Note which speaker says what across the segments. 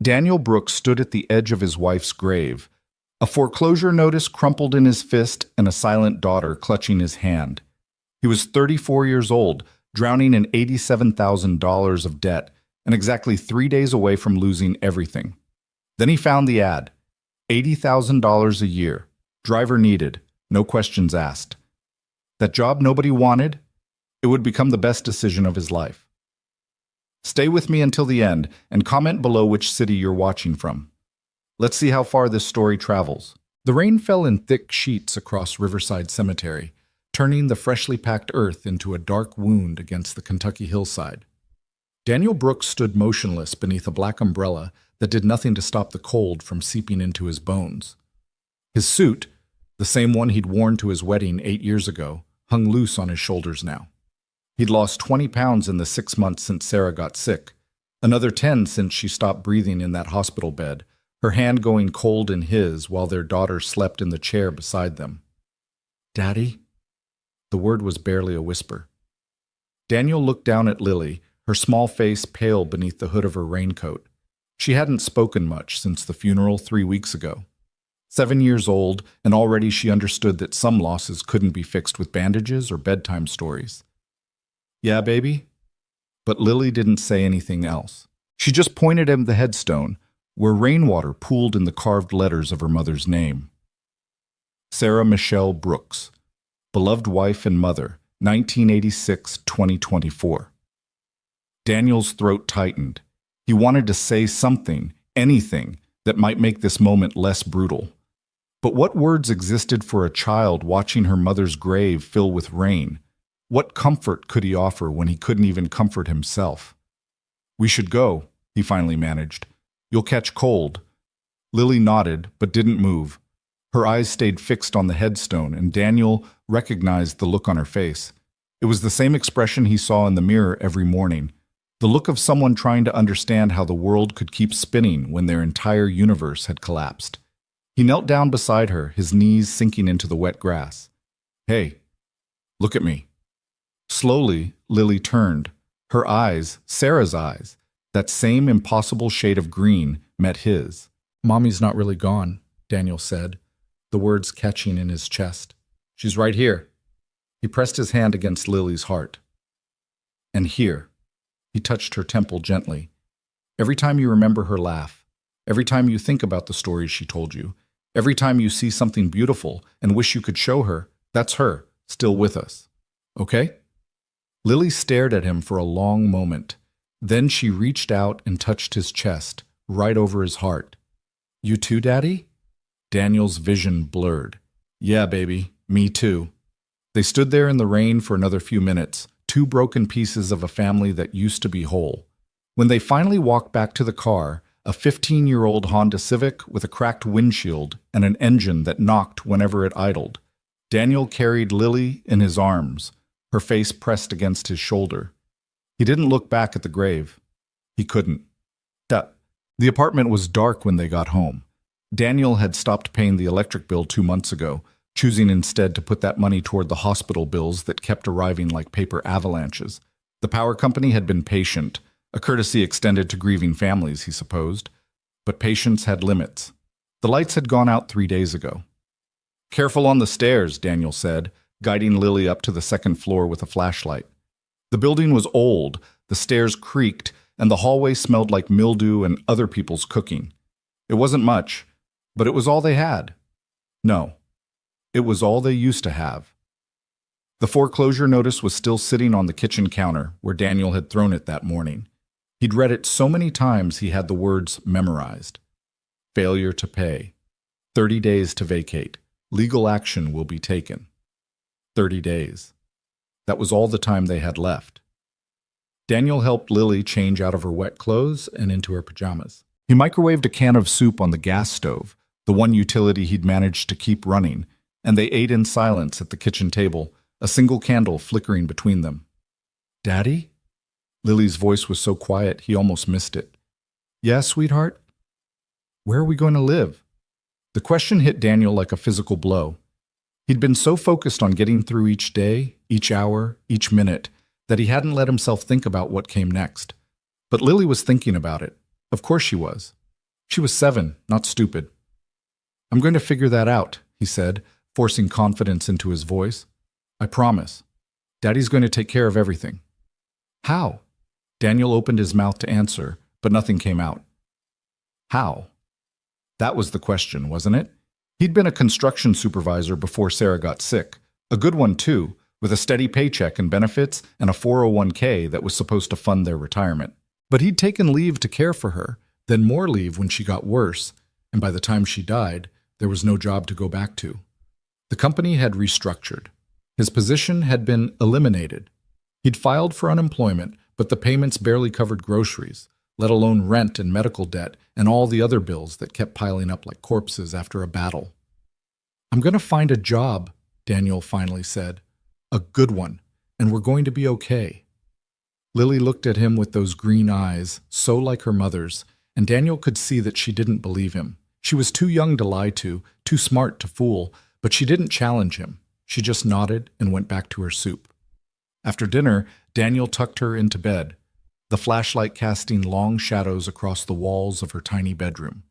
Speaker 1: Daniel Brooks stood at the edge of his wife's grave, a foreclosure notice crumpled in his fist and a silent daughter clutching his hand. He was 34 years old, drowning in $87,000 of debt, and exactly 3 days away from losing everything. Then he found the ad. $80,000 a year. Driver needed. No questions asked. That job nobody wanted? It would become the best decision of his life. Stay with me until the end and comment below which city you're watching from. Let's see how far this story travels. The rain fell in thick sheets across Riverside Cemetery, turning the freshly packed earth into a dark wound against the Kentucky hillside. Daniel Brooks stood motionless beneath a black umbrella that did nothing to stop the cold from seeping into his bones. His suit, the same one he'd worn to his wedding 8 years ago, hung loose on his shoulders now. He'd lost 20 pounds in the 6 months since Sarah got sick, another 10 since she stopped breathing in that hospital bed, her hand going cold in his while their daughter slept in the chair beside them. "Daddy?" The word was barely a whisper. Daniel looked down at Lily, her small face pale beneath the hood of her raincoat. She hadn't spoken much since the funeral 3 weeks ago. 7 years old, and already she understood that some losses couldn't be fixed with bandages or bedtime stories. "Yeah, baby?" But Lily didn't say anything else. She just pointed at the headstone, where rainwater pooled in the carved letters of her mother's name. Sarah Michelle Brooks, beloved wife and mother, 1986-2024. Daniel's throat tightened. He wanted to say something, anything, that might make this moment less brutal. But what words existed for a child watching her mother's grave fill with rain? What comfort could he offer when he couldn't even comfort himself? "We should go," he finally managed. "You'll catch cold." Lily nodded, but didn't move. Her eyes stayed fixed on the headstone, and Daniel recognized the look on her face. It was the same expression he saw in the mirror every morning, the look of someone trying to understand how the world could keep spinning when their entire universe had collapsed. He knelt down beside her, his knees sinking into the wet grass. "Hey, look at me." Slowly, Lily turned. Her eyes, Sarah's eyes, that same impossible shade of green, met his. "Mommy's not really gone," Daniel said, the words catching in his chest. "She's right here." He pressed his hand against Lily's heart. "And here." He touched her temple gently. "Every time you remember her laugh, every time you think about the stories she told you, every time you see something beautiful and wish you could show her, that's her, still with us. Okay?" Lily stared at him for a long moment. Then she reached out and touched his chest, right over his heart. "You too, Daddy?" Daniel's vision blurred. "Yeah, baby, me too." They stood there in the rain for another few minutes, two broken pieces of a family that used to be whole. When they finally walked back to the car, a 15-year-old Honda Civic with a cracked windshield and an engine that knocked whenever it idled, Daniel carried Lily in his arms, her face pressed against his shoulder. He didn't look back at the grave. He couldn't. The apartment was dark when they got home. Daniel had stopped paying the electric bill 2 months ago, choosing instead to put that money toward the hospital bills that kept arriving like paper avalanches. The power company had been patient, a courtesy extended to grieving families, he supposed. But patience had limits. The lights had gone out 3 days ago. "Careful on the stairs," Daniel said, guiding Lily up to the second floor with a flashlight. The building was old, the stairs creaked, and the hallway smelled like mildew and other people's cooking. It wasn't much, but it was all they had. No, it was all they used to have. The foreclosure notice was still sitting on the kitchen counter where Daniel had thrown it that morning. He'd read it so many times he had the words memorized. Failure to pay. 30 days to vacate. Legal action will be taken. 30 days. That was all the time they had left. Daniel helped Lily change out of her wet clothes and into her pajamas. He microwaved a can of soup on the gas stove, the one utility he'd managed to keep running, and they ate in silence at the kitchen table, a single candle flickering between them. "Daddy?" Lily's voice was so quiet he almost missed it. "Yeah, sweetheart?" "Where are we going to live?" The question hit Daniel like a physical blow. He'd been so focused on getting through each day, each hour, each minute, that he hadn't let himself think about what came next. But Lily was thinking about it. Of course she was. She was 7, not stupid. I'm going to figure that out, he said, forcing confidence into his voice. I promise. Daddy's going to take care of everything. How? Daniel opened his mouth to answer, but nothing came out. How? That was the question, wasn't it? He'd been a construction supervisor before Sarah got sick. A good one, too, with a steady paycheck and benefits and a 401k that was supposed to fund their retirement. But he'd taken leave to care for her, then more leave when she got worse, and by the time she died, there was no job to go back to. The company had restructured. His position had been eliminated. He'd filed for unemployment, but the payments barely covered groceries, let alone rent and medical debt and all the other bills that kept piling up like corpses after a battle. I'm going to find a job, Daniel finally said. A good one, and we're going to be okay. Lily looked at him with those green eyes, so like her mother's, and Daniel could see that she didn't believe him. She was too young to lie to, too smart to fool, but she didn't challenge him. She just nodded and went back to her soup. After dinner, Daniel tucked her into bed, the flashlight casting long shadows across the walls of her tiny bedroom.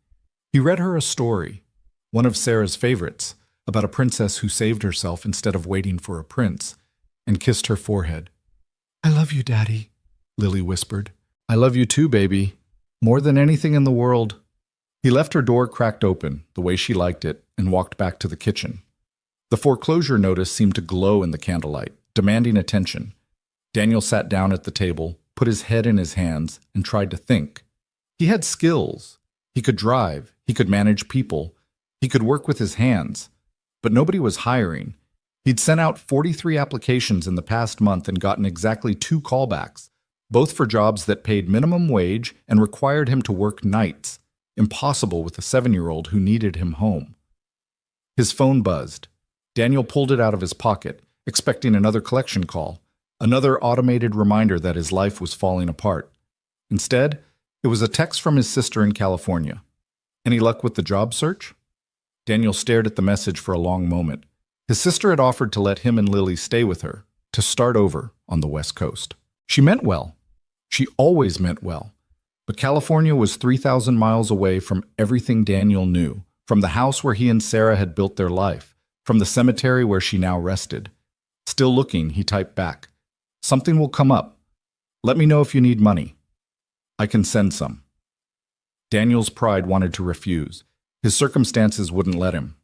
Speaker 1: He read her a story, one of Sarah's favorites, about a princess who saved herself instead of waiting for a prince, and kissed her forehead. I love you, Daddy, Lily whispered. I love you too, baby. More than anything in the world. He left her door cracked open, the way she liked it, and walked back to the kitchen. The foreclosure notice seemed to glow in the candlelight, demanding attention. Daniel sat down at the table, put his head in his hands, and tried to think. He had skills. He could drive. He could manage people. He could work with his hands. But nobody was hiring. He'd sent out 43 applications in the past month and gotten exactly 2 callbacks, both for jobs that paid minimum wage and required him to work nights, impossible with a 7-year-old who needed him home. His phone buzzed. Daniel pulled it out of his pocket, expecting another collection call, another automated reminder that his life was falling apart. Instead, it was a text from his sister in California. Any luck with the job search? Daniel stared at the message for a long moment. His sister had offered to let him and Lily stay with her, to start over on the West Coast. She meant well. She always meant well. But California was 3,000 miles away from everything Daniel knew, from the house where he and Sarah had built their life, from the cemetery where she now rested. Still looking, he typed back, Something will come up. Let me know if you need money. I can send some. Daniel's pride wanted to refuse. His circumstances wouldn't let him.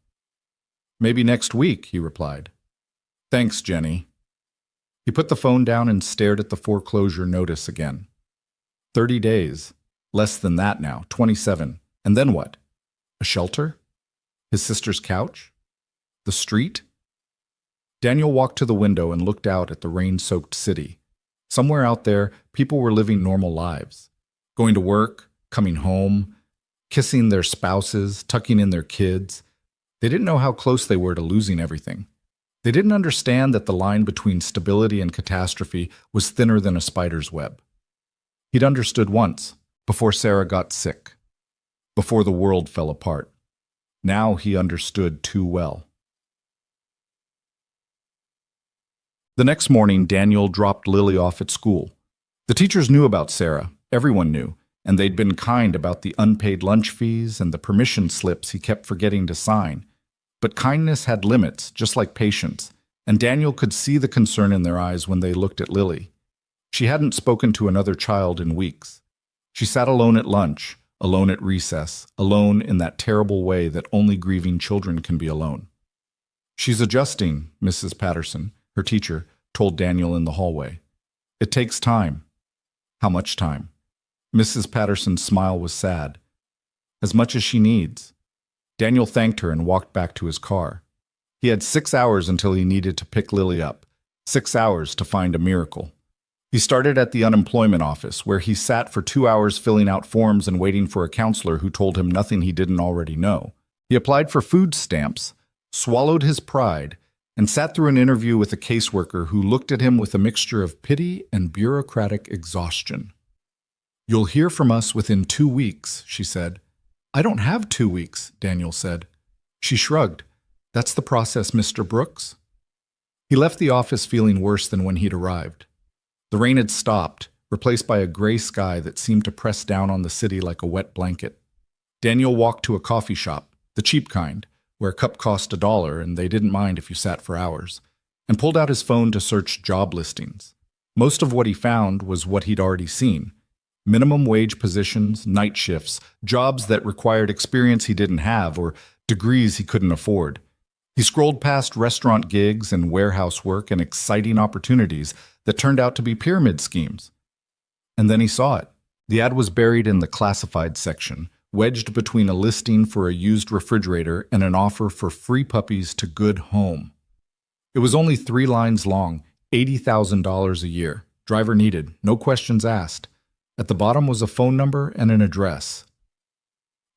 Speaker 1: Maybe next week, he replied. Thanks, Jenny. He put the phone down and stared at the foreclosure notice again. 30 days. Less than that now, 27. And then what? A shelter? His sister's couch? The street? Daniel walked to the window and looked out at the rain-soaked city. Somewhere out there, people were living normal lives. Going to work, coming home, kissing their spouses, tucking in their kids. They didn't know how close they were to losing everything. They didn't understand that the line between stability and catastrophe was thinner than a spider's web. He'd understood once, before Sarah got sick, before the world fell apart. Now he understood too well. The next morning, Daniel dropped Lily off at school. The teachers knew about Sarah, everyone knew, and they'd been kind about the unpaid lunch fees and the permission slips he kept forgetting to sign. But kindness had limits, just like patience, and Daniel could see the concern in their eyes when they looked at Lily. She hadn't spoken to another child in weeks. She sat alone at lunch, alone at recess, alone in that terrible way that only grieving children can be alone. She's adjusting, Mrs. Patterson, her teacher, told Daniel in the hallway. It takes time. How much time? Mrs. Patterson's smile was sad. As much as she needs. Daniel thanked her and walked back to his car. He had 6 hours until he needed to pick Lily up. 6 hours to find a miracle. He started at the unemployment office, where he sat for 2 hours filling out forms and waiting for a counselor who told him nothing he didn't already know. He applied for food stamps, swallowed his pride, and sat through an interview with a caseworker who looked at him with a mixture of pity and bureaucratic exhaustion. You'll hear from us within 2 weeks, she said. I don't have 2 weeks, Daniel said. She shrugged. That's the process, Mr. Brooks. He left the office feeling worse than when he'd arrived. The rain had stopped, replaced by a gray sky that seemed to press down on the city like a wet blanket. Daniel walked to a coffee shop, the cheap kind, where a cup cost $1 and they didn't mind if you sat for hours, and pulled out his phone to search job listings. Most of what he found was what he'd already seen. Minimum wage positions, night shifts, jobs that required experience he didn't have or degrees he couldn't afford. He scrolled past restaurant gigs and warehouse work and exciting opportunities that turned out to be pyramid schemes. And then he saw it. The ad was buried in the classified section, wedged between a listing for a used refrigerator and an offer for free puppies to Good Home. It was only 3 lines long, $80,000 a year. Driver needed, no questions asked. At the bottom was a phone number and an address.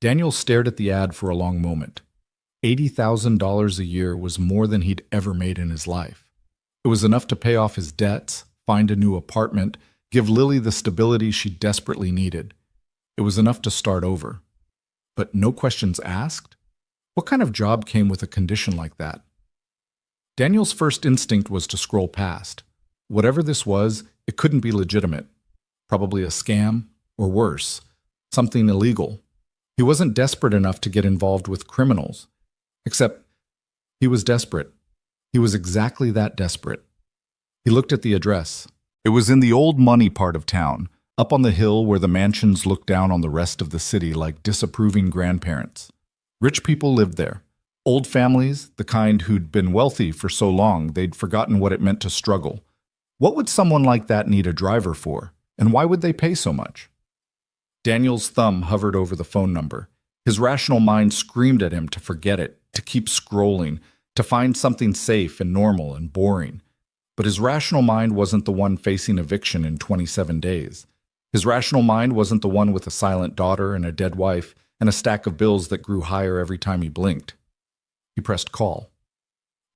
Speaker 1: Daniel stared at the ad for a long moment. $80,000 a year was more than he'd ever made in his life. It was enough to pay off his debts, find a new apartment, give Lily the stability she desperately needed. It was enough to start over. But no questions asked? What kind of job came with a condition like that? Daniel's first instinct was to scroll past. Whatever this was, it couldn't be legitimate. Probably a scam, or worse, something illegal. He wasn't desperate enough to get involved with criminals. Except, he was desperate. He was exactly that desperate. He looked at the address. It was in the old money part of town, up on the hill where the mansions looked down on the rest of the city like disapproving grandparents. Rich people lived there. Old families, the kind who'd been wealthy for so long they'd forgotten what it meant to struggle. What would someone like that need a driver for, and why would they pay so much? Daniel's thumb hovered over the phone number. His rational mind screamed at him to forget it, to keep scrolling, to find something safe and normal and boring. But his rational mind wasn't the one facing eviction in 27 days. His rational mind wasn't the one with a silent daughter and a dead wife and a stack of bills that grew higher every time he blinked. He pressed call.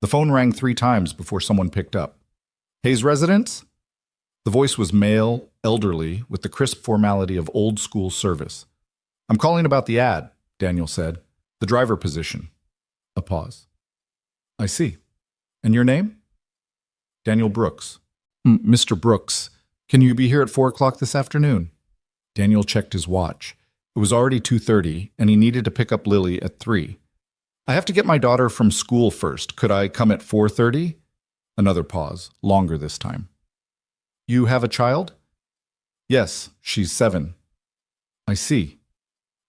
Speaker 1: The phone rang 3 times before someone picked up. Hayes Residence? The voice was male, elderly, with the crisp formality of old-school service. I'm calling about the ad, Daniel said. The driver position. A pause. I see. And your name? Daniel Brooks. Mr. Brooks, can you be here at 4 o'clock this afternoon? Daniel checked his watch. It was already 2:30, and he needed to pick up Lily at 3. I have to get my daughter from school first. Could I come at 4:30? Another pause, longer this time. You have a child? Yes, she's 7. I see.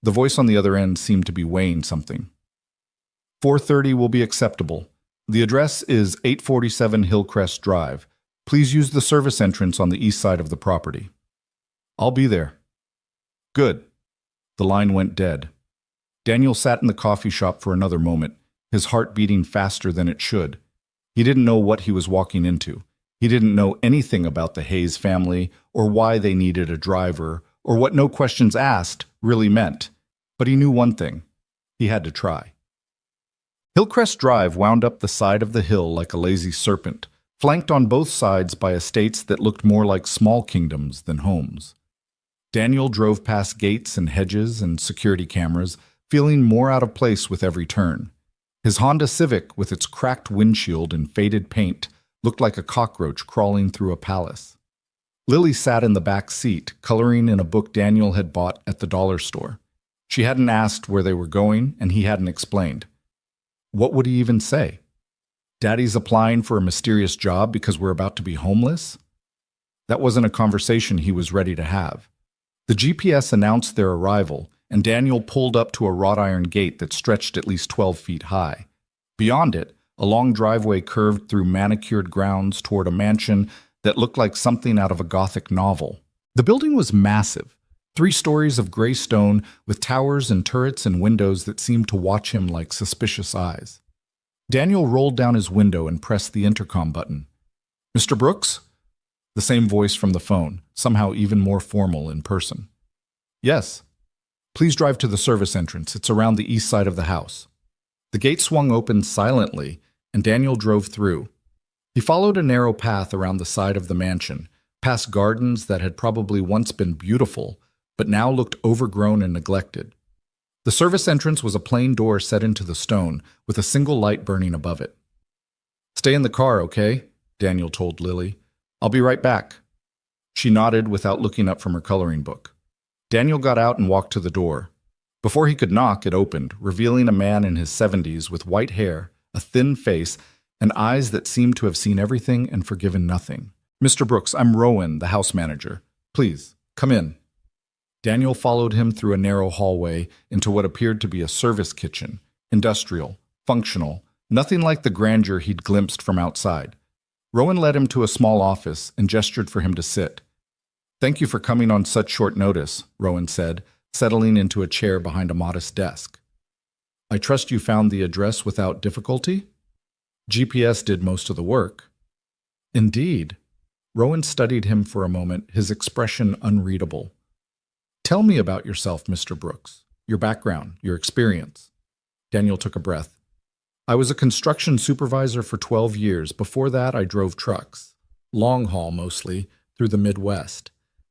Speaker 1: The voice on the other end seemed to be weighing something. 4:30 will be acceptable. The address is 847 Hillcrest Drive. Please use the service entrance on the east side of the property. I'll be there. Good. The line went dead. Daniel sat in the coffee shop for another moment, his heart beating faster than it should. He didn't know what he was walking into. He didn't know anything about the Hayes family, or why they needed a driver, or what no questions asked really meant. But he knew one thing. He had to try. Hillcrest Drive wound up the side of the hill like a lazy serpent, flanked on both sides by estates that looked more like small kingdoms than homes. Daniel drove past gates and hedges and security cameras, feeling more out of place with every turn. His Honda Civic, with its cracked windshield and faded paint, looked like a cockroach crawling through a palace. Lily sat in the back seat, coloring in a book Daniel had bought at the dollar store. She hadn't asked where they were going, and he hadn't explained. What would he even say? Daddy's applying for a mysterious job because we're about to be homeless? That wasn't a conversation he was ready to have. The GPS announced their arrival, and Daniel pulled up to a wrought iron gate that stretched at least 12 feet high. Beyond it, a long driveway curved through manicured grounds toward a mansion that looked like something out of a Gothic novel. The building was massive, 3 stories of gray stone with towers and turrets and windows that seemed to watch him like suspicious eyes. Daniel rolled down his window and pressed the intercom button. Mr. Brooks? The same voice from the phone, somehow even more formal in person. Yes. Please drive to the service entrance. It's around the east side of the house. The gate swung open silently, and Daniel drove through. He followed a narrow path around the side of the mansion, past gardens that had probably once been beautiful, but now looked overgrown and neglected. The service entrance was a plain door set into the stone, with a single light burning above it. Stay in the car, okay? Daniel told Lily. I'll be right back. She nodded without looking up from her coloring book. Daniel got out and walked to the door. Before he could knock, it opened, revealing a man in his 70s with white hair, a thin face, and eyes that seemed to have seen everything and forgiven nothing. "Mr. Brooks, I'm Rowan, the house manager. Please, come in." Daniel followed him through a narrow hallway into what appeared to be a service kitchen, industrial, functional, nothing like the grandeur he'd glimpsed from outside. Rowan led him to a small office and gestured for him to sit. "Thank you for coming on such short notice," Rowan said, settling into a chair behind a modest desk. "I trust you found the address without difficulty?" "GPS did most of the work." "Indeed." Rowan studied him for a moment, his expression unreadable. "Tell me about yourself, Mr. Brooks. Your background, your experience." Daniel took a breath. "I was a construction supervisor for 12 years. Before that, I drove trucks. Long haul, mostly, through the Midwest.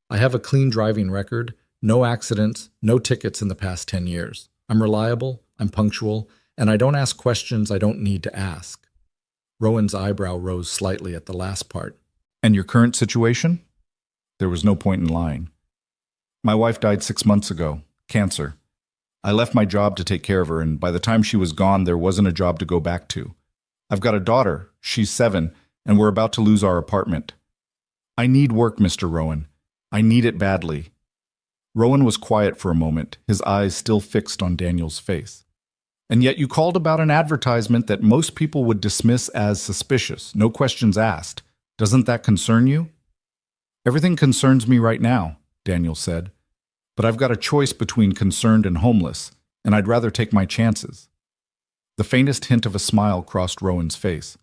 Speaker 1: I have a clean driving record, no accidents, no tickets in the past 10 years. I'm reliable, I'm punctual, and I don't ask questions I don't need to ask." Rowan's eyebrow rose slightly at the last part. "And your current situation?" There was no point in lying. "My wife died 6 months ago. Cancer. I left my job to take care of her, and by the time she was gone, there wasn't a job to go back to. I've got a daughter. She's 7, and we're about to lose our apartment. I need work, Mr. Rowan. I need it badly." Rowan was quiet for a moment, his eyes still fixed on Daniel's face. "And yet you called about an advertisement that most people would dismiss as suspicious, no questions asked. Doesn't that concern you?" "Everything concerns me right now," Daniel said. "But I've got a choice between concerned and homeless, and I'd rather take my chances." The faintest hint of a smile crossed Rowan's face.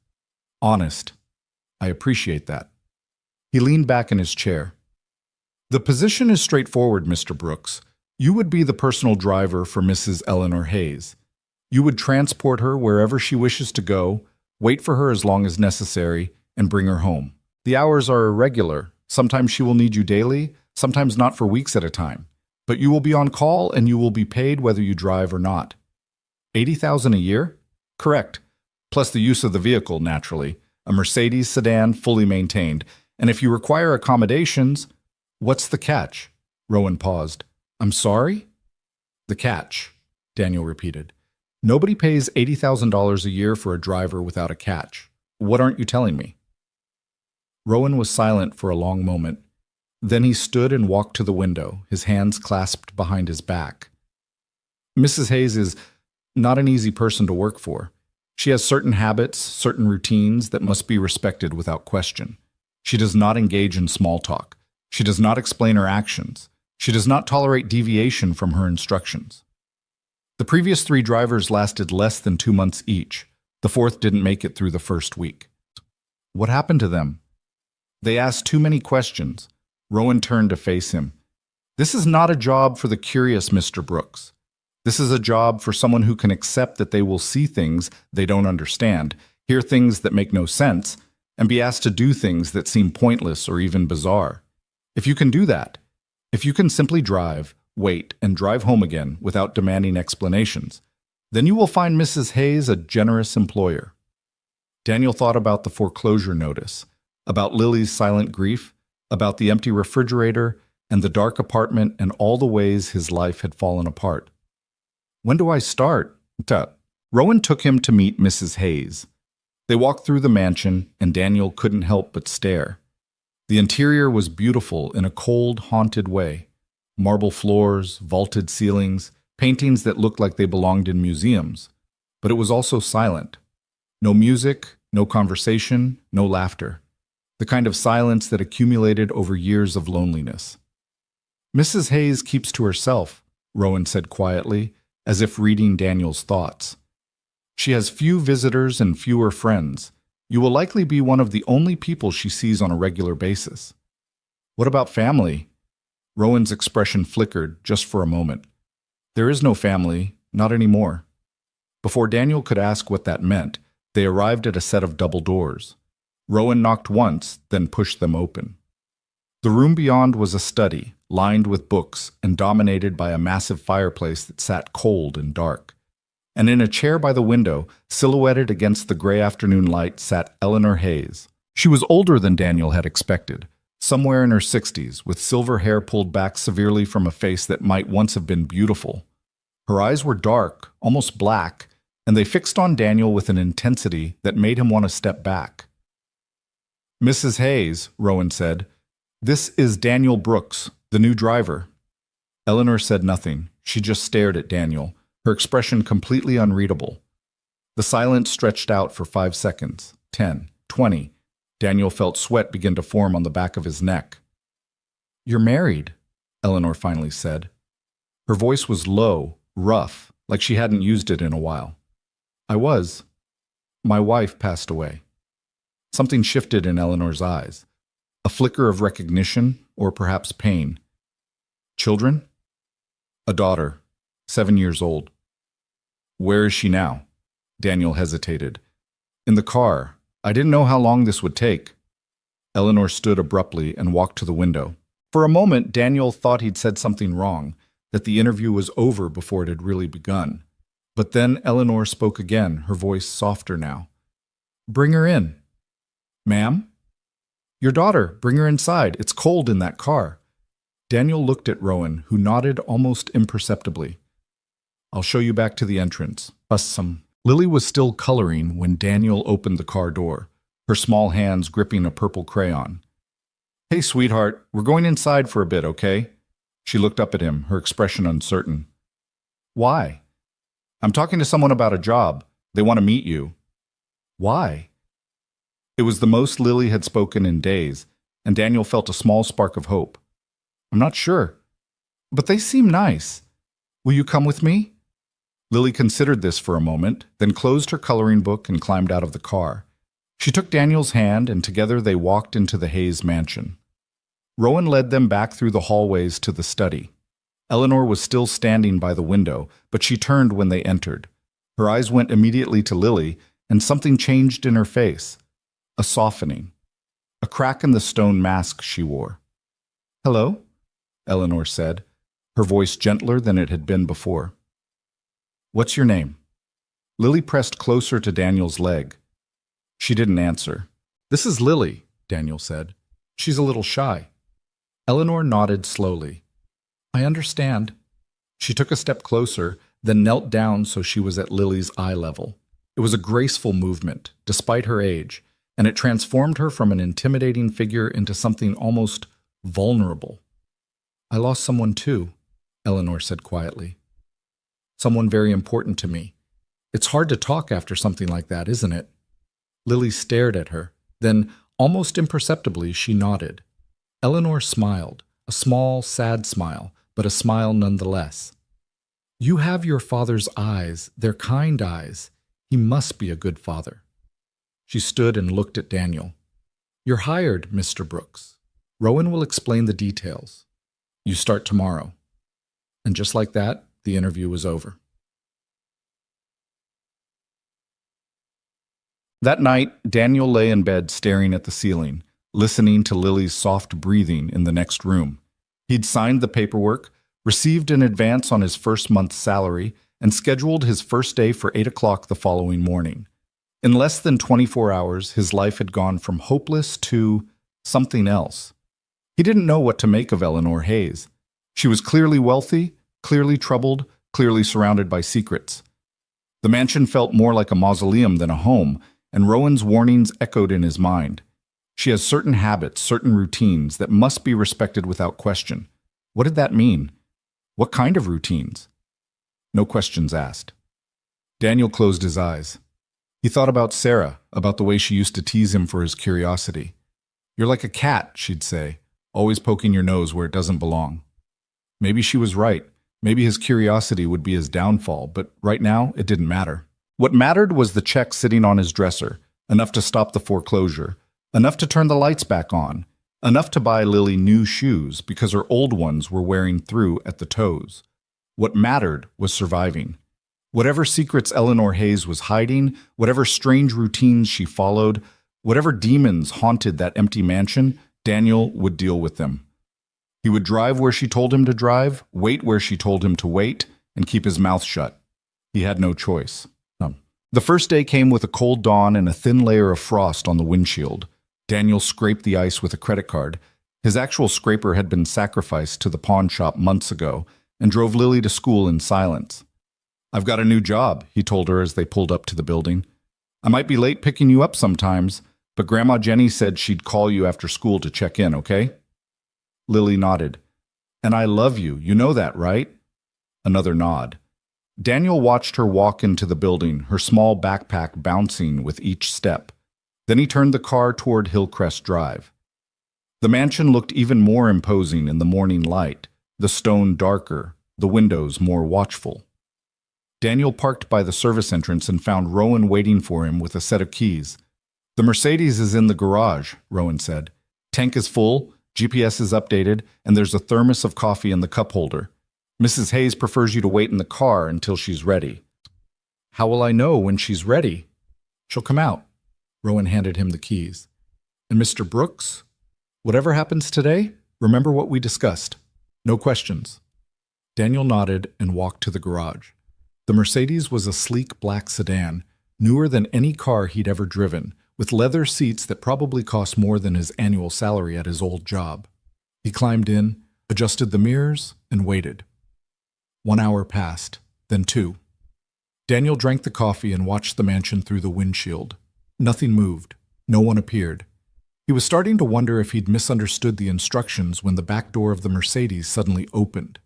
Speaker 1: "Honest. I appreciate that." He leaned back in his chair. "The position is straightforward, Mr. Brooks. You would be the personal driver for Mrs. Eleanor Hayes. You would transport her wherever she wishes to go, wait for her as long as necessary, and bring her home. The hours are irregular. Sometimes she will need you daily, sometimes not for weeks at a time. But you will be on call and you will be paid whether you drive or not." $80,000 a year? Correct. Plus the use of the vehicle, naturally. A Mercedes sedan, fully maintained. And if you require accommodations... "What's the catch?" Rowan paused. "I'm sorry?" "The catch," Daniel repeated. "Nobody pays $80,000 a year for a driver without a catch. What aren't you telling me?" Rowan was silent for a long moment. Then he stood and walked to the window, his hands clasped behind his back. "Mrs. Hayes is not an easy person to work for. She has certain habits, certain routines that must be respected without question. She does not engage in small talk. She does not explain her actions. She does not tolerate deviation from her instructions. The previous 3 drivers lasted less than 2 months each. The 4th didn't make it through the first week." "What happened to them?" "They asked too many questions." Rowan turned to face him. "This is not a job for the curious, Mr. Brooks. This is a job for someone who can accept that they will see things they don't understand, hear things that make no sense, and be asked to do things that seem pointless or even bizarre. If you can do that, if you can simply drive, wait, and drive home again without demanding explanations, then you will find Mrs. Hayes a generous employer." Daniel thought about the foreclosure notice, about Lily's silent grief, about the empty refrigerator and the dark apartment and all the ways his life had fallen apart. "When do I start?" Rowan took him to meet Mrs. Hayes. They walked through the mansion, and Daniel couldn't help but stare. The interior was beautiful in a cold, haunted way. Marble floors, vaulted ceilings, paintings that looked like they belonged in museums. But it was also silent. No music, no conversation, no laughter. The kind of silence that accumulated over years of loneliness. "Mrs. Hayes keeps to herself," Rowan said quietly, as if reading Daniel's thoughts. "She has few visitors and fewer friends. You will likely be one of the only people she sees on a regular basis." "What about family?" Rowan's expression flickered just for a moment. "There is no family, not anymore." Before Daniel could ask what that meant, they arrived at a set of double doors. Rowan knocked once, then pushed them open. The room beyond was a study, lined with books and dominated by a massive fireplace that sat cold and dark. And in a chair by the window, silhouetted against the gray afternoon light, sat Eleanor Hayes. She was older than Daniel had expected, somewhere in her 60s, with silver hair pulled back severely from a face that might once have been beautiful. Her eyes were dark, almost black, and they fixed on Daniel with an intensity that made him want to step back. "Mrs. Hayes," Rowan said, "this is Daniel Brooks, the new driver." Eleanor said nothing. She just stared at Daniel, her expression completely unreadable. The silence stretched out for 5 seconds, 10, 20. Daniel felt sweat begin to form on the back of his neck. "You're married," Eleanor finally said. Her voice was low, rough, like she hadn't used it in a while. "I was. My wife passed away." Something shifted in Eleanor's eyes. A flicker of recognition, or perhaps pain. "Children?" "A daughter, 7 years old." "Where is she now?" Daniel hesitated. "In the car. I didn't know how long this would take." Eleanor stood abruptly and walked to the window. For a moment, Daniel thought he'd said something wrong, that the interview was over before it had really begun. But then Eleanor spoke again, her voice softer now. "Bring her in." "Ma'am?" "Your daughter. Bring her inside. It's cold in that car." Daniel looked at Rowan, who nodded almost imperceptibly. "I'll show you back to the entrance. Some." Lily was still coloring when Daniel opened the car door, her small hands gripping a purple crayon. "Hey, sweetheart, we're going inside for a bit, okay?" She looked up at him, her expression uncertain. "Why?" "I'm talking to someone about a job. They want to meet you." "Why?" It was the most Lily had spoken in days, and Daniel felt a small spark of hope. "I'm not sure. But they seem nice. Will you come with me?" Lily considered this for a moment, then closed her coloring book and climbed out of the car. She took Daniel's hand, and together they walked into the Hayes mansion. Rowan led them back through the hallways to the study. Eleanor was still standing by the window, but she turned when they entered. Her eyes went immediately to Lily, and something changed in her face. A softening. A crack in the stone mask she wore. "Hello?" Eleanor said, her voice gentler than it had been before. "What's your name?" Lily pressed closer to Daniel's leg. She didn't answer. "This is Lily," Daniel said. "She's a little shy." Eleanor nodded slowly. "I understand." She took a step closer, then knelt down so she was at Lily's eye level. It was a graceful movement, despite her age, and it transformed her from an intimidating figure into something almost vulnerable. "I lost someone too," Eleanor said quietly. "Someone very important to me. It's hard to talk after something like that, isn't it?" Lily stared at her. Then, almost imperceptibly, she nodded. Eleanor smiled, a small, sad smile, but a smile nonetheless. "You have your father's eyes. They're kind eyes. He must be a good father." She stood and looked at Daniel. "You're hired, Mr. Brooks. Rowan will explain the details. You start tomorrow." And just like that, the interview was over. That night, Daniel lay in bed staring at the ceiling, listening to Lily's soft breathing in the next room. He'd signed the paperwork, received an advance on his first month's salary, and scheduled his first day for 8 o'clock the following morning. In less than 24 hours, his life had gone from hopeless to something else. He didn't know what to make of Eleanor Hayes. She was clearly wealthy, clearly troubled, clearly surrounded by secrets. The mansion felt more like a mausoleum than a home, and Rowan's warnings echoed in his mind. She has certain habits, certain routines that must be respected without question. What did that mean? What kind of routines? No questions asked. Daniel closed his eyes. He thought about Sarah, about the way she used to tease him for his curiosity. "You're like a cat," she'd say, "always poking your nose where it doesn't belong." Maybe she was right. Maybe his curiosity would be his downfall, but right now it didn't matter. What mattered was the check sitting on his dresser, enough to stop the foreclosure, enough to turn the lights back on, enough to buy Lily new shoes because her old ones were wearing through at the toes. What mattered was surviving. Whatever secrets Eleanor Hayes was hiding, whatever strange routines she followed, whatever demons haunted that empty mansion, Daniel would deal with them. He would drive where she told him to drive, wait where she told him to wait, and keep his mouth shut. He had no choice. The first day came with a cold dawn and a thin layer of frost on the windshield. Daniel scraped the ice with a credit card. His actual scraper had been sacrificed to the pawn shop months ago and drove Lily to school in silence. I've got a new job, he told her as they pulled up to the building. I might be late picking you up sometimes, but Grandma Jenny said she'd call you after school to check in, okay? Lily nodded. And I love you, you know that, right? Another nod. Daniel watched her walk into the building, her small backpack bouncing with each step. Then he turned the car toward Hillcrest Drive. The mansion looked even more imposing in the morning light, the stone darker, the windows more watchful. Daniel parked by the service entrance and found Rowan waiting for him with a set of keys. The Mercedes is in the garage, Rowan said. Tank is full, GPS is updated, and there's a thermos of coffee in the cup holder. Mrs. Hayes prefers you to wait in the car until she's ready. How will I know when she's ready? She'll come out. Rowan handed him the keys. And Mr. Brooks? Whatever happens today, remember what we discussed. No questions. Daniel nodded and walked to the garage. The Mercedes was a sleek black sedan, newer than any car he'd ever driven, with leather seats that probably cost more than his annual salary at his old job. He climbed in, adjusted the mirrors, and waited. 1 hour passed, then 2. Daniel drank the coffee and watched the mansion through the windshield. Nothing moved. No one appeared. He was starting to wonder if he'd misunderstood the instructions when the back door of the Mercedes suddenly opened.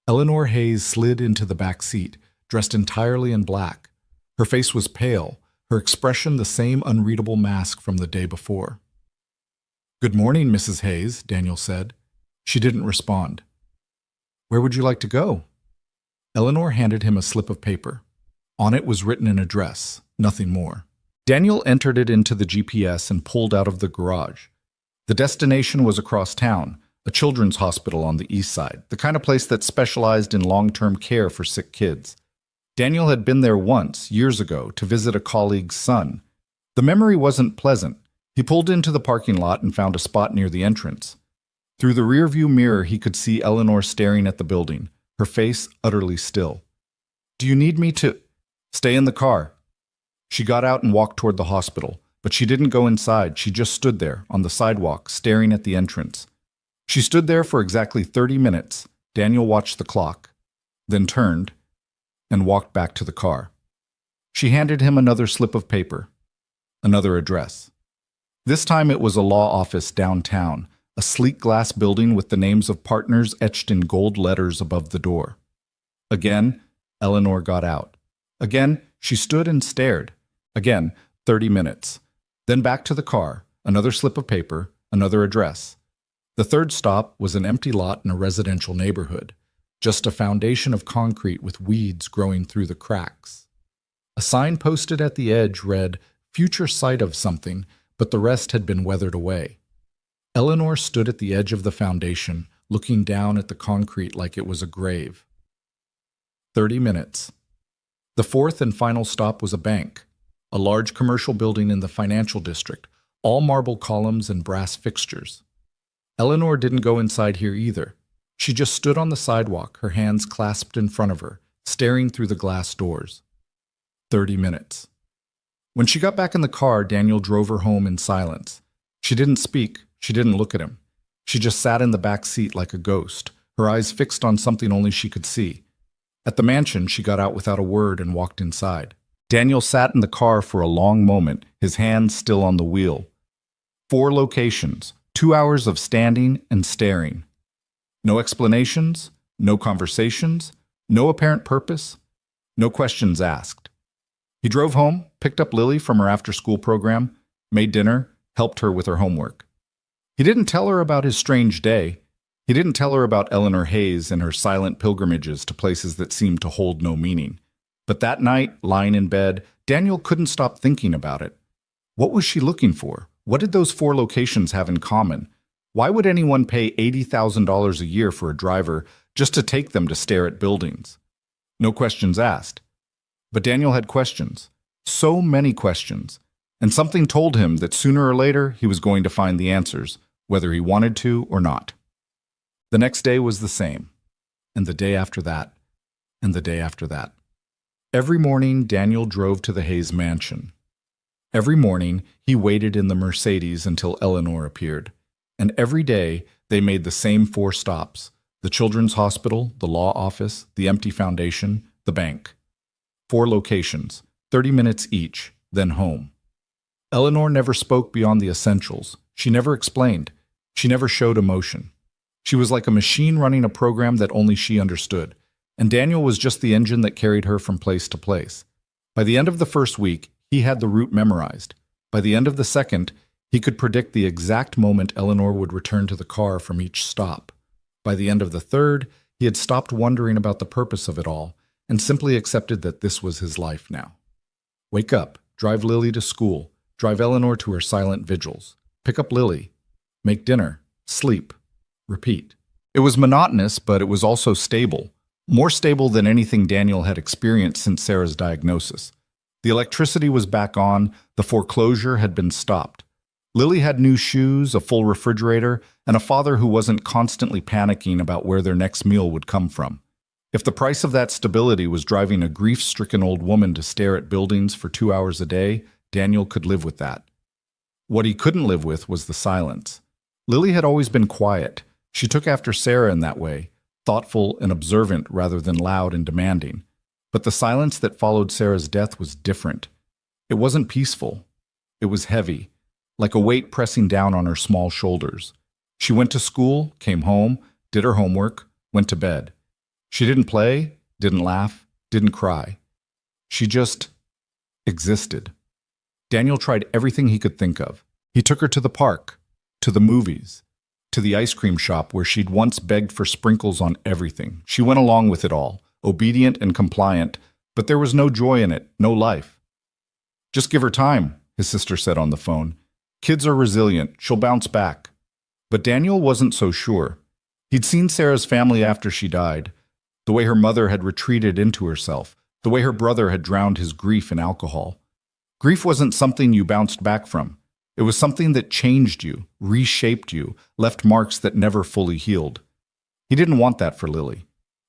Speaker 1: Eleanor Hayes slid into the back seat, dressed entirely in black. Her face was pale, her expression the same unreadable mask from the day before. "Good morning, Mrs. Hayes," Daniel said. She didn't respond. "Where would you like to go?" Eleanor handed him a slip of paper. On it was written an address, nothing more. Daniel entered it into the GPS and pulled out of the garage. The destination was across town, a children's hospital on the east side, the kind of place that specialized in long-term care for sick kids. Daniel had been there once, years ago, to visit a colleague's son. The memory wasn't pleasant. He pulled into the parking lot and found a spot near the entrance. Through the rearview mirror, he could see Eleanor staring at the building, her face utterly still. "Do you need me to—" "Stay in the car." She got out and walked toward the hospital, but she didn't go inside. She just stood there, on the sidewalk, staring at the entrance. She stood there for exactly 30 minutes. Daniel watched the clock, then turned and walked back to the car. She handed him another slip of paper, another address. This time it was a law office downtown, a sleek glass building with the names of partners etched in gold letters above the door. Again, Eleanor got out. Again, she stood and stared. Again, 30 minutes. Then back to the car, another slip of paper, another address. The third stop was an empty lot in a residential neighborhood, just a foundation of concrete with weeds growing through the cracks. A sign posted at the edge read, "Future site of something," but the rest had been weathered away. Eleanor stood at the edge of the foundation, looking down at the concrete like it was a grave. 30 minutes. The fourth and final stop was a bank, a large commercial building in the financial district, all marble columns and brass fixtures. Eleanor didn't go inside here either. She just stood on the sidewalk, her hands clasped in front of her, staring through the glass doors. 30 minutes. When she got back in the car, Daniel drove her home in silence. She didn't speak. She didn't look at him. She just sat in the back seat like a ghost, her eyes fixed on something only she could see. At the mansion, she got out without a word and walked inside. Daniel sat in the car for a long moment, his hands still on the wheel. 4 locations, 2 hours of standing and staring. No explanations, no conversations, no apparent purpose, no questions asked. He drove home, picked up Lily from her after-school program, made dinner, helped her with her homework. He didn't tell her about his strange day. He didn't tell her about Eleanor Hayes and her silent pilgrimages to places that seemed to hold no meaning. But that night, lying in bed, Daniel couldn't stop thinking about it. What was she looking for? What did those 4 locations have in common? Why would anyone pay $80,000 a year for a driver just to take them to stare at buildings? No questions asked. But Daniel had questions. So many questions. And something told him that sooner or later he was going to find the answers, whether he wanted to or not. The next day was the same, and the day after that, and the day after that. Every morning, Daniel drove to the Hayes mansion. Every morning, he waited in the Mercedes until Eleanor appeared. And every day, they made the same 4 stops: the children's hospital, the law office, the empty foundation, the bank. 4 locations, 30 minutes each, then home. Eleanor never spoke beyond the essentials. She never explained. She never showed emotion. She was like a machine running a program that only she understood, and Daniel was just the engine that carried her from place to place. By the end of the first week, he had the route memorized. By the end of the second, he could predict the exact moment Eleanor would return to the car from each stop. By the end of the third, he had stopped wondering about the purpose of it all and simply accepted that this was his life now. Wake up, drive Lily to school, drive Eleanor to her silent vigils, pick up Lily, make dinner, sleep, repeat. It was monotonous, but it was also stable, more stable than anything Daniel had experienced since Sarah's diagnosis. The electricity was back on, the foreclosure had been stopped. Lily had new shoes, a full refrigerator, and a father who wasn't constantly panicking about where their next meal would come from. If the price of that stability was driving a grief-stricken old woman to stare at buildings for 2 hours a day, Daniel could live with that. What he couldn't live with was the silence. Lily had always been quiet. She took after Sarah in that way, thoughtful and observant rather than loud and demanding. But the silence that followed Sarah's death was different. It wasn't peaceful. It was heavy, like a weight pressing down on her small shoulders. She went to school, came home, did her homework, went to bed. She didn't play, didn't laugh, didn't cry. She just existed. Daniel tried everything he could think of. He took her to the park, to the movies, to the ice cream shop where she'd once begged for sprinkles on everything. She went along with it all, obedient and compliant, but there was no joy in it, no life. Just give her time, his sister said on the phone. Kids are resilient, she'll bounce back. But Daniel wasn't so sure. He'd seen Sarah's family after she died, the way her mother had retreated into herself, the way her brother had drowned his grief in alcohol. Grief wasn't something you bounced back from. It was something that changed you, reshaped you, left marks that never fully healed. He didn't want that for Lily.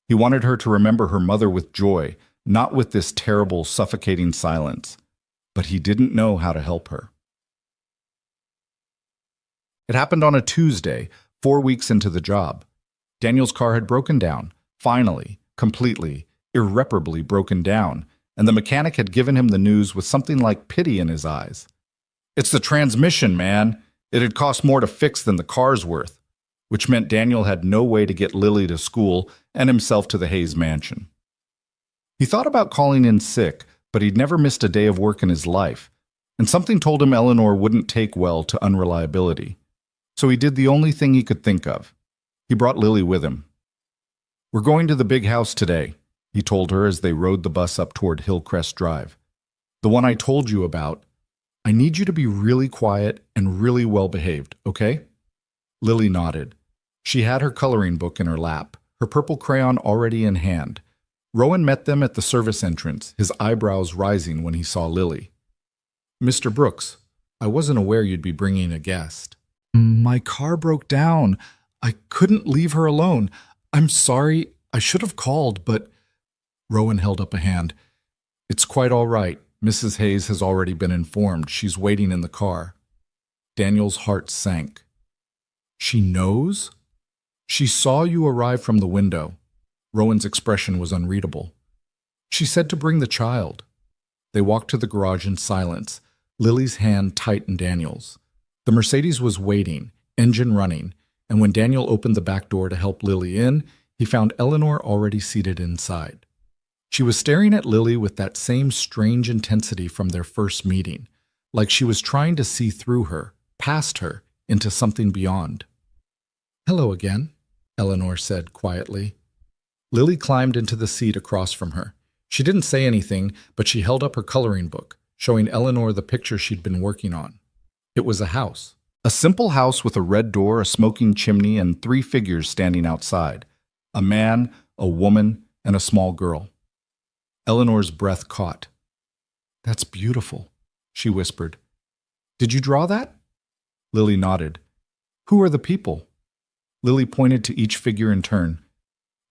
Speaker 1: He wanted her to remember her mother with joy, not with this terrible, suffocating silence. But he didn't know how to help her. It happened on a Tuesday, 4 weeks into the job. Daniel's car had broken down, finally, completely, irreparably broken down, and the mechanic had given him the news with something like pity in his eyes. It's the transmission, man. It had cost more to fix than the car's worth, which meant Daniel had no way to get Lily to school and himself to the Hayes mansion. He thought about calling in sick, but he'd never missed a day of work in his life, and something told him Eleanor wouldn't take well to unreliability. So he did the only thing he could think of. He brought Lily with him. We're going to the big house today, he told her as they rode the bus up toward Hillcrest Drive. The one I told you about. I need you to be really quiet and really well-behaved, okay? Lily nodded. She had her coloring book in her lap, her purple crayon already in hand. Rowan met them at the service entrance, his eyebrows rising when he saw Lily. Mr. Brooks, I wasn't aware you'd be bringing a guest. My car broke down. I couldn't leave her alone. I'm sorry. I should have called, but... Rowan held up a hand. It's quite all right. Mrs. Hayes has already been informed. She's waiting in the car. Daniel's heart sank. She knows? She saw you arrive from the window. Rowan's expression was unreadable. She said to bring the child. They walked to the garage in silence, Lily's hand tight in Daniel's. The Mercedes was waiting, engine running, and when Daniel opened the back door to help Lily in, he found Eleanor already seated inside. She was staring at Lily with that same strange intensity from their first meeting, like she was trying to see through her, past her, into something beyond. Hello again, Eleanor said quietly. Lily climbed into the seat across from her. She didn't say anything, but she held up her coloring book, showing Eleanor the picture she'd been working on. It was a house. A simple house with a red door, a smoking chimney, and 3 figures standing outside. A man, a woman, and a small girl. Eleanor's breath caught. That's beautiful, she whispered. Did you draw that? Lily nodded. Who are the people? Lily pointed to each figure in turn.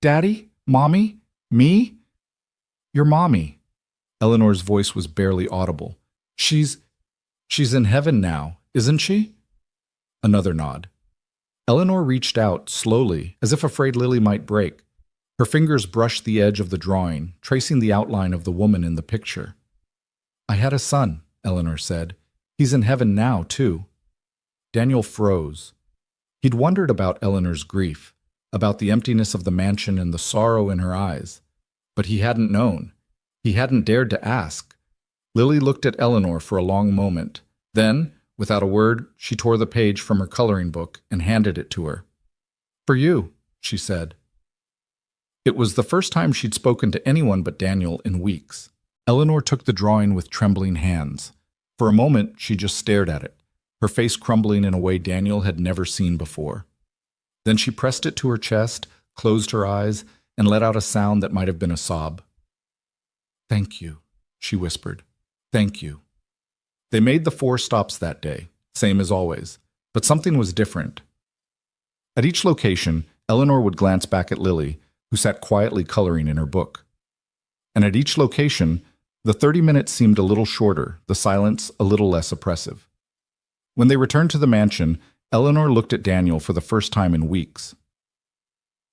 Speaker 1: Daddy? Mommy? Me? Your mommy. Eleanor's voice was barely audible. She's in heaven now, isn't she? Another nod. Eleanor reached out, slowly, as if afraid Lily might break. Her fingers brushed the edge of the drawing, tracing the outline of the woman in the picture. "I had a son," Eleanor said. "He's in heaven now, too." Daniel froze. He'd wondered about Eleanor's grief, about the emptiness of the mansion and the sorrow in her eyes. But he hadn't known. He hadn't dared to ask. Lily looked at Eleanor for a long moment. Then, without a word, she tore the page from her coloring book and handed it to her. "For you," she said. It was the first time she'd spoken to anyone but Daniel in weeks. Eleanor took the drawing with trembling hands. For a moment, she just stared at it, her face crumbling in a way Daniel had never seen before. Then she pressed it to her chest, closed her eyes, and let out a sound that might have been a sob. "Thank you," she whispered. "Thank you." They made the 4 stops that day, same as always, but something was different. At each location, Eleanor would glance back at Lily, who sat quietly coloring in her book. And at each location, the 30 minutes seemed a little shorter, the silence a little less oppressive. When they returned to the mansion, Eleanor looked at Daniel for the first time in weeks.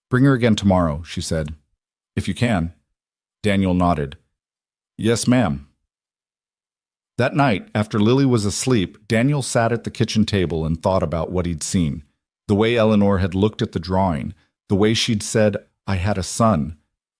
Speaker 1: "Bring her again tomorrow," she said. "If you can." Daniel nodded. "Yes, ma'am." That night, after Lily was asleep, Daniel sat at the kitchen table and thought about what he'd seen. The way Eleanor had looked at the drawing, the way she'd said, "I had a son,"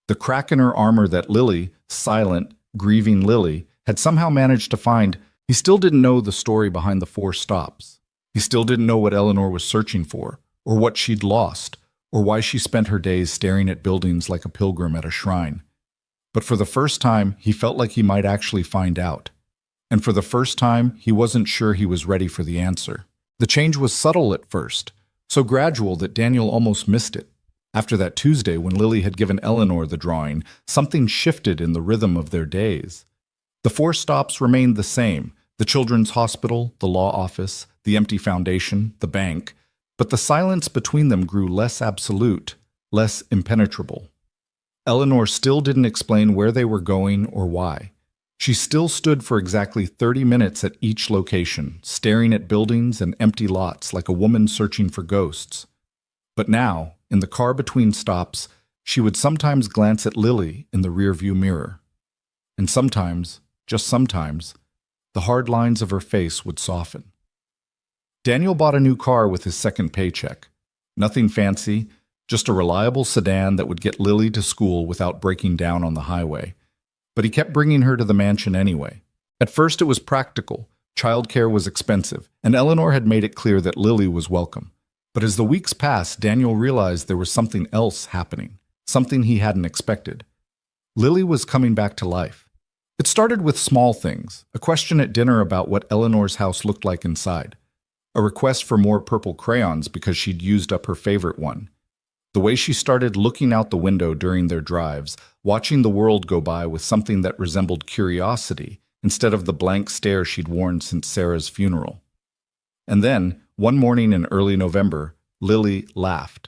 Speaker 1: the crack in her armor that Lily, silent, grieving Lily, had somehow managed to find. He still didn't know the story behind the 4 stops. He still didn't know what Eleanor was searching for, or what she'd lost, or why she spent her days staring at buildings like a pilgrim at a shrine. But for the first time, he felt like he might actually find out. And for the first time, he wasn't sure he was ready for the answer. The change was subtle at first, so gradual that Daniel almost missed it. After that Tuesday when Lily had given Eleanor the drawing, something shifted in the rhythm of their days. The 4 stops remained the same: the children's hospital, the law office, the empty foundation, the bank, but the silence between them grew less absolute, less impenetrable. Eleanor still didn't explain where they were going or why. She still stood for exactly 30 minutes at each location, staring at buildings and empty lots like a woman searching for ghosts. But now, in the car between stops, she would sometimes glance at Lily in the rearview mirror. And sometimes, just sometimes, the hard lines of her face would soften. Daniel bought a new car with his second paycheck. Nothing fancy, just a reliable sedan that would get Lily to school without breaking down on the highway. But he kept bringing her to the mansion anyway. At first it was practical, childcare was expensive, and Eleanor had made it clear that Lily was welcome. But as the weeks passed, Daniel realized there was something else happening, something he hadn't expected. Lily was coming back to life. It started with small things, a question at dinner about what Eleanor's house looked like inside, a request for more purple crayons because she'd used up her favorite one. The way she started looking out the window during their drives, watching the world go by with something that resembled curiosity instead of the blank stare she'd worn since Sarah's funeral. And then, one morning in early November, Lily laughed.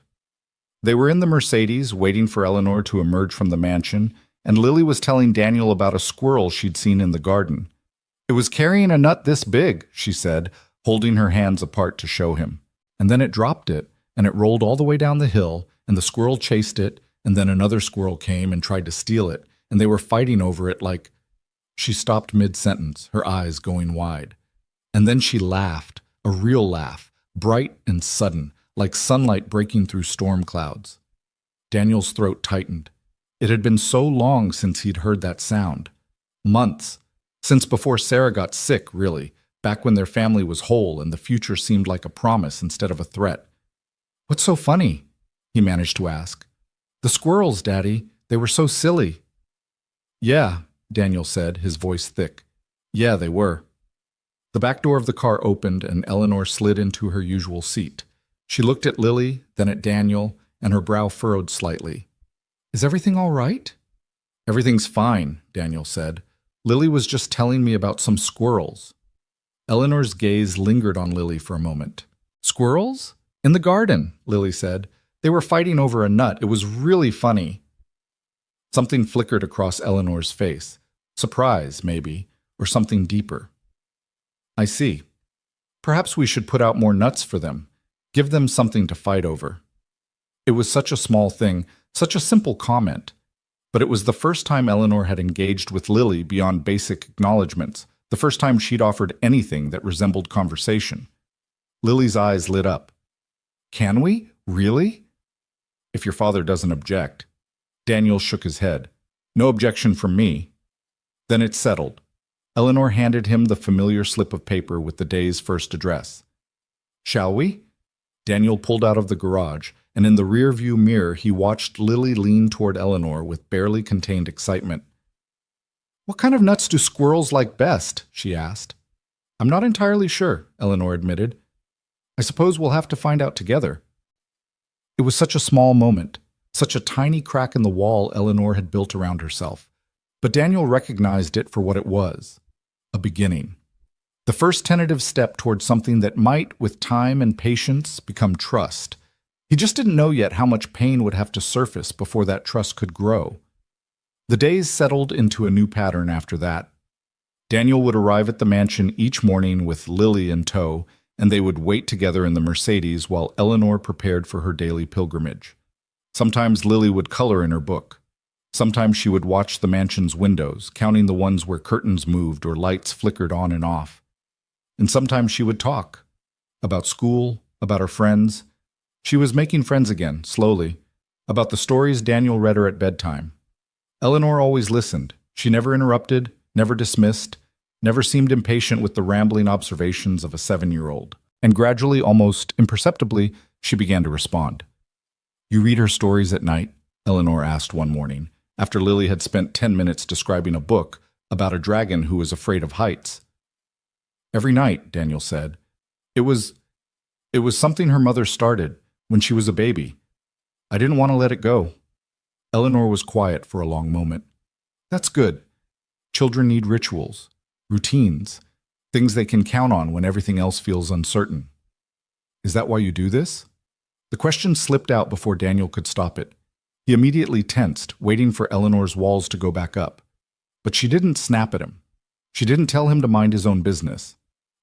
Speaker 1: They were in the Mercedes, waiting for Eleanor to emerge from the mansion, and Lily was telling Daniel about a squirrel she'd seen in the garden. "It was carrying a nut this big," she said, holding her hands apart to show him. And then it dropped it, and it rolled all the way down the hill, and the squirrel chased it, and then another squirrel came and tried to steal it, and they were fighting over it like... She stopped mid-sentence, her eyes going wide. And then she laughed, a real laugh, bright and sudden, like sunlight breaking through storm clouds. Daniel's throat tightened. It had been so long since he'd heard that sound. Months. Since before Sarah got sick, really, back when their family was whole and the future seemed like a promise instead of a threat. "What's so funny?" he managed to ask. "The squirrels, Daddy. They were so silly." "Yeah," Daniel said, his voice thick. "Yeah, they were." The back door of the car opened and Eleanor slid into her usual seat. She looked at Lily, then at Daniel, and her brow furrowed slightly. "Is everything all right?" "Everything's fine," Daniel said. "Lily was just telling me about some squirrels." Eleanor's gaze lingered on Lily for a moment. "Squirrels? In the garden," Lily said. "They were fighting over a nut. It was really funny." Something flickered across Eleanor's face. Surprise, maybe, or something deeper. "I see. Perhaps we should put out more nuts for them. Give them something to fight over." It was such a small thing, such a simple comment. But it was the first time Eleanor had engaged with Lily beyond basic acknowledgments, the first time she'd offered anything that resembled conversation. Lily's eyes lit up. Can we? Really? If your father doesn't object. Daniel shook his head. No objection from me. Then it's settled. Eleanor handed him the familiar slip of paper with the day's first address. Shall we? Daniel pulled out of the garage, and in the rear-view mirror he watched Lily lean toward Eleanor with barely contained excitement. What kind of nuts do squirrels like best? She asked. I'm not entirely sure, Eleanor admitted. I suppose we'll have to find out together. It was such a small moment, such a tiny crack in the wall Eleanor had built around herself. But Daniel recognized it for what it was, a beginning. The first tentative step toward something that might, with time and patience, become trust. He just didn't know yet how much pain would have to surface before that trust could grow. The days settled into a new pattern after that. Daniel would arrive at the mansion each morning with Lily in tow, and they would wait together in the Mercedes while Eleanor prepared for her daily pilgrimage. Sometimes Lily would color in her book. Sometimes she would watch the mansion's windows, counting the ones where curtains moved or lights flickered on and off. And sometimes she would talk about school, about her friends. She was making friends again, slowly, about the stories Daniel read her at bedtime. Eleanor always listened. She never interrupted, never dismissed, never seemed impatient with the rambling observations of a 7-year-old. And gradually, almost imperceptibly, she began to respond. You read her stories at night? Eleanor asked one morning, after Lily had spent 10 minutes describing a book about a dragon who was afraid of heights. Every night, Daniel said. It was something her mother started when she was a baby. I didn't want to let it go. Eleanor was quiet for a long moment. That's good. Children need rituals, routines, things they can count on when everything else feels uncertain. Is that why you do this? The question slipped out before Daniel could stop it. He immediately tensed, waiting for Eleanor's walls to go back up. But she didn't snap at him. She didn't tell him to mind his own business.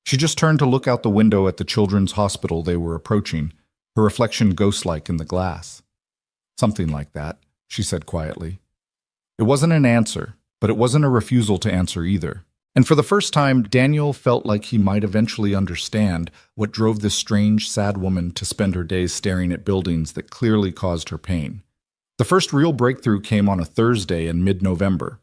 Speaker 1: She just turned to look out the window at the children's hospital they were approaching, her reflection ghost-like in the glass. Something like that, she said quietly. It wasn't an answer, but it wasn't a refusal to answer either. And for the first time, Daniel felt like he might eventually understand what drove this strange, sad woman to spend her days staring at buildings that clearly caused her pain. The first real breakthrough came on a Thursday in mid-November.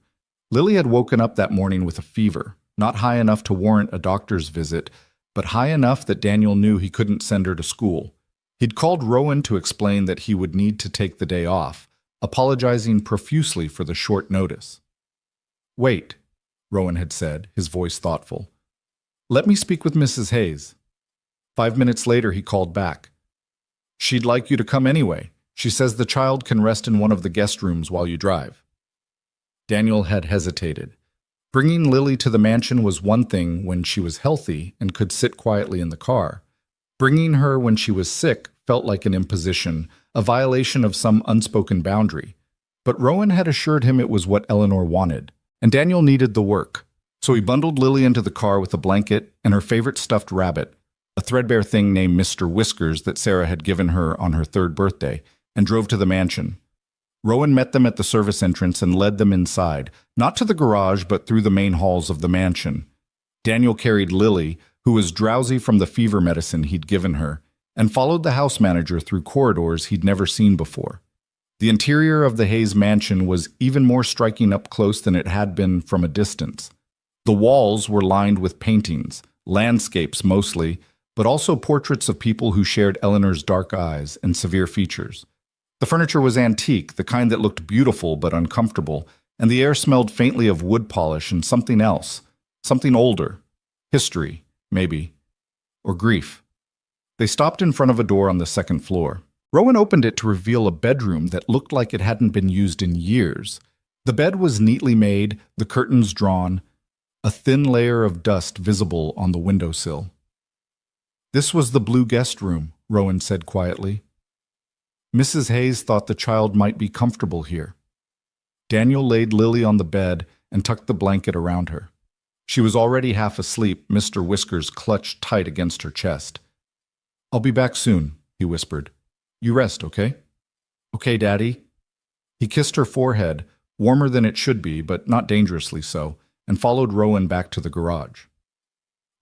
Speaker 1: Lily had woken up that morning with a fever, not high enough to warrant a doctor's visit, but high enough that Daniel knew he couldn't send her to school. He'd called Rowan to explain that he would need to take the day off, apologizing profusely for the short notice. Wait, Rowan had said, his voice thoughtful. Let me speak with Mrs. Hayes. 5 minutes later, he called back. She'd like you to come anyway. She says the child can rest in one of the guest rooms while you drive. Daniel had hesitated. Bringing Lily to the mansion was one thing when she was healthy and could sit quietly in the car. Bringing her when she was sick felt like an imposition, a violation of some unspoken boundary. But Rowan had assured him it was what Eleanor wanted, and Daniel needed the work. So he bundled Lily into the car with a blanket and her favorite stuffed rabbit, a threadbare thing named Mr. Whiskers that Sarah had given her on her 3rd birthday, and drove to the mansion. Rowan met them at the service entrance and led them inside, not to the garage but through the main halls of the mansion. Daniel carried Lily, who was drowsy from the fever medicine he'd given her, and followed the house manager through corridors he'd never seen before. The interior of the Hayes mansion was even more striking up close than it had been from a distance. The walls were lined with paintings, landscapes mostly, but also portraits of people who shared Eleanor's dark eyes and severe features. The furniture was antique, the kind that looked beautiful but uncomfortable, and the air smelled faintly of wood polish and something else, something older. History, maybe. Or grief. They stopped in front of a door on the 2nd floor. Rowan opened it to reveal a bedroom that looked like it hadn't been used in years. The bed was neatly made, the curtains drawn, a thin layer of dust visible on the windowsill. This was the blue guest room, Rowan said quietly. Mrs. Hayes thought the child might be comfortable here. Daniel laid Lily on the bed and tucked the blanket around her. She was already half asleep, Mr. Whiskers clutched tight against her chest. I'll be back soon, he whispered. You rest, okay? Okay, Daddy. He kissed her forehead, warmer than it should be, but not dangerously so, and followed Rowan back to the garage.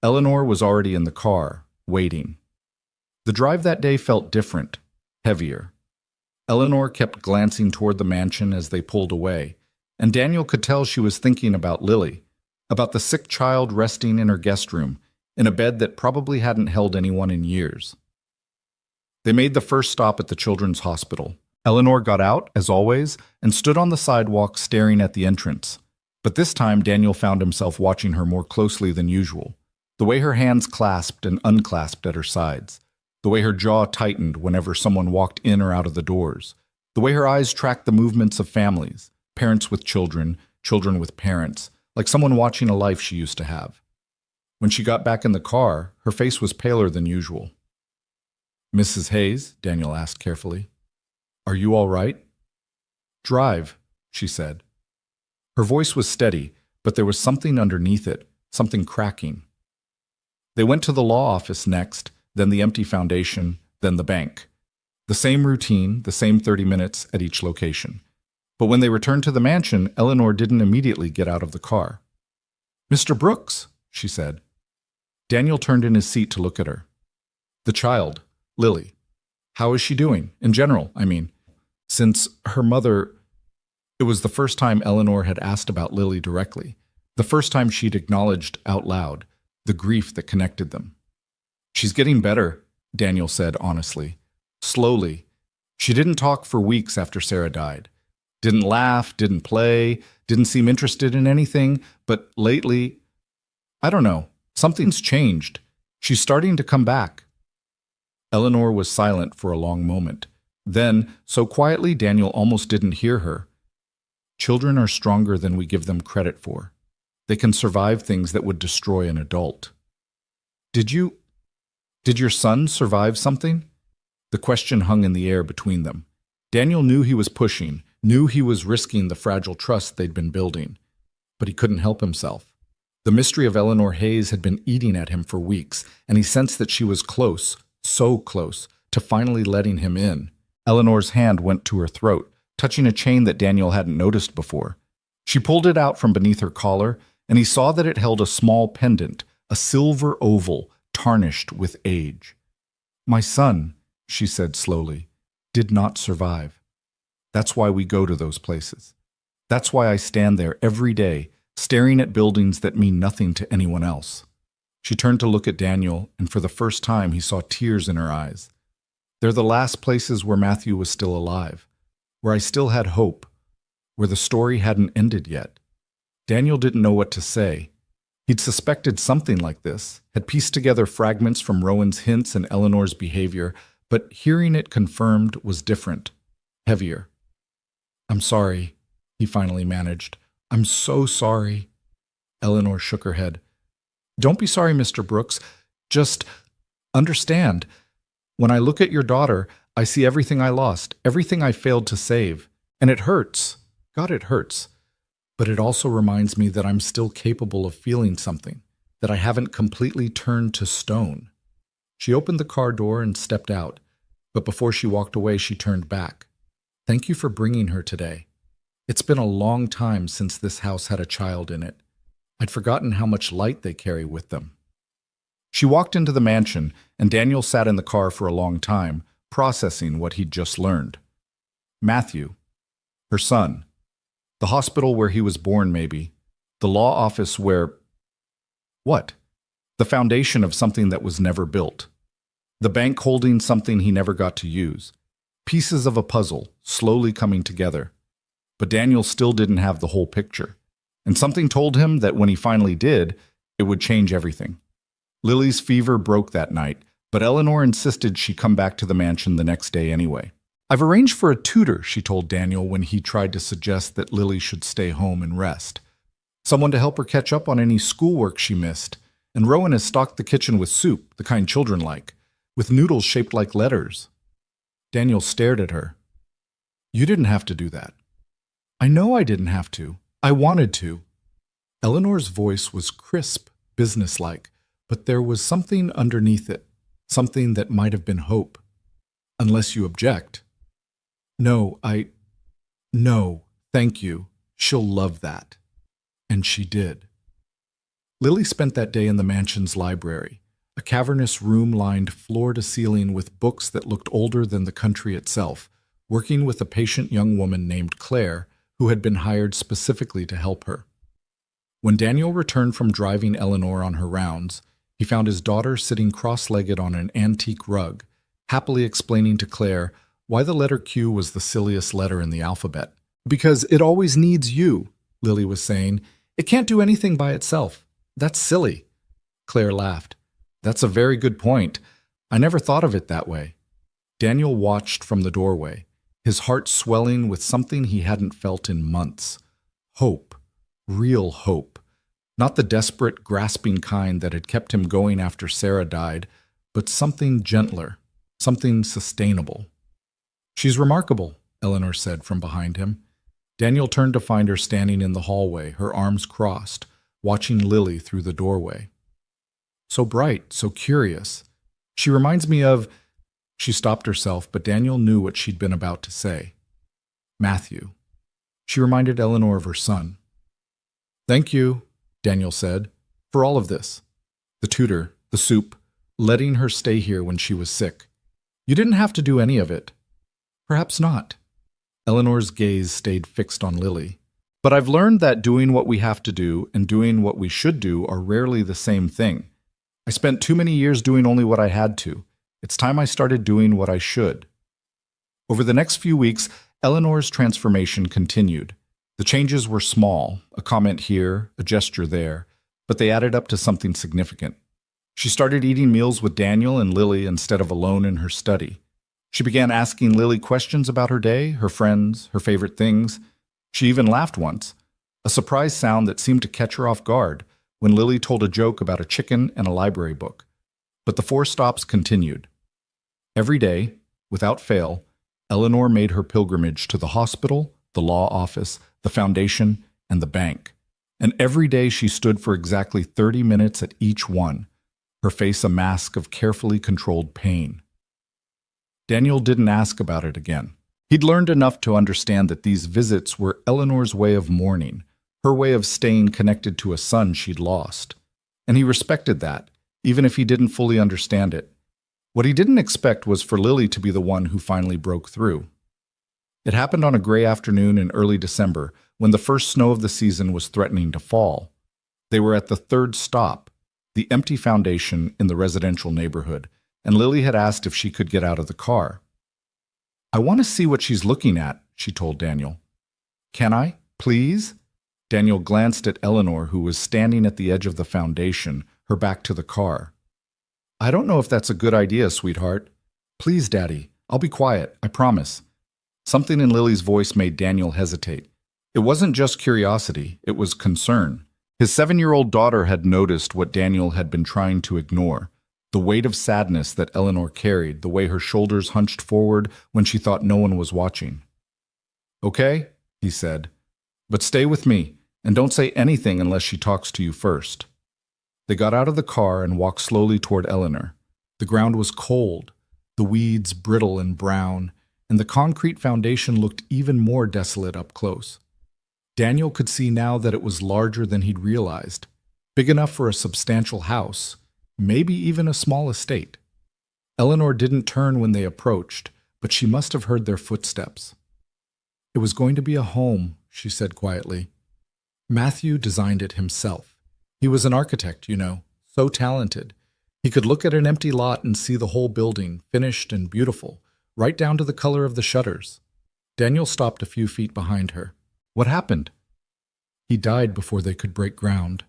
Speaker 1: Eleanor was already in the car, waiting. The drive that day felt different, heavier. Eleanor kept glancing toward the mansion as they pulled away, and Daniel could tell she was thinking about Lily, about the sick child resting in her guest room, in a bed that probably hadn't held anyone in years. They made the first stop at the children's hospital. Eleanor got out, as always, and stood on the sidewalk staring at the entrance. But this time Daniel found himself watching her more closely than usual. The way her hands clasped and unclasped at her sides. The way her jaw tightened whenever someone walked in or out of the doors. The way her eyes tracked the movements of families, parents with children, children with parents, like someone watching a life she used to have. When she got back in the car, her face was paler than usual. "Mrs. Hayes?" Daniel asked carefully. "Are you all right?" "Drive," she said. Her voice was steady, but there was something underneath it, something cracking. They went to the law office next, then the empty foundation, then the bank. The same routine, the same 30 minutes at each location. But when they returned to the mansion, Eleanor didn't immediately get out of the car. "Mr. Brooks," she said. Daniel turned in his seat to look at her. "The child, Lily. How is she doing? In general, I mean. Since her mother—" It was the first time Eleanor had asked about Lily directly. The first time she'd acknowledged out loud the grief that connected them. "She's getting better," Daniel said honestly. Slowly. She didn't talk for weeks after Sarah died. Didn't laugh, didn't play, didn't seem interested in anything, but lately, I don't know, something's changed. She's starting to come back. Eleanor was silent for a long moment. Then, so quietly Daniel almost didn't hear her. Children are stronger than we give them credit for. They can survive things that would destroy an adult. Did your son survive something?" The question hung in the air between them. Daniel knew he was pushing, knew he was risking the fragile trust they'd been building. But he couldn't help himself. The mystery of Eleanor Hayes had been eating at him for weeks, and he sensed that she was close, so close, to finally letting him in. Eleanor's hand went to her throat, touching a chain that Daniel hadn't noticed before. She pulled it out from beneath her collar, and he saw that it held a small pendant, a silver oval, tarnished with age. "My son," she said slowly, "did not survive. That's why we go to those places. That's why I stand there every day, staring at buildings that mean nothing to anyone else." She turned to look at Daniel, and for the first time he saw tears in her eyes. "They're the last places where Matthew was still alive, where I still had hope, where the story hadn't ended yet." Daniel didn't know what to say. He'd suspected something like this, had pieced together fragments from Rowan's hints and Eleanor's behavior, but hearing it confirmed was different, heavier. "I'm sorry," he finally managed. "I'm so sorry." Eleanor shook her head. "Don't be sorry, Mr. Brooks. Just understand. When I look at your daughter, I see everything I lost, everything I failed to save. And it hurts. God, it hurts. But it also reminds me that I'm still capable of feeling something, that I haven't completely turned to stone." She opened the car door and stepped out, but before she walked away, she turned back. "Thank you for bringing her today. It's been a long time since this house had a child in it. I'd forgotten how much light they carry with them." She walked into the mansion, and Daniel sat in the car for a long time, processing what he'd just learned. Matthew, her son, the hospital where he was born maybe, the law office where— what? The foundation of something that was never built. The bank holding something he never got to use. Pieces of a puzzle, slowly coming together. But Daniel still didn't have the whole picture. And something told him that when he finally did, it would change everything. Lily's fever broke that night, but Eleanor insisted she come back to the mansion the next day anyway. "I've arranged for a tutor," she told Daniel when he tried to suggest that Lily should stay home and rest. "Someone to help her catch up on any schoolwork she missed. And Rowan has stocked the kitchen with soup, the kind children like, with noodles shaped like letters." Daniel stared at her. "You didn't have to do that." "I know I didn't have to. I wanted to." Eleanor's voice was crisp, businesslike, but there was something underneath it, something that might have been hope. "Unless you object." No, no, thank you. She'll love that. And she did. Lily spent that day in the mansion's library, a cavernous room lined floor to ceiling with books that looked older than the country itself, working with a patient young woman named Claire, who had been hired specifically to help her. When Daniel returned from driving Eleanor on her rounds, he found his daughter sitting cross-legged on an antique rug, happily explaining to Claire why the letter Q was the silliest letter in the alphabet. Because it always needs you, Lily was saying. It can't do anything by itself. That's silly. Claire laughed. That's a very good point. I never thought of it that way. Daniel watched from the doorway, his heart swelling with something he hadn't felt in months. Hope. Real hope. Not the desperate, grasping kind that had kept him going after Sarah died, but something gentler, something sustainable. She's remarkable, Eleanor said from behind him. Daniel turned to find her standing in the hallway, her arms crossed, watching Lily through the doorway. So bright, so curious. She reminds me of... She stopped herself, but Daniel knew what she'd been about to say. Matthew. She reminded Eleanor of her son. Thank you, Daniel said, for all of this. The tutor, the soup, letting her stay here when she was sick. You didn't have to do any of it. Perhaps not. Eleanor's gaze stayed fixed on Lily. But I've learned that doing what we have to do and doing what we should do are rarely the same thing. I spent too many years doing only what I had to. It's time I started doing what I should. Over the next few weeks, Eleanor's transformation continued. The changes were small, a comment here, a gesture there, but they added up to something significant. She started eating meals with Daniel and Lily instead of alone in her study. She began asking Lily questions about her day, her friends, her favorite things. She even laughed once, a surprise sound that seemed to catch her off guard when Lily told a joke about a chicken and a library book. But the 4 stops continued. Every day, without fail, Eleanor made her pilgrimage to the hospital, the law office, the foundation, and the bank. And every day she stood for exactly 30 minutes at each one, her face a mask of carefully controlled pain. Daniel didn't ask about it again. He'd learned enough to understand that these visits were Eleanor's way of mourning, her way of staying connected to a son she'd lost. And he respected that, even if he didn't fully understand it. What he didn't expect was for Lily to be the one who finally broke through. It happened on a gray afternoon in early December, when the first snow of the season was threatening to fall. They were at the 3rd stop, the empty foundation in the residential neighborhood, and Lily had asked if she could get out of the car. I want to see what she's looking at, she told Daniel. Can I, please? Daniel glanced at Eleanor, who was standing at the edge of the foundation, her back to the car. I don't know if that's a good idea, sweetheart. Please, Daddy. I'll be quiet, I promise. Something in Lily's voice made Daniel hesitate. It wasn't just curiosity, it was concern. His 7-year-old daughter had noticed what Daniel had been trying to ignore, the weight of sadness that Eleanor carried, the way her shoulders hunched forward when she thought no one was watching. Okay, he said, but stay with me, and don't say anything unless she talks to you first. They got out of the car and walked slowly toward Eleanor. The ground was cold, the weeds brittle and brown, and the concrete foundation looked even more desolate up close. Daniel could see now that it was larger than he'd realized, big enough for a substantial house, maybe even a small estate. Eleanor didn't turn when they approached, but she must have heard their footsteps. It was going to be a home, she said quietly. Matthew designed it himself. He was an architect, you know, so talented. He could look at an empty lot and see the whole building, finished and beautiful, right down to the color of the shutters. Daniel stopped a few feet behind her. What happened? He died before they could break ground.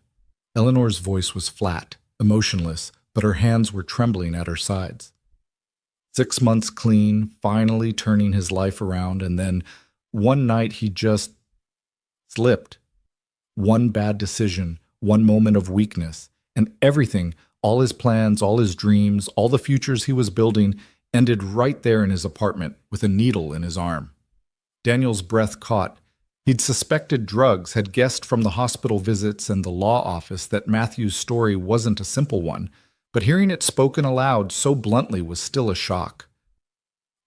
Speaker 1: Eleanor's voice was flat, emotionless, but her hands were trembling at her sides. 6 months clean, finally turning his life around, and then one night he just slipped. One bad decision, one moment of weakness, and everything, all his plans, all his dreams, all the futures he was building, ended right there in his apartment with a needle in his arm. Daniel's breath caught. He'd suspected drugs, had guessed from the hospital visits and the law office that Matthew's story wasn't a simple one, but hearing it spoken aloud so bluntly was still a shock.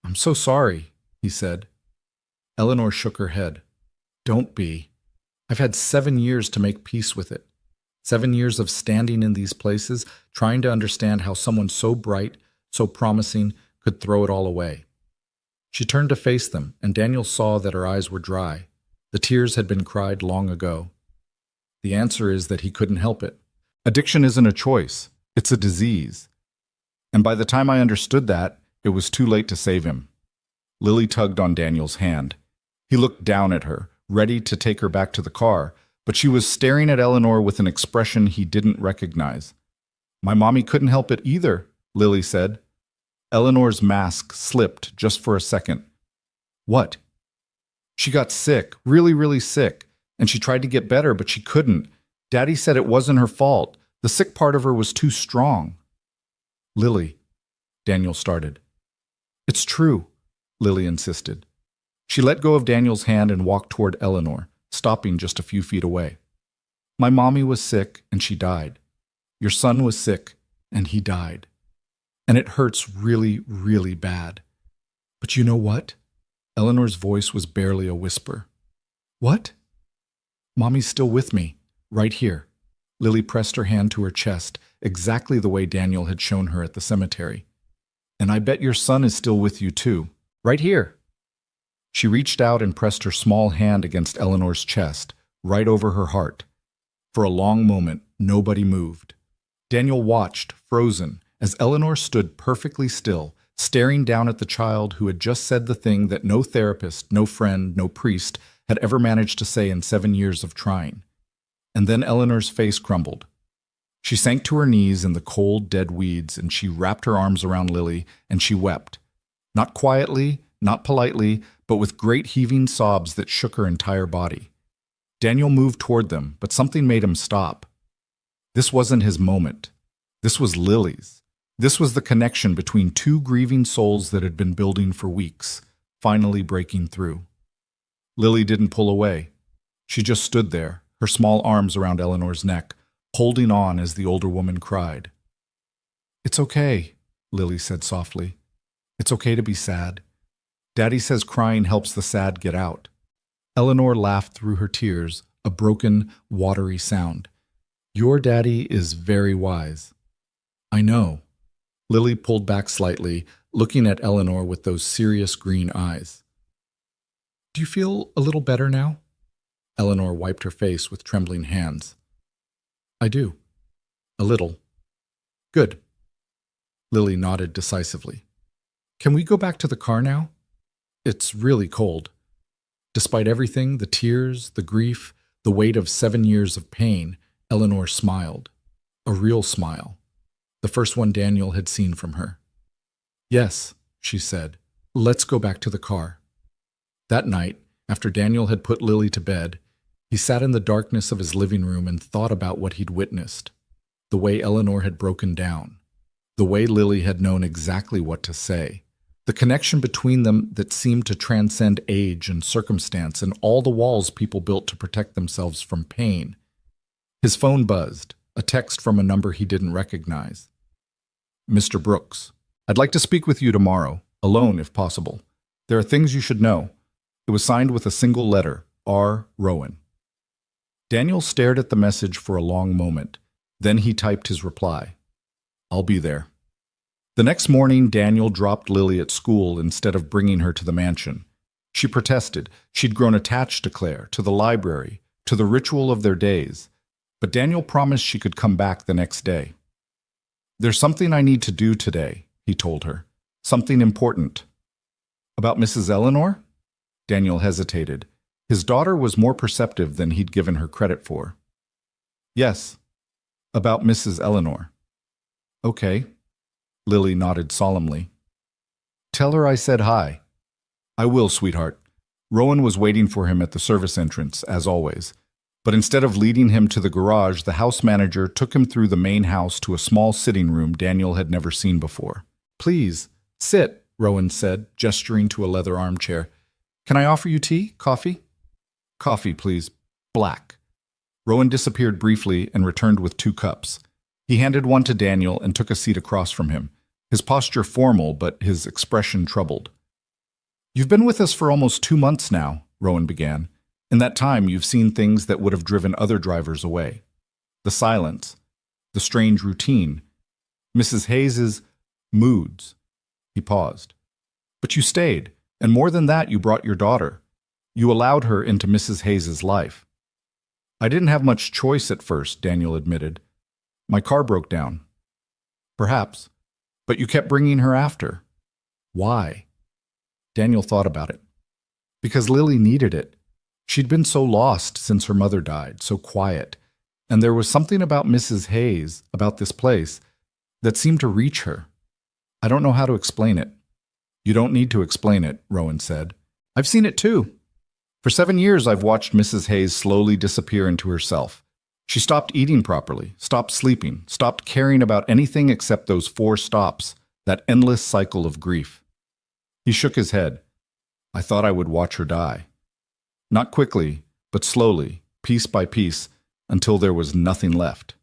Speaker 1: I'm so sorry, he said. Eleanor shook her head. Don't be. I've had 7 years to make peace with it. 7 years of standing in these places, trying to understand how someone so bright, so promising, could throw it all away. She turned to face them, and Daniel saw that her eyes were dry. The tears had been cried long ago. The answer is that he couldn't help it. Addiction isn't a choice. It's a disease. And by the time I understood that, it was too late to save him. Lily tugged on Daniel's hand. He looked down at her, ready to take her back to the car, but she was staring at Eleanor with an expression he didn't recognize. My mommy couldn't help it either, Lily said. Eleanor's mask slipped just for a second. What? She got sick, really, really sick, and she tried to get better, but she couldn't. Daddy said it wasn't her fault. The sick part of her was too strong. Lily, Daniel started. It's true, Lily insisted. She let go of Daniel's hand and walked toward Eleanor, stopping just a few feet away. My mommy was sick, and she died. Your son was sick, and he died. And it hurts really, really bad. But you know what? Eleanor's voice was barely a whisper. What? Mommy's still with me, right here. Lily pressed her hand to her chest, exactly the way Daniel had shown her at the cemetery. And I bet your son is still with you too, right here. She reached out and pressed her small hand against Eleanor's chest, right over her heart. For a long moment, nobody moved. Daniel watched, frozen, as Eleanor stood perfectly still, staring down at the child who had just said the thing that no therapist, no friend, no priest had ever managed to say in 7 years of trying. And then Eleanor's face crumbled. She sank to her knees in the cold, dead weeds, and she wrapped her arms around Lily, and she wept. Not quietly, not politely, but with great heaving sobs that shook her entire body. Daniel moved toward them, but something made him stop. This wasn't his moment. This was Lily's. This was the connection between two grieving souls that had been building for weeks, finally breaking through. Lily didn't pull away. She just stood there, her small arms around Eleanor's neck, holding on as the older woman cried. It's okay, Lily said softly. It's okay to be sad. Daddy says crying helps the sad get out. Eleanor laughed through her tears, a broken, watery sound. Your daddy is very wise. I know. Lily pulled back slightly, looking at Eleanor with those serious green eyes. Do you feel a little better now? Eleanor wiped her face with trembling hands. I do. A little. Good. Lily nodded decisively. Can we go back to the car now? It's really cold. Despite everything, the tears, the grief, the weight of 7 years of pain, Eleanor smiled. A real smile. The first one Daniel had seen from her. Yes, she said. Let's go back to the car. That night, after Daniel had put Lily to bed, he sat in the darkness of his living room and thought about what he'd witnessed. The way Eleanor had broken down. The way Lily had known exactly what to say. The connection between them that seemed to transcend age and circumstance and all the walls people built to protect themselves from pain. His phone buzzed, a text from a number he didn't recognize. Mr. Brooks, I'd like to speak with you tomorrow, alone if possible. There are things you should know. It was signed with a single letter, R. Rowan. Daniel stared at the message for a long moment. Then he typed his reply. I'll be there. The next morning, Daniel dropped Lily at school instead of bringing her to the mansion. She protested. She'd grown attached to Claire, to the library, to the ritual of their days. But Daniel promised she could come back the next day. There's something I need to do today, he told her. Something important. About Mrs. Eleanor? Daniel hesitated. His daughter was more perceptive than he'd given her credit for. Yes, about Mrs. Eleanor. Okay. Lily nodded solemnly. Tell her I said hi. I will, sweetheart. Rowan was waiting for him at the service entrance, as always. But instead of leading him to the garage, the house manager took him through the main house to a small sitting room Daniel had never seen before. Please, sit, Rowan said, gesturing to a leather armchair. Can I offer you tea? Coffee? Coffee, please. Black. Rowan disappeared briefly and returned with 2 cups. He handed one to Daniel and took a seat across from him, his posture formal but his expression troubled. You've been with us for almost 2 months now, Rowan began. In that time, you've seen things that would have driven other drivers away. The silence, the strange routine, Mrs. Hayes's moods. He paused. But you stayed, and more than that, you brought your daughter. You allowed her into Mrs. Hayes's life. I didn't have much choice at first, Daniel admitted. My car broke down. Perhaps. But you kept bringing her after. Why? Daniel thought about it. Because Lily needed it. She'd been so lost since her mother died, so quiet. And there was something about Mrs. Hayes, about this place, that seemed to reach her. I don't know how to explain it. You don't need to explain it, Rowan said. I've seen it too. For 7 years, I've watched Mrs. Hayes slowly disappear into herself. She stopped eating properly, stopped sleeping, stopped caring about anything except those 4 stops, that endless cycle of grief. He shook his head. I thought I would watch her die. Not quickly, but slowly, piece by piece, until there was nothing left.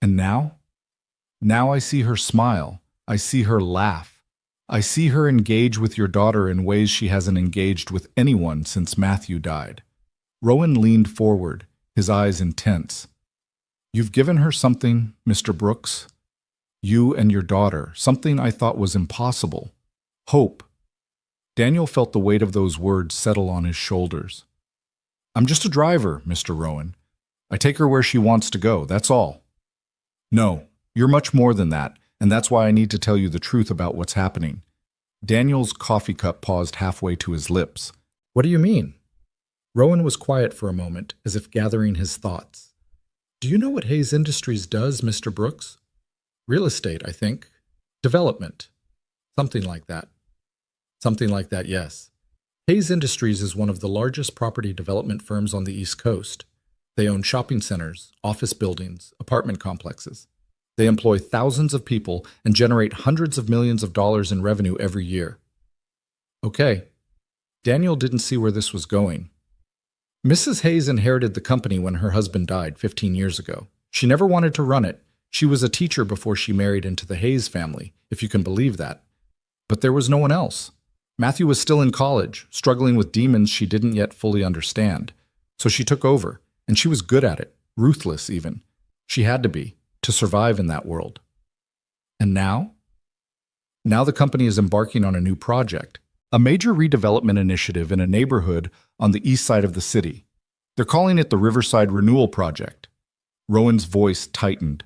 Speaker 1: And now? Now I see her smile. I see her laugh. I see her engage with your daughter in ways she hasn't engaged with anyone since Matthew died. Rowan leaned forward, his eyes intense. You've given her something, Mr. Brooks. You and your daughter, something I thought was impossible. Hope. Daniel felt the weight of those words settle on his shoulders. I'm just a driver, Mr. Rowan. I take her where she wants to go, that's all. No, you're much more than that, and that's why I need to tell you the truth about what's happening. Daniel's coffee cup paused halfway to his lips. What do you mean? Rowan was quiet for a moment, as if gathering his thoughts. Do you know what Hayes Industries does, Mr. Brooks? Real estate, I think. Development. Something like that. Something like that, yes. Hayes Industries is one of the largest property development firms on the East Coast. They own shopping centers, office buildings, apartment complexes. They employ thousands of people and generate hundreds of millions of dollars in revenue every year. Okay. Daniel didn't see where this was going. Mrs. Hayes inherited the company when her husband died 15 years ago. She never wanted to run it. She was a teacher before she married into the Hayes family, if you can believe that. But there was no one else. Matthew was still in college, struggling with demons she didn't yet fully understand. So she took over, and she was good at it, ruthless even. She had to be, to survive in that world. And now? Now the company is embarking on a new project, a major redevelopment initiative in a neighborhood on the east side of the city. They're calling it the Riverside Renewal Project. Rowan's voice tightened.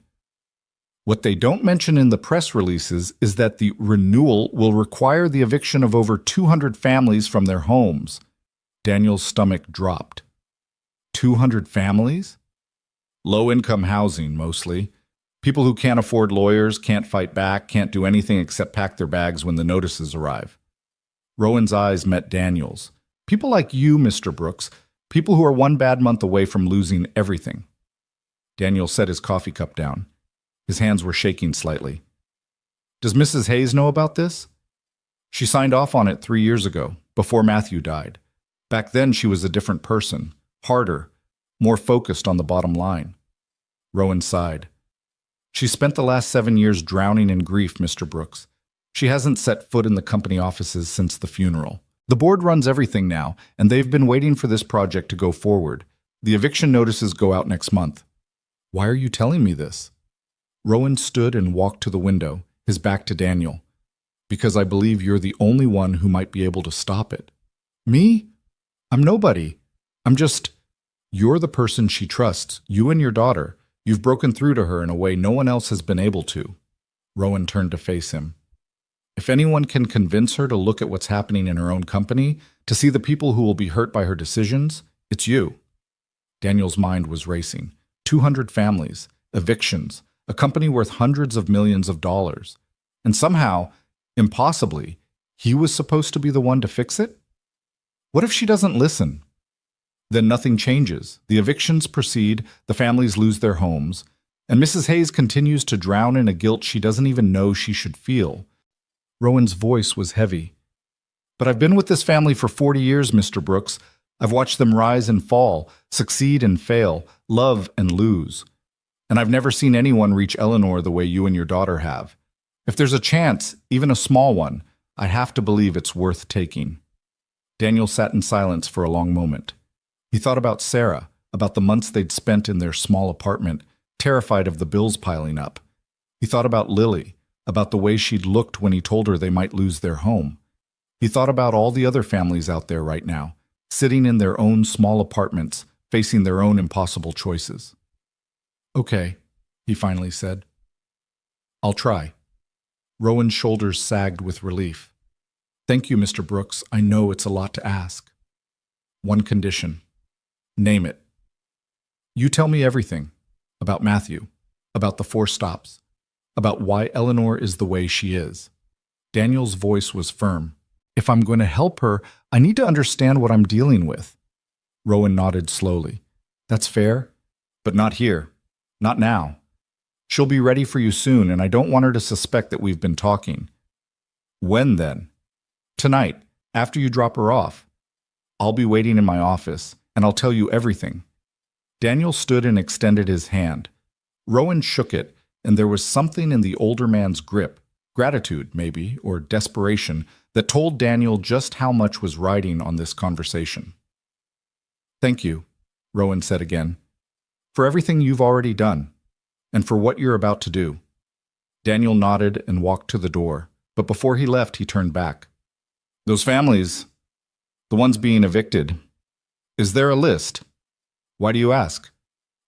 Speaker 1: What they don't mention in the press releases is that the renewal will require the eviction of over 200 families from their homes. Daniel's stomach dropped. 200 families? Low-income housing, mostly. People who can't afford lawyers, can't fight back, can't do anything except pack their bags when the notices arrive. Rowan's eyes met Daniel's. People like you, Mr. Brooks. People who are one bad month away from losing everything. Daniel set his coffee cup down. His hands were shaking slightly. Does Mrs. Hayes know about this? She signed off on it 3 years ago, before Matthew died. Back then she was a different person, harder, more focused on the bottom line. Rowan sighed. She spent the last 7 years drowning in grief, Mr. Brooks. She hasn't set foot in the company offices since the funeral. The board runs everything now, and they've been waiting for this project to go forward. The eviction notices go out next month. Why are you telling me this? Rowan stood and walked to the window, his back to Daniel. Because I believe you're the only one who might be able to stop it. Me? I'm nobody. I'm just... You're the person she trusts, you and your daughter. You've broken through to her in a way no one else has been able to. Rowan turned to face him. If anyone can convince her to look at what's happening in her own company, to see the people who will be hurt by her decisions, it's you. Daniel's mind was racing. 200 families, evictions, a company worth hundreds of millions of dollars. And somehow, impossibly, he was supposed to be the one to fix it? What if she doesn't listen? Then nothing changes. The evictions proceed, the families lose their homes, and Mrs. Hayes continues to drown in a guilt she doesn't even know she should feel. Rowan's voice was heavy. But I've been with this family for 40 years, Mr. Brooks. I've watched them rise and fall, succeed and fail, love and lose. And I've never seen anyone reach Eleanor the way you and your daughter have. If there's a chance, even a small one, I have to believe it's worth taking. Daniel sat in silence for a long moment. He thought about Sarah, about the months they'd spent in their small apartment, terrified of the bills piling up. He thought about Lily, about the way she'd looked when he told her they might lose their home. He thought about all the other families out there right now, sitting in their own small apartments, facing their own impossible choices. "Okay," he finally said. "I'll try." Rowan's shoulders sagged with relief. "Thank you, Mr. Brooks. I know it's a lot to ask." "One condition." "Name it." "You tell me everything. About Matthew. About the 4 stops. About why Eleanor is the way she is." Daniel's voice was firm. "If I'm going to help her, I need to understand what I'm dealing with." Rowan nodded slowly. "That's fair, but not here. Not now. She'll be ready for you soon, and I don't want her to suspect that we've been talking." "When then?" "Tonight, after you drop her off. I'll be waiting in my office, and I'll tell you everything." Daniel stood and extended his hand. Rowan shook it, and there was something in the older man's grip, gratitude maybe, or desperation, that told Daniel just how much was riding on this conversation. "Thank you," Rowan said again, "for everything you've already done, and for what you're about to do." Daniel nodded and walked to the door, but before he left, he turned back. "Those families, the ones being evicted, is there a list?" "Why do you ask?"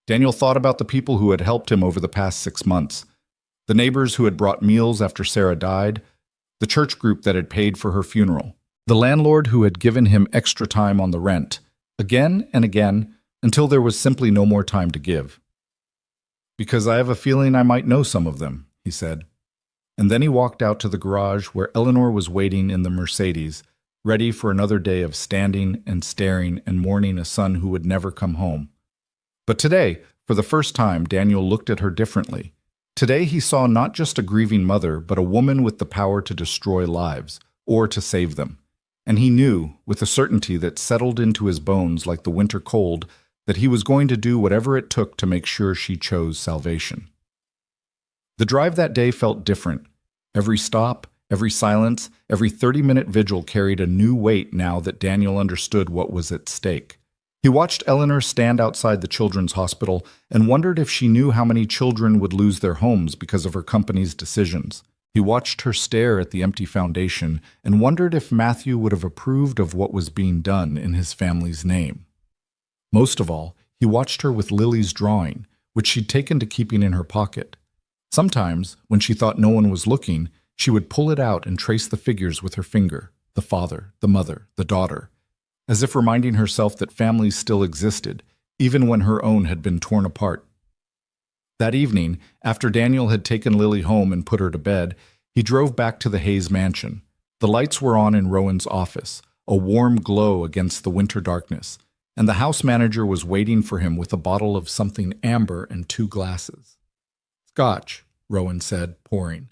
Speaker 1: Daniel thought about the people who had helped him over the past 6 months, the neighbors who had brought meals after Sarah died, the church group that had paid for her funeral, the landlord who had given him extra time on the rent, again and again, until there was simply no more time to give. "Because I have a feeling I might know some of them," he said. And then he walked out to the garage where Eleanor was waiting in the Mercedes, ready for another day of standing and staring and mourning a son who would never come home. But today, for the first time, Daniel looked at her differently. Today he saw not just a grieving mother, but a woman with the power to destroy lives, or to save them. And he knew, with a certainty that settled into his bones like the winter cold, that he was going to do whatever it took to make sure she chose salvation. The drive that day felt different. Every stop, every silence, every 30-minute vigil carried a new weight now that Daniel understood what was at stake. He watched Eleanor stand outside the children's hospital and wondered if she knew how many children would lose their homes because of her company's decisions. He watched her stare at the empty foundation and wondered if Matthew would have approved of what was being done in his family's name. Most of all, he watched her with Lily's drawing, which she'd taken to keeping in her pocket. Sometimes, when she thought no one was looking, she would pull it out and trace the figures with her finger, the father, the mother, the daughter, as if reminding herself that families still existed, even when her own had been torn apart. That evening, after Daniel had taken Lily home and put her to bed, he drove back to the Hayes mansion. The lights were on in Rowan's office, a warm glow against the winter darkness, and the house manager was waiting for him with a bottle of something amber and 2 glasses. "Scotch," Rowan said, pouring.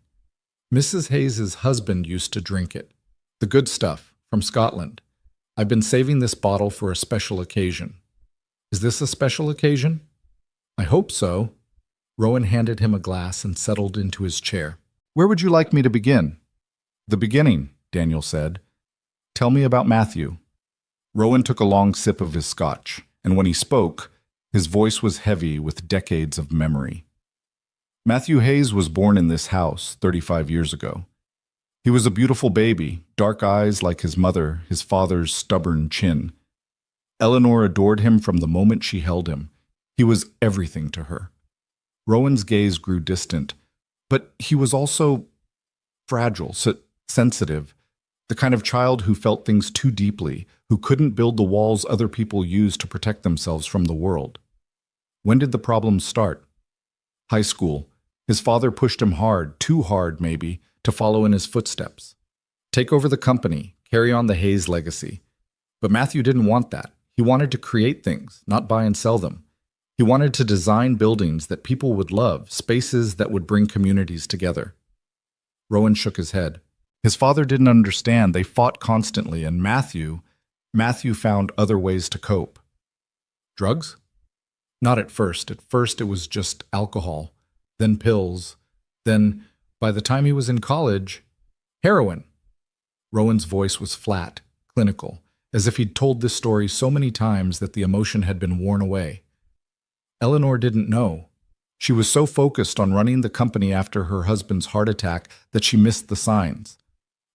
Speaker 1: "Mrs. Hayes's husband used to drink it. The good stuff, from Scotland. I've been saving this bottle for a special occasion." "Is this a special occasion?" "I hope so." Rowan handed him a glass and settled into his chair. "Where would you like me to begin?" "The beginning," Daniel said. "Tell me about Matthew." Rowan took a long sip of his scotch, and when he spoke, his voice was heavy with decades of memory. Matthew Hayes was born in this house 35 years ago. He was a beautiful baby, dark eyes like his mother, his father's stubborn chin. Eleanor adored him from the moment she held him. He was everything to her. Rowan's gaze grew distant, but he was also fragile, sensitive, the kind of child who felt things too deeply, who couldn't build the walls other people use to protect themselves from the world. When did the problems start? High school. His father pushed him hard, too hard maybe, to follow in his footsteps. Take over the company, carry on the Hayes legacy. But Matthew didn't want that. He wanted to create things, not buy and sell them. He wanted to design buildings that people would love, spaces that would bring communities together. Rowan shook his head. His father didn't understand. They fought constantly, and Matthew found other ways to cope. Drugs? Not at first. At first it was just alcohol, then pills, then, by the time he was in college, heroin. Rowan's voice was flat, clinical, as if he'd told this story so many times that the emotion had been worn away. Eleanor didn't know. She was so focused on running the company after her husband's heart attack that she missed the signs.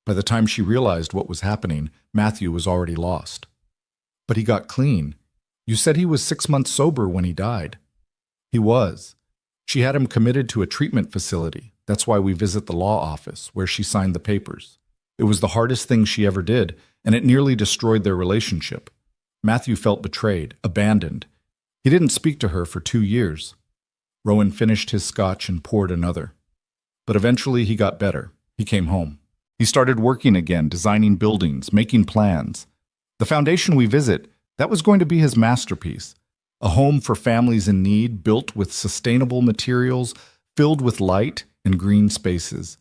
Speaker 1: By the time she realized what was happening, Matthew was already lost. But he got clean. You said he was 6 months sober when he died. He was. She had him committed to a treatment facility. That's why we visit the law office, where she signed the papers. It was the hardest thing she ever did, and it nearly destroyed their relationship. Matthew felt betrayed, abandoned. He didn't speak to her for 2 years. Rowan finished his scotch and poured another. But eventually he got better. He came home. He started working again, designing buildings, making plans. The foundation we visit, that was going to be his masterpiece. A home for families in need, built with sustainable materials, filled with light and green spaces.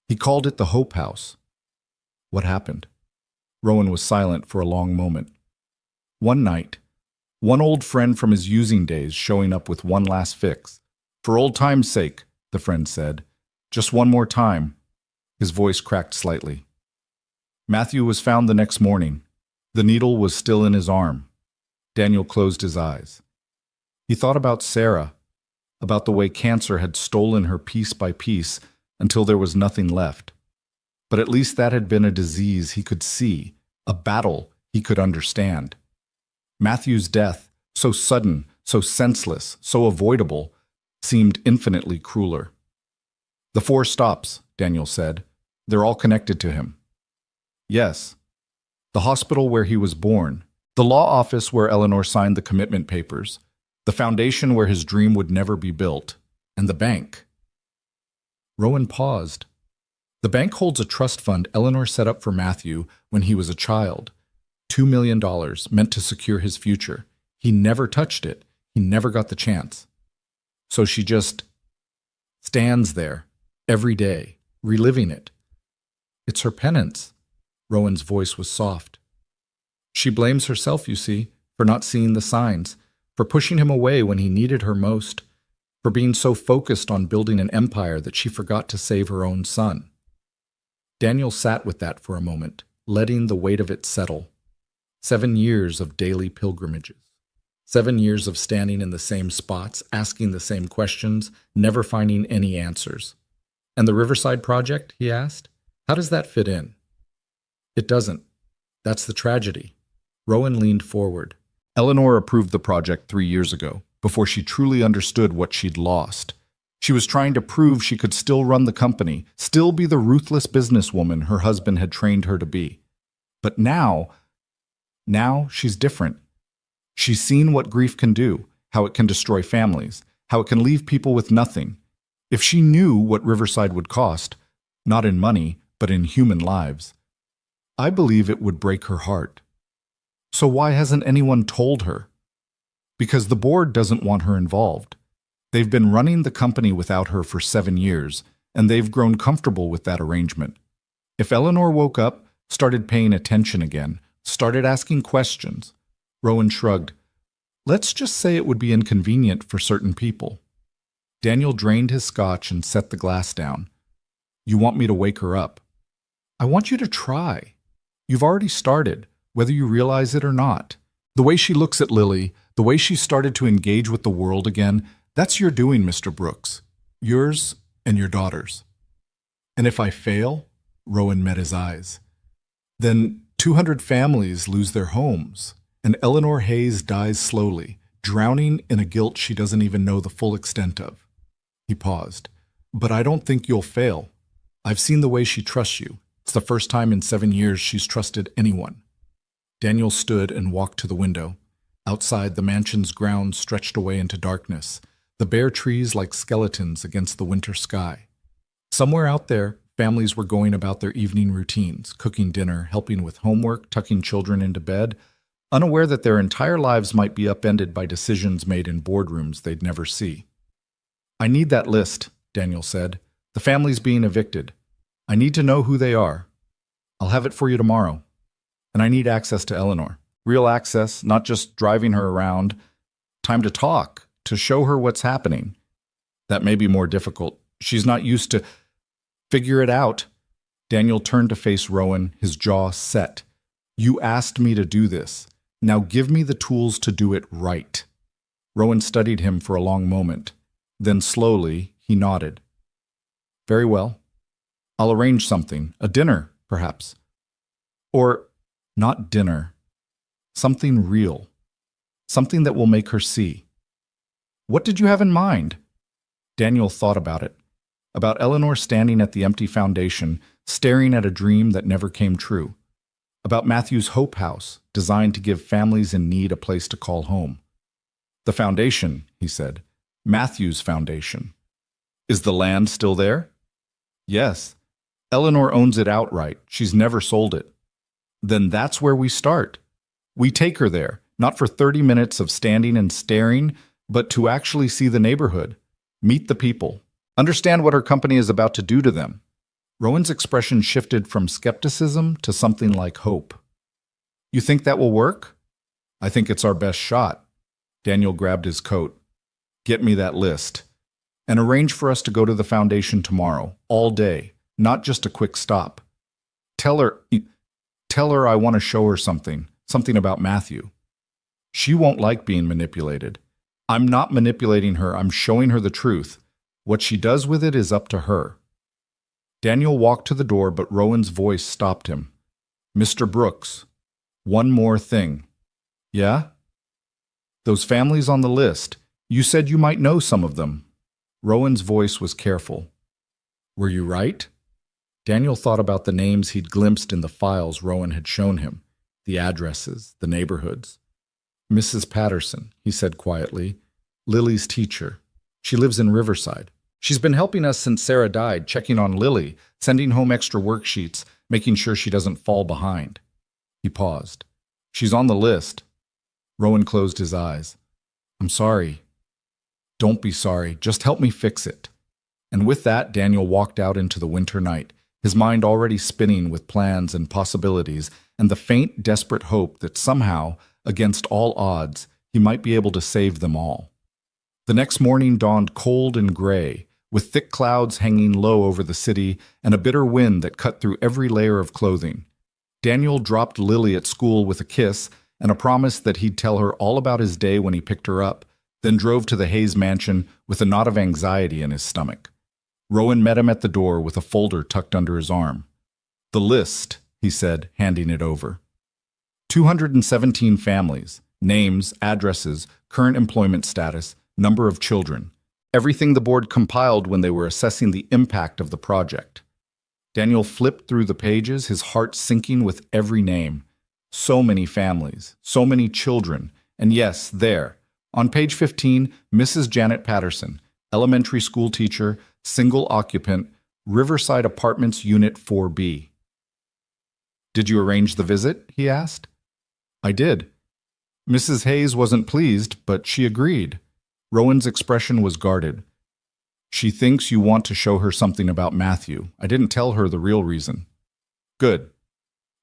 Speaker 1: He called it the Hope House. What happened? Rowan was silent for a long moment. One night, one old friend from his using days showing up with one last fix. For old time's sake, the friend said. Just one more time. His voice cracked slightly. Matthew was found the next morning. The needle was still in his arm. Daniel closed his eyes. He thought about Sarah, about the way cancer had stolen her piece by piece until there was nothing left. But at least that had been a disease he could see, a battle he could understand. Matthew's death, so sudden, so senseless, so avoidable, seemed infinitely crueler. The 4 stops, Daniel said. They're all connected to him. Yes. The hospital where he was born, the law office where Eleanor signed the commitment papers, the foundation where his dream would never be built, and the bank. Rowan paused. The bank holds a trust fund Eleanor set up for Matthew when he was a child. $2 million meant to secure his future. He never touched it. He never got the chance. So she just stands there every day, reliving it. It's her penance. Rowan's voice was soft. She blames herself, you see, for not seeing the signs, for pushing him away when he needed her most, for being so focused on building an empire that she forgot to save her own son. Daniel sat with that for a moment, letting the weight of it settle. 7 years of daily pilgrimages. 7 years of standing in the same spots, asking the same questions, never finding any answers. And the Riverside Project, he asked, how does that fit in? It doesn't. That's the tragedy. Rowan leaned forward. Eleanor approved the project 3 years ago, before she truly understood what she'd lost. She was trying to prove she could still run the company, still be the ruthless businesswoman her husband had trained her to be. But now she's different. She's seen what grief can do, how it can destroy families, how it can leave people with nothing. If she knew what Riverside would cost, not in money, but in human lives, I believe it would break her heart. So why hasn't anyone told her? Because the board doesn't want her involved. They've been running the company without her for 7 years, and they've grown comfortable with that arrangement. If Eleanor woke up, started paying attention again, started asking questions, Rowan shrugged. Let's just say it would be inconvenient for certain people. Daniel drained his scotch and set the glass down. You want me to wake her up? I want you to try. You've already started, whether you realize it or not. The way she looks at Lily, the way she started to engage with the world again, that's your doing, Mr. Brooks. Yours and your daughter's. And if I fail, Rowan met his eyes, then 200 families lose their homes, and Eleanor Hayes dies slowly, drowning in a guilt she doesn't even know the full extent of. He paused. But I don't think you'll fail. I've seen the way she trusts you. It's the first time in 7 years she's trusted anyone. Daniel stood and walked to the window. Outside, the mansion's grounds stretched away into darkness, the bare trees like skeletons against the winter sky. Somewhere out there, families were going about their evening routines, cooking dinner, helping with homework, tucking children into bed, unaware that their entire lives might be upended by decisions made in boardrooms they'd never see. I need that list, Daniel said. The family's being evicted. I need to know who they are. I'll have it for you tomorrow. And I need access to Eleanor. Real access, not just driving her around. Time to talk, to show her what's happening. That may be more difficult. She's not used to... Figure it out. Daniel turned to face Rowan, his jaw set. You asked me to do this. Now give me the tools to do it right. Rowan studied him for a long moment. Then slowly, he nodded. Very well. I'll arrange something. A dinner, perhaps. Or not dinner. Something real. Something that will make her see. What did you have in mind? Daniel thought about it. About Eleanor standing at the empty foundation, staring at a dream that never came true. About Matthew's Hope House, designed to give families in need a place to call home. The foundation, he said. Matthew's foundation. Is the land still there? Yes. Eleanor owns it outright. She's never sold it. Then that's where we start. We take her there, not for 30 minutes of standing and staring, but to actually see the neighborhood, meet the people, understand what her company is about to do to them. Rowan's expression shifted from skepticism to something like hope. You think that will work? I think it's our best shot. Daniel grabbed his coat. Get me that list. And arrange for us to go to the foundation tomorrow, all day, not just a quick stop. Tell her I want to show her something about Matthew. She won't like being manipulated. I'm not manipulating her, I'm showing her the truth. What she does with it is up to her. Daniel walked to the door, but Rowan's voice stopped him. Mr. Brooks, one more thing. Yeah? Those families on the list, you said you might know some of them. Rowan's voice was careful. Were you right? Daniel thought about the names he'd glimpsed in the files Rowan had shown him, the addresses, the neighborhoods. Mrs. Patterson, he said quietly, Lily's teacher. She lives in Riverside. She's been helping us since Sarah died, checking on Lily, sending home extra worksheets, making sure she doesn't fall behind. He paused. She's on the list. Rowan closed his eyes. I'm sorry. Don't be sorry. Just help me fix it. And with that, Daniel walked out into the winter night, his mind already spinning with plans and possibilities, and the faint, desperate hope that somehow, against all odds, he might be able to save them all. The next morning dawned cold and gray, with thick clouds hanging low over the city and a bitter wind that cut through every layer of clothing. Daniel dropped Lily at school with a kiss and a promise that he'd tell her all about his day when he picked her up, then drove to the Hayes mansion with a knot of anxiety in his stomach. Rowan met him at the door with a folder tucked under his arm. The list, he said, handing it over. 217 families, names, addresses, current employment status, number of children. Everything the board compiled when they were assessing the impact of the project. Daniel flipped through the pages, his heart sinking with every name. So many families, so many children, and yes, there, on page 15, Mrs. Janet Patterson, elementary school teacher, single occupant, Riverside Apartments Unit 4B. Did you arrange the visit? He asked. I did. Mrs. Hayes wasn't pleased, but she agreed. Rowan's expression was guarded. She thinks you want to show her something about Matthew. I didn't tell her the real reason. Good.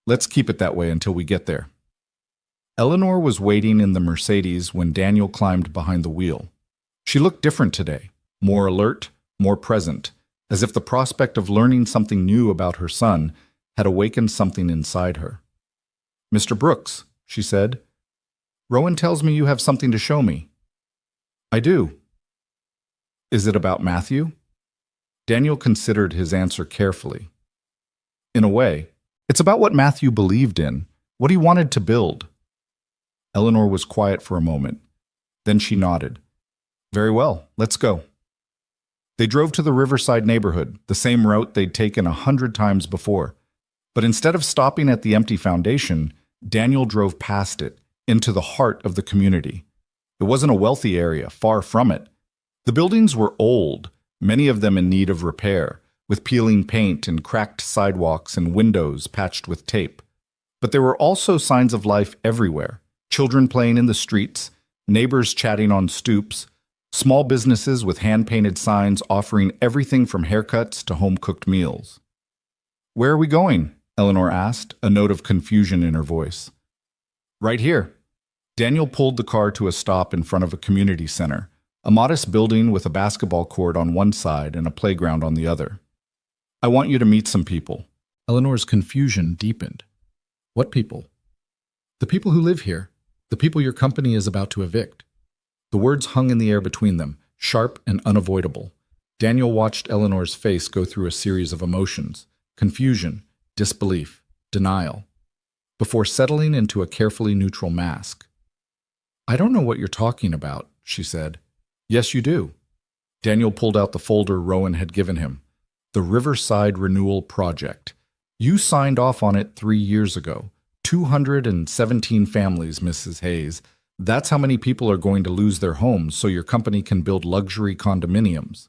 Speaker 1: Let's keep it that way until we get there. Eleanor was waiting in the Mercedes when Daniel climbed behind the wheel. She looked different today, more alert, more present, as if the prospect of learning something new about her son had awakened something inside her. Mr. Brooks, she said, Rowan tells me you have something to show me. I do. Is it about Matthew? Daniel considered his answer carefully. In a way, it's about what Matthew believed in, what he wanted to build. Eleanor was quiet for a moment. Then she nodded. Very well, let's go. They drove to the Riverside neighborhood, the same route they'd taken 100 times before. But instead of stopping at the empty foundation, Daniel drove past it, into the heart of the community. It wasn't a wealthy area, far from it. The buildings were old, many of them in need of repair, with peeling paint and cracked sidewalks and windows patched with tape. But there were also signs of life everywhere. Children playing in the streets, neighbors chatting on stoops, small businesses with hand-painted signs offering everything from haircuts to home-cooked meals. Where are we going? Eleanor asked, a note of confusion in her voice. Right here. Daniel pulled the car to a stop in front of a community center, a modest building with a basketball court on one side and a playground on the other. I want you to meet some people. Eleanor's confusion deepened. What people? The people who live here. The people your company is about to evict. The words hung in the air between them, sharp and unavoidable. Daniel watched Eleanor's face go through a series of emotions: confusion, disbelief, denial, before settling into a carefully neutral mask. "I don't know what you're talking about," she said. "Yes, you do." Daniel pulled out the folder Rowan had given him. The Riverside Renewal Project. "You signed off on it 3 years ago. 217 families, Mrs. Hayes. That's how many people are going to lose their homes so your company can build luxury condominiums."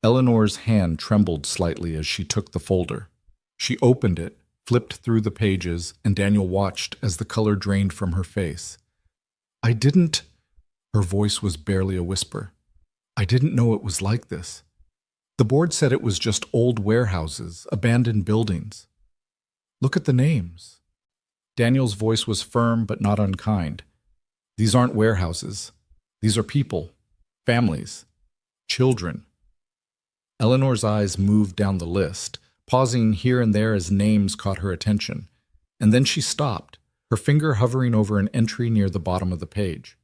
Speaker 1: Eleanor's hand trembled slightly as she took the folder. She opened it, flipped through the pages, and Daniel watched as the color drained from her face. "I didn't—" Her voice was barely a whisper. "I didn't know it was like this. The board said it was just old warehouses, abandoned buildings. Look at the names." Daniel's voice was firm but not unkind. "These aren't warehouses. These are people, families, children." Eleanor's eyes moved down the list, pausing here and there as names caught her attention, and then she stopped, her finger hovering over an entry near the bottom of the page.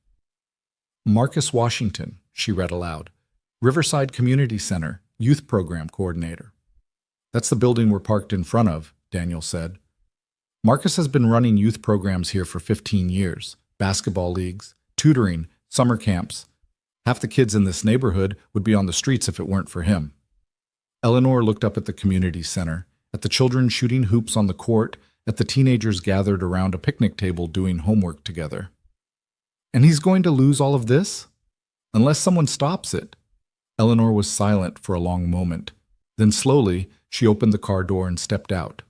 Speaker 1: "Marcus Washington," she read aloud. "Riverside Community Center, Youth Program Coordinator." "That's the building we're parked in front of," Daniel said. "Marcus has been running youth programs here for 15 years. Basketball leagues, tutoring, summer camps. Half the kids in this neighborhood would be on the streets if it weren't for him." Eleanor looked up at the community center, at the children shooting hoops on the court, at the teenagers gathered around a picnic table doing homework together. "And he's going to lose all of this? Unless someone stops it." Eleanor was silent for a long moment. Then slowly, she opened the car door and stepped out.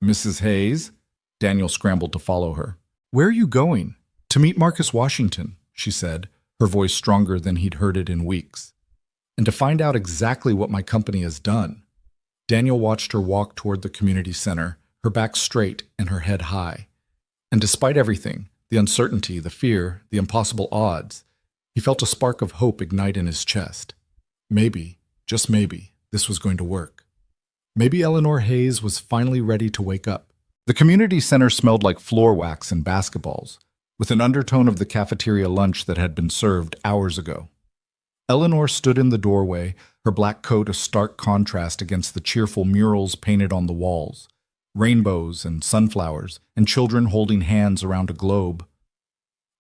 Speaker 1: "Mrs. Hayes?" Daniel scrambled to follow her. "Where are you going?" "To meet Marcus Washington," she said, her voice stronger than he'd heard it in weeks. "And to find out exactly what my company has done." Daniel watched her walk toward the community center, her back straight and her head high. And despite everything, the uncertainty, the fear, the impossible odds, he felt a spark of hope ignite in his chest. Maybe, just maybe, this was going to work. Maybe Eleanor Hayes was finally ready to wake up. The community center smelled like floor wax and basketballs, with an undertone of the cafeteria lunch that had been served hours ago. Eleanor stood in the doorway, her black coat a stark contrast against the cheerful murals painted on the walls, rainbows and sunflowers, and children holding hands around a globe.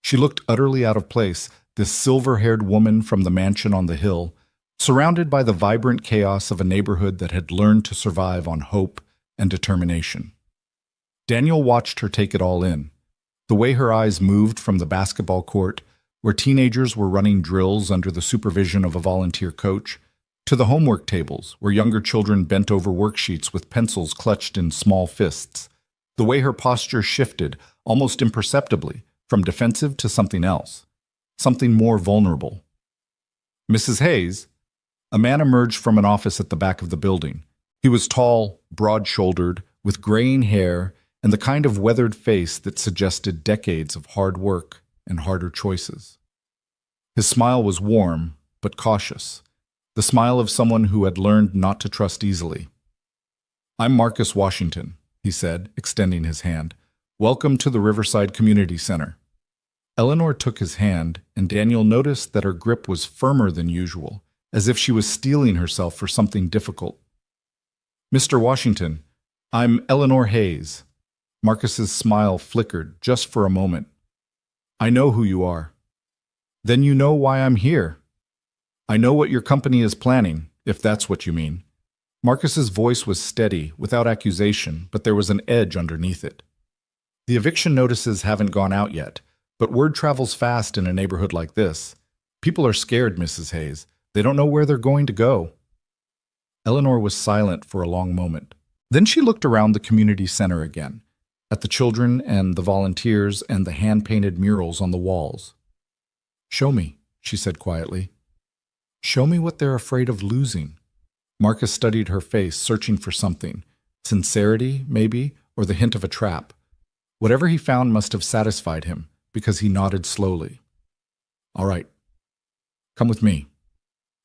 Speaker 1: She looked utterly out of place, this silver-haired woman from the mansion on the hill, surrounded by the vibrant chaos of a neighborhood that had learned to survive on hope and determination. Daniel watched her take it all in, the way her eyes moved from the basketball court, where teenagers were running drills under the supervision of a volunteer coach, to the homework tables, where younger children bent over worksheets with pencils clutched in small fists, the way her posture shifted, almost imperceptibly, from defensive to something else, something more vulnerable. "Mrs. Hayes?" A man emerged from an office at the back of the building. He was tall, broad-shouldered, with graying hair and the kind of weathered face that suggested decades of hard work and harder choices. His smile was warm, but cautious, the smile of someone who had learned not to trust easily. "I'm Marcus Washington," he said, extending his hand. "Welcome to the Riverside Community Center." Eleanor took his hand, and Daniel noticed that her grip was firmer than usual, as if she was steeling herself for something difficult. "Mr. Washington, I'm Eleanor Hayes." Marcus's smile flickered just for a moment. "I know who you are." "Then you know why I'm here." "I know what your company is planning, if that's what you mean." Marcus's voice was steady, without accusation, but there was an edge underneath it. "The eviction notices haven't gone out yet, but word travels fast in a neighborhood like this. People are scared, Mrs. Hayes. They don't know where they're going to go." Eleanor was silent for a long moment. Then she looked around the community center again, at the children and the volunteers and the hand-painted murals on the walls. "Show me," she said quietly. "Show me what they're afraid of losing." Marcus studied her face, searching for something. Sincerity, maybe, or the hint of a trap. Whatever he found must have satisfied him, because he nodded slowly. "All right. Come with me."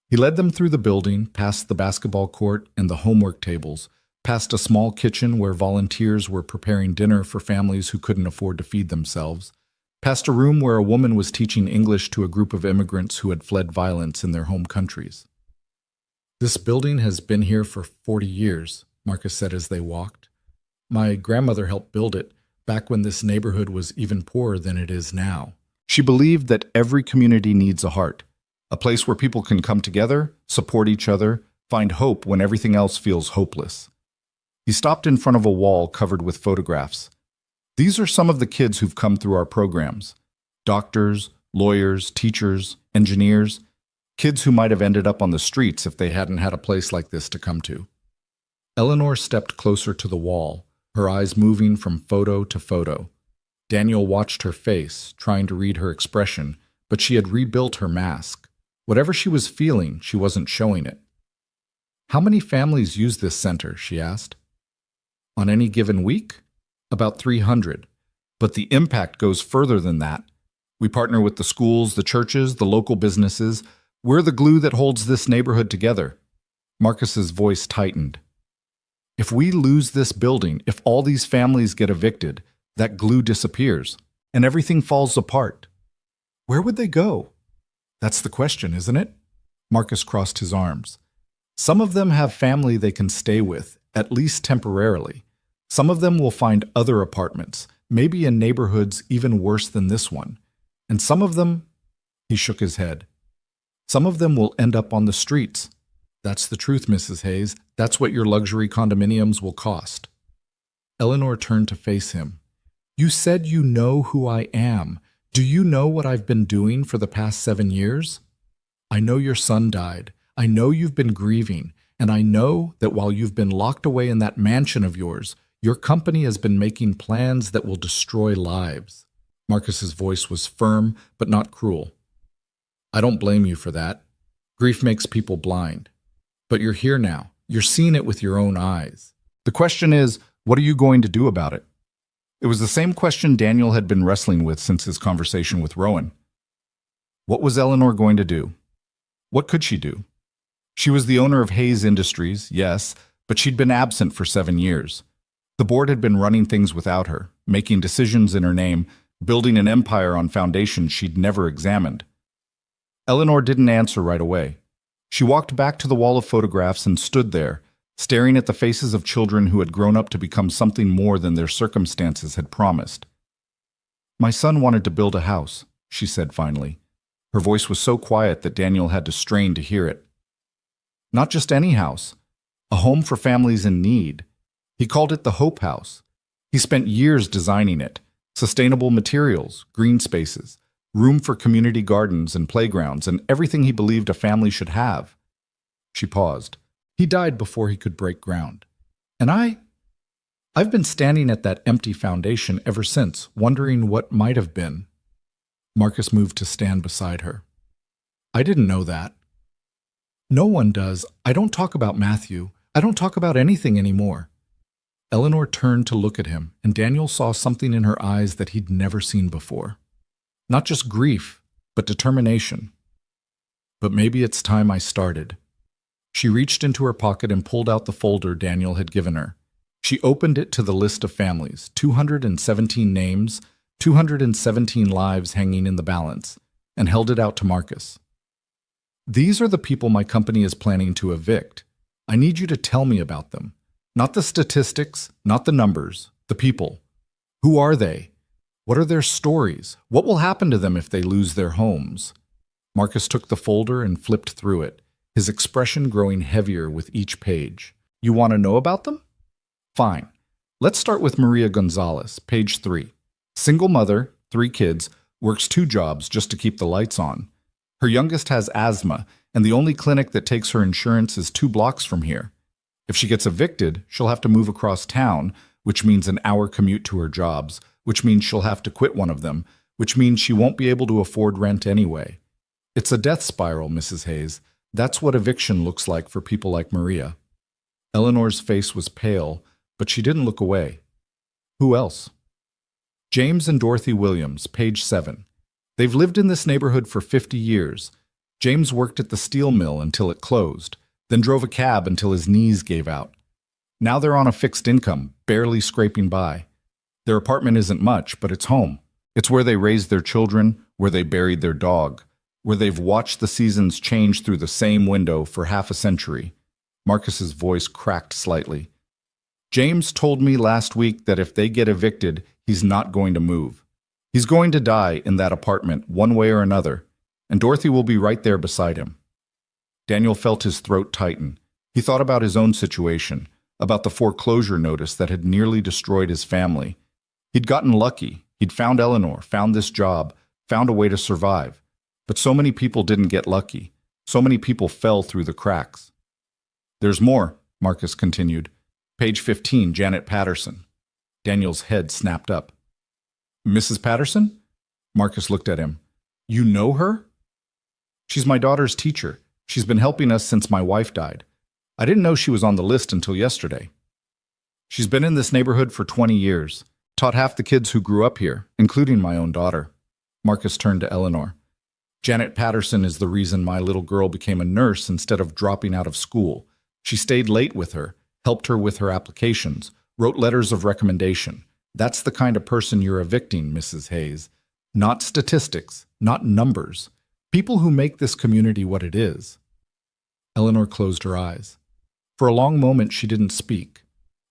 Speaker 1: He led them through the building, past the basketball court and the homework tables, past a small kitchen where volunteers were preparing dinner for families who couldn't afford to feed themselves, past a room where a woman was teaching English to a group of immigrants who had fled violence in their home countries. "This building has been here for 40 years, Marcus said as they walked. "My grandmother helped build it, back when this neighborhood was even poorer than it is now." She believed that every community needs a heart, a place where people can come together, support each other, find hope when everything else feels hopeless. He stopped in front of a wall covered with photographs. "These are some of the kids who've come through our programs. Doctors, lawyers, teachers, engineers, kids who might have ended up on the streets if they hadn't had a place like this to come to." Eleanor stepped closer to the wall, her eyes moving from photo to photo. Daniel watched her face, trying to read her expression, but she had rebuilt her mask. Whatever she was feeling, she wasn't showing it. "How many families use this center?" she asked. "On any given week? About 300. But the impact goes further than that. We partner with the schools, the churches, the local businesses. We're the glue that holds this neighborhood together." Marcus's voice tightened. "If we lose this building, if all these families get evicted, that glue disappears, and everything falls apart. Where would they go?" "That's the question, isn't it?" Marcus crossed his arms. "Some of them have family they can stay with, at least temporarily. Some of them will find other apartments, maybe in neighborhoods even worse than this one. And some of them," he shook his head, "some of them will end up on the streets. That's the truth, Mrs. Hayes. That's what your luxury condominiums will cost." Eleanor turned to face him. "You said you know who I am. Do you know what I've been doing for the past 7 years? I know your son died. I know you've been grieving. And I know that while you've been locked away in that mansion of yours, your company has been making plans that will destroy lives." Marcus's voice was firm, but not cruel. "I don't blame you for that. Grief makes people blind. But you're here now. You're seeing it with your own eyes. The question is, what are you going to do about it?" It was the same question Daniel had been wrestling with since his conversation with Rowan. What was Eleanor going to do? What could she do? She was the owner of Hayes Industries, yes, but she'd been absent for 7 years. The board had been running things without her, making decisions in her name, building an empire on foundations she'd never examined. Eleanor didn't answer right away. She walked back to the wall of photographs and stood there, staring at the faces of children who had grown up to become something more than their circumstances had promised. "My son wanted to build a house," she said finally. Her voice was so quiet that Daniel had to strain to hear it. "Not just any house, a home for families in need. He called it the Hope House. He spent years designing it. Sustainable materials, green spaces, room for community gardens and playgrounds, and everything he believed a family should have." She paused. "He died before he could break ground. And I've been standing at that empty foundation ever since, wondering what might have been." Marcus moved to stand beside her. "I didn't know that." "No one does. I don't talk about Matthew. I don't talk about anything anymore." Eleanor turned to look at him, and Daniel saw something in her eyes that he'd never seen before. Not just grief, but determination. "But maybe it's time I started." She reached into her pocket and pulled out the folder Daniel had given her. She opened it to the list of families, 217 names, 217 lives hanging in the balance, and held it out to Marcus. "These are the people my company is planning to evict. I need you to tell me about them. Not the statistics, not the numbers, the people. Who are they? What are their stories? What will happen to them if they lose their homes?" Marcus took the folder and flipped through it, his expression growing heavier with each page. "You want to know about them? Fine. Let's start with Maria Gonzalez, page 3. Single mother, 3 kids, works 2 jobs just to keep the lights on. Her youngest has asthma, and the only clinic that takes her insurance is 2 blocks from here. If she gets evicted, she'll have to move across town, which means an hour commute to her jobs, which means she'll have to quit one of them, which means she won't be able to afford rent anyway. It's a death spiral, Mrs. Hayes. That's what eviction looks like for people like Maria." Eleanor's face was pale, but she didn't look away. "Who else?" James and Dorothy Williams, page 7. They've lived in this neighborhood for 50 years. James worked at the steel mill until it closed, then drove a cab until his knees gave out. Now they're on a fixed income, barely scraping by. Their apartment isn't much, but it's home. It's where they raised their children, where they buried their dog, where they've watched the seasons change through the same window for half a century. Marcus's voice cracked slightly. James told me last week that if they get evicted, he's not going to move. He's going to die in that apartment one way or another, and Dorothy will be right there beside him. Daniel felt his throat tighten. He thought about his own situation, about the foreclosure notice that had nearly destroyed his family. He'd gotten lucky. He'd found Eleanor, found this job, found a way to survive. But so many people didn't get lucky. So many people fell through the cracks. There's more, Marcus continued. Page 15, Janet Patterson. Daniel's head snapped up. Mrs. Patterson? Marcus looked at him. You know her? She's my daughter's teacher. She's been helping us since my wife died. I didn't know she was on the list until yesterday. She's been in this neighborhood for 20 years, taught half the kids who grew up here, including my own daughter. Marcus turned to Eleanor. Janet Patterson is the reason my little girl became a nurse instead of dropping out of school. She stayed late with her, helped her with her applications, wrote letters of recommendation. That's the kind of person you're evicting, Mrs. Hayes. Not statistics, not numbers. People who make this community what it is. Eleanor closed her eyes. For a long moment, she didn't speak.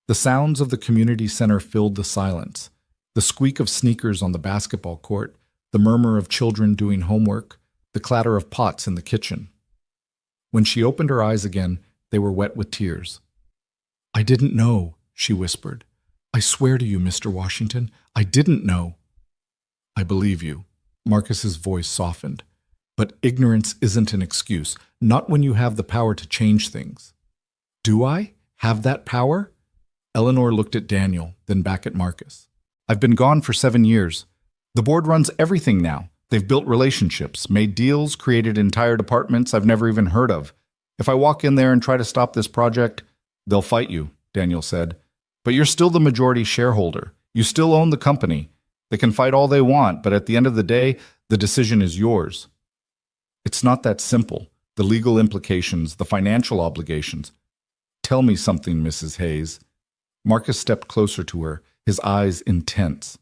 Speaker 1: The sounds of the community center filled the silence. The squeak of sneakers on the basketball court, the murmur of children doing homework, the clatter of pots in the kitchen. When she opened her eyes again, they were wet with tears. I didn't know, she whispered. I swear to you, Mr. Washington, I didn't know. I believe you. Marcus's voice softened. But ignorance isn't an excuse, not when you have the power to change things. Do I have that power? Eleanor looked at Daniel, then back at Marcus. I've been gone for 7 years. The board runs everything now. They've built relationships, made deals, created entire departments I've never even heard of. If I walk in there and try to stop this project, they'll fight you, Daniel said. But you're still the majority shareholder. You still own the company. They can fight all they want, but at the end of the day, the decision is yours. It's not that simple. The legal implications, the financial obligations. Tell me something, Mrs. Hayes. Marcus stepped closer to her, his eyes intense.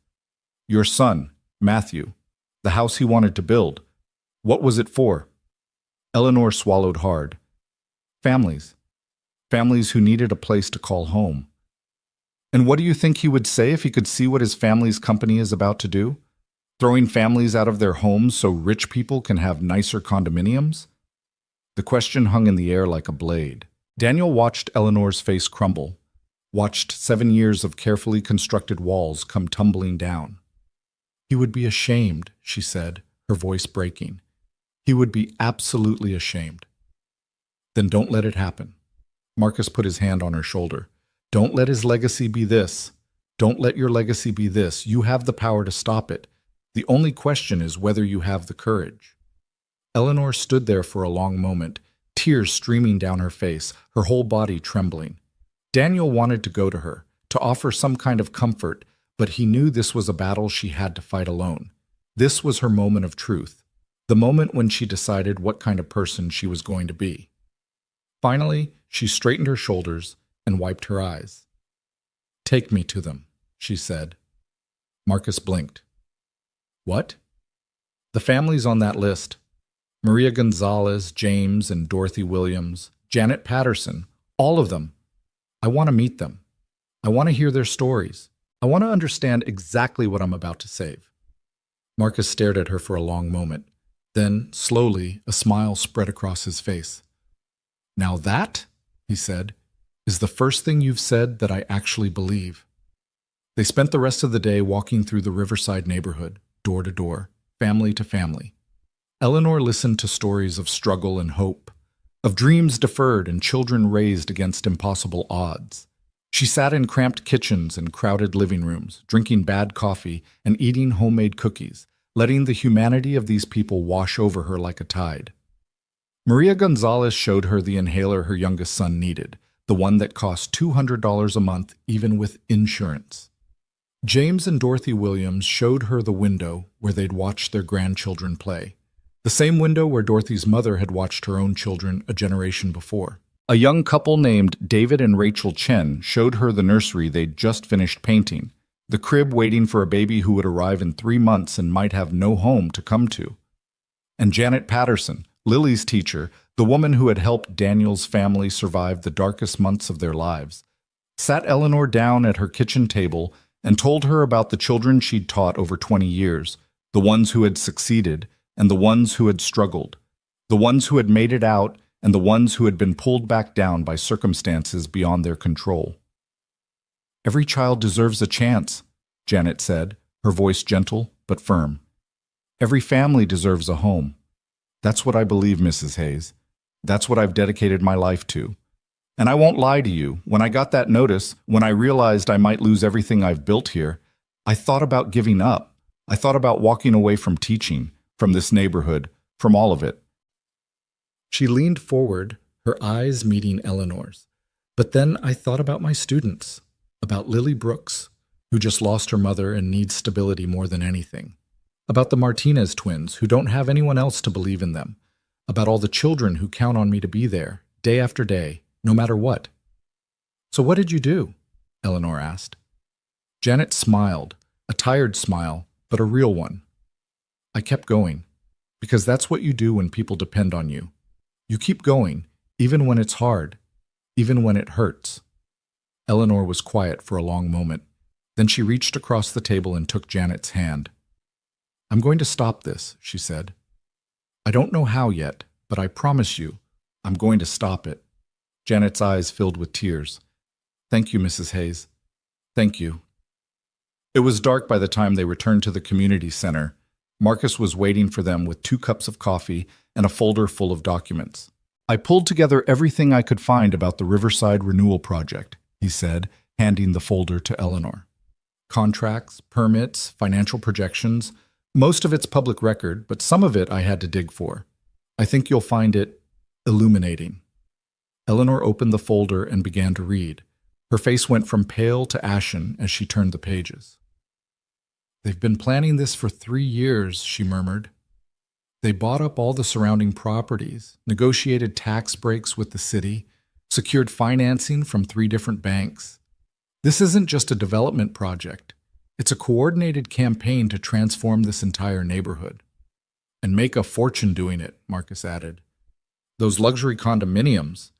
Speaker 1: Your son, Matthew, the house he wanted to build. What was it for? Eleanor swallowed hard. Families. Families who needed a place to call home. And what do you think he would say if he could see what his family's company is about to do? Throwing families out of their homes so rich people can have nicer condominiums? The question hung in the air like a blade. Daniel watched Eleanor's face crumble, watched 7 years of carefully constructed walls come tumbling down. He would be ashamed, she said, her voice breaking. He would be absolutely ashamed. Then don't let it happen. Marcus put his hand on her shoulder. Don't let his legacy be this. Don't let your legacy be this. You have the power to stop it. The only question is whether you have the courage. Eleanor stood there for a long moment, tears streaming down her face, her whole body trembling. Daniel wanted to go to her, to offer some kind of comfort, but he knew this was a battle she had to fight alone. This was her moment of truth, the moment when she decided what kind of person she was going to be. Finally, she straightened her shoulders and wiped her eyes. Take me to them, she said. Marcus blinked. What? The families on that list. Maria Gonzalez, James and Dorothy Williams, Janet Patterson, all of them. I want to meet them. I want to hear their stories. I want to understand exactly what I'm about to save. Marcus stared at her for a long moment. Then, slowly, a smile spread across his face. Now that, he said, is the first thing you've said that I actually believe. They spent the rest of the day walking through the Riverside neighborhood, door to door, family to family. Eleanor listened to stories of struggle and hope, of dreams deferred and children raised against impossible odds. She sat in cramped kitchens and crowded living rooms, drinking bad coffee and eating homemade cookies, letting the humanity of these people wash over her like a tide. Maria Gonzalez showed her the inhaler her youngest son needed, the one that cost $200 a month even with insurance. James and Dorothy Williams showed her the window where they'd watched their grandchildren play, the same window where Dorothy's mother had watched her own children a generation before. A young couple named David and Rachel Chen showed her the nursery they'd just finished painting, the crib waiting for a baby who would arrive in 3 months and might have no home to come to. And Janet Patterson, Lily's teacher, the woman who had helped Daniel's family survive the darkest months of their lives, sat Eleanor down at her kitchen table and told her about the children she'd taught over 20 years, the ones who had succeeded and the ones who had struggled, the ones who had made it out and the ones who had been pulled back down by circumstances beyond their control. "Every child deserves a chance," Janet said, her voice gentle but firm. "Every family deserves a home. That's what I believe, Mrs. Hayes. That's what I've dedicated my life to. And I won't lie to you, when I got that notice, when I realized I might lose everything I've built here, I thought about giving up. I thought about walking away from teaching, from this neighborhood, from all of it." She leaned forward, her eyes meeting Eleanor's. "But then I thought about my students, about Lily Brooks, who just lost her mother and needs stability more than anything, about the Martinez twins who don't have anyone else to believe in them, about all the children who count on me to be there, day after day, no matter what." "So what did you do?" Eleanor asked. Janet smiled, a tired smile, but a real one. "I kept going, because that's what you do when people depend on you. You keep going, even when it's hard, even when it hurts." Eleanor was quiet for a long moment. Then she reached across the table and took Janet's hand. "I'm going to stop this," she said. "I don't know how yet, but I promise you, I'm going to stop it." Janet's eyes filled with tears. "Thank you, Mrs. Hayes. Thank you." It was dark by the time they returned to the community center. Marcus was waiting for them with 2 cups of coffee and a folder full of documents. "I pulled together everything I could find about the Riverside Renewal Project," he said, handing the folder to Eleanor. "Contracts, permits, financial projections. Most of it's public record, but some of it I had to dig for. I think you'll find it illuminating." Eleanor opened the folder and began to read. Her face went from pale to ashen as she turned the pages. "They've been planning this for 3 years," she murmured. "They bought up all the surrounding properties, negotiated tax breaks with the city, secured financing from 3 different banks. This isn't just a development project. It's a coordinated campaign to transform this entire neighborhood. And make a fortune doing it," Marcus added. "Those luxury condominiums,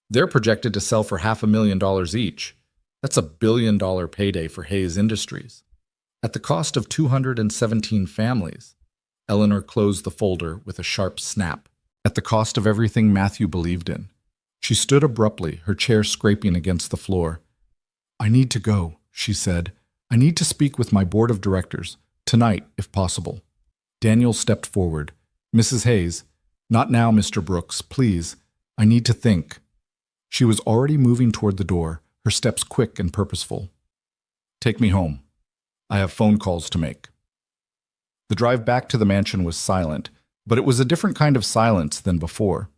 Speaker 1: they're projected to sell for $500,000 each. That's a $1 billion payday for Hayes Industries. At the cost of 217 families." Eleanor closed the folder with a sharp snap. "At the cost of everything Matthew believed in." She stood abruptly, her chair scraping against the floor. "I need to go," she said. "I need to speak with my board of directors, tonight, if possible." Daniel stepped forward. "Mrs. Hayes, not now, Mr. Brooks, please. I need to think." She was already moving toward the door, her steps quick and purposeful. "Take me home. I have phone calls to make." The drive back to the mansion was silent, but it was a different kind of silence than before.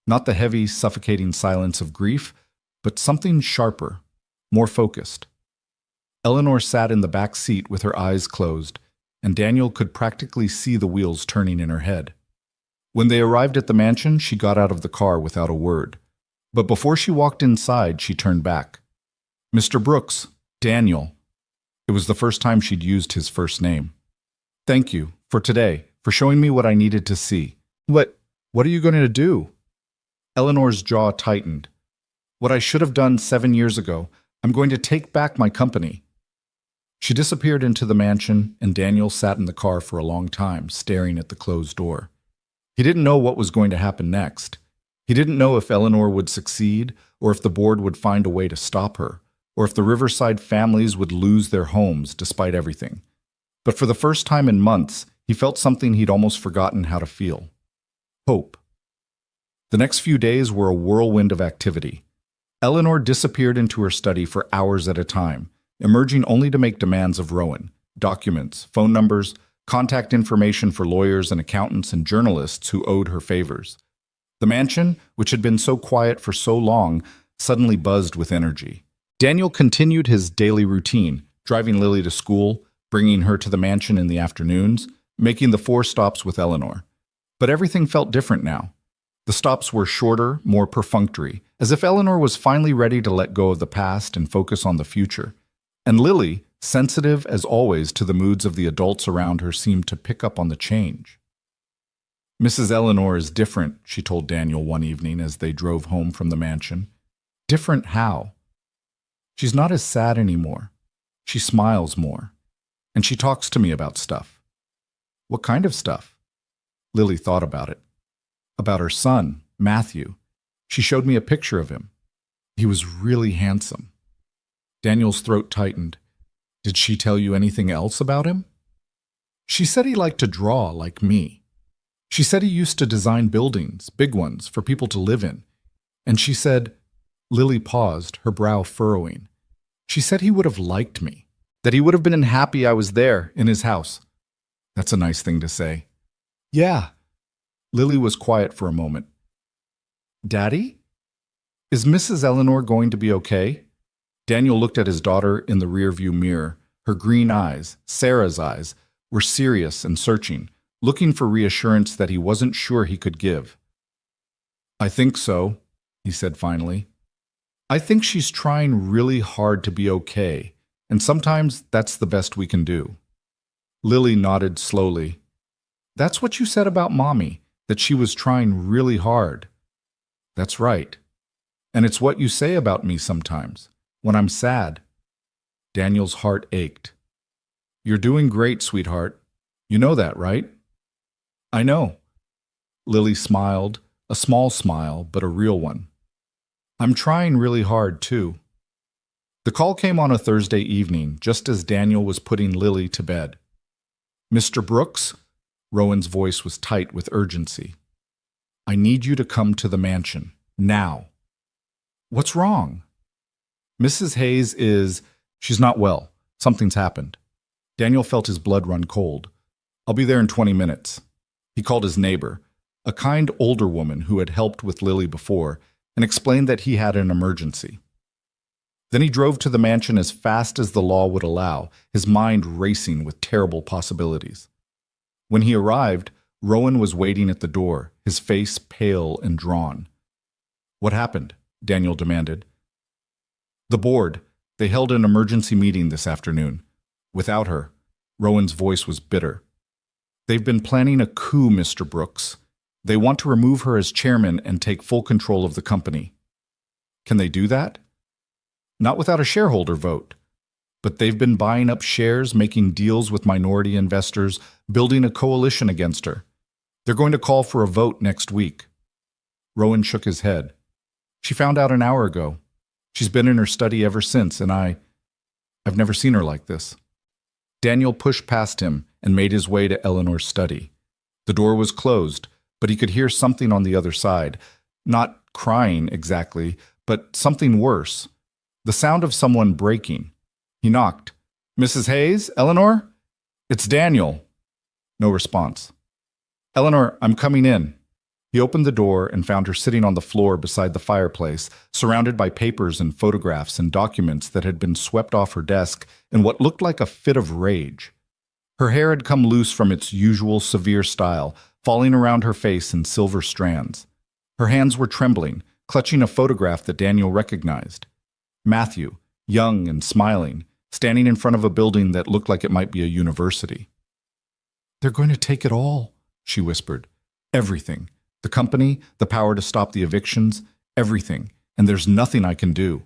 Speaker 1: Not the heavy, suffocating silence of grief, but something sharper, more focused. Eleanor sat in the back seat with her eyes closed, and Daniel could practically see the wheels turning in her head. When they arrived at the mansion, she got out of the car without a word. But before she walked inside, she turned back. "Mr. Brooks, Daniel." It was the first time she'd used his first name. "Thank you, for today, for showing me what I needed to see." What are you going to do?" Eleanor's jaw tightened. "What I should have done 7 years ago. I'm going to take back my company." She disappeared into the mansion, and Daniel sat in the car for a long time, staring at the closed door. He didn't know what was going to happen next. He didn't know if Eleanor would succeed, or if the board would find a way to stop her, or if the Riverside families would lose their homes despite everything. But for the first time in months, he felt something he'd almost forgotten how to feel. Hope. The next few days were a whirlwind of activity. Eleanor disappeared into her study for hours at a time, emerging only to make demands of Rowan: documents, phone numbers, contact information for lawyers and accountants and journalists who owed her favors. The mansion, which had been so quiet for so long, suddenly buzzed with energy. Daniel continued his daily routine, driving Lily to school, bringing her to the mansion in the afternoons, making the 4 stops with Eleanor. But everything felt different now. The stops were shorter, more perfunctory, as if Eleanor was finally ready to let go of the past and focus on the future. And Lily, sensitive as always to the moods of the adults around her, seemed to pick up on the change. Mrs. Eleanor is different, she told Daniel one evening as they drove home from the mansion. Different how? She's not as sad anymore. She smiles more. And she talks to me about stuff. What kind of stuff? Lily thought about it. About her son, Matthew. She showed me a picture of him. He was really handsome. Daniel's throat tightened. Did she tell you anything else about him? She said he liked to draw like me. She said he used to design buildings, big ones, for people to live in. And she said, Lily paused, her brow furrowing. She said he would have liked me, that he would have been happy I was there in his house. That's a nice thing to say. Yeah. Lily was quiet for a moment. Daddy? Is Mrs. Eleanor going to be okay? Daniel looked at his daughter in the rearview mirror. Her green eyes, Sarah's eyes, were serious and searching, looking for reassurance that he wasn't sure he could give. I think so, he said finally. I think she's trying really hard to be okay, and sometimes that's the best we can do. Lily nodded slowly. That's what you said about Mommy, that she was trying really hard. That's right. And it's what you say about me sometimes, when I'm sad. Daniel's heart ached. You're doing great, sweetheart. You know that, right? I know. Lily smiled, a small smile, but a real one. I'm trying really hard, too. The call came on a Thursday evening, just as Daniel was putting Lily to bed. Mr. Brooks? Rowan's voice was tight with urgency. I need you to come to the mansion, now. What's wrong? Mrs. Hayes she's not well. Something's happened. Daniel felt his blood run cold. I'll be there in 20 minutes. He called his neighbor, a kind older woman who had helped with Lily before, and explained that he had an emergency. Then he drove to the mansion as fast as the law would allow, his mind racing with terrible possibilities. When he arrived, Rowan was waiting at the door, his face pale and drawn. What happened? Daniel demanded. The board. They held an emergency meeting this afternoon. Without her. Rowan's voice was bitter. They've been planning a coup, Mr. Brooks. They want to remove her as chairman and take full control of the company. Can they do that? Not without a shareholder vote. But they've been buying up shares, making deals with minority investors, building a coalition against her. They're going to call for a vote next week. Rowan shook his head. She found out an hour ago. She's been in her study ever since, and I've never seen her like this. Daniel pushed past him and made his way to Eleanor's study. The door was closed, but he could hear something on the other side. Not crying exactly, but something worse. The sound of someone breaking. He knocked. Mrs. Hayes? Eleanor? It's Daniel. No response. Eleanor, I'm coming in. He opened the door and found her sitting on the floor beside the fireplace, surrounded by papers and photographs and documents that had been swept off her desk in what looked like a fit of rage. Her hair had come loose from its usual severe style, falling around her face in silver strands. Her hands were trembling, clutching a photograph that Daniel recognized. Matthew, young and smiling, standing in front of a building that looked like it might be a university. They're going to take it all, she whispered. Everything. The company, the power to stop the evictions, everything, and there's nothing I can do.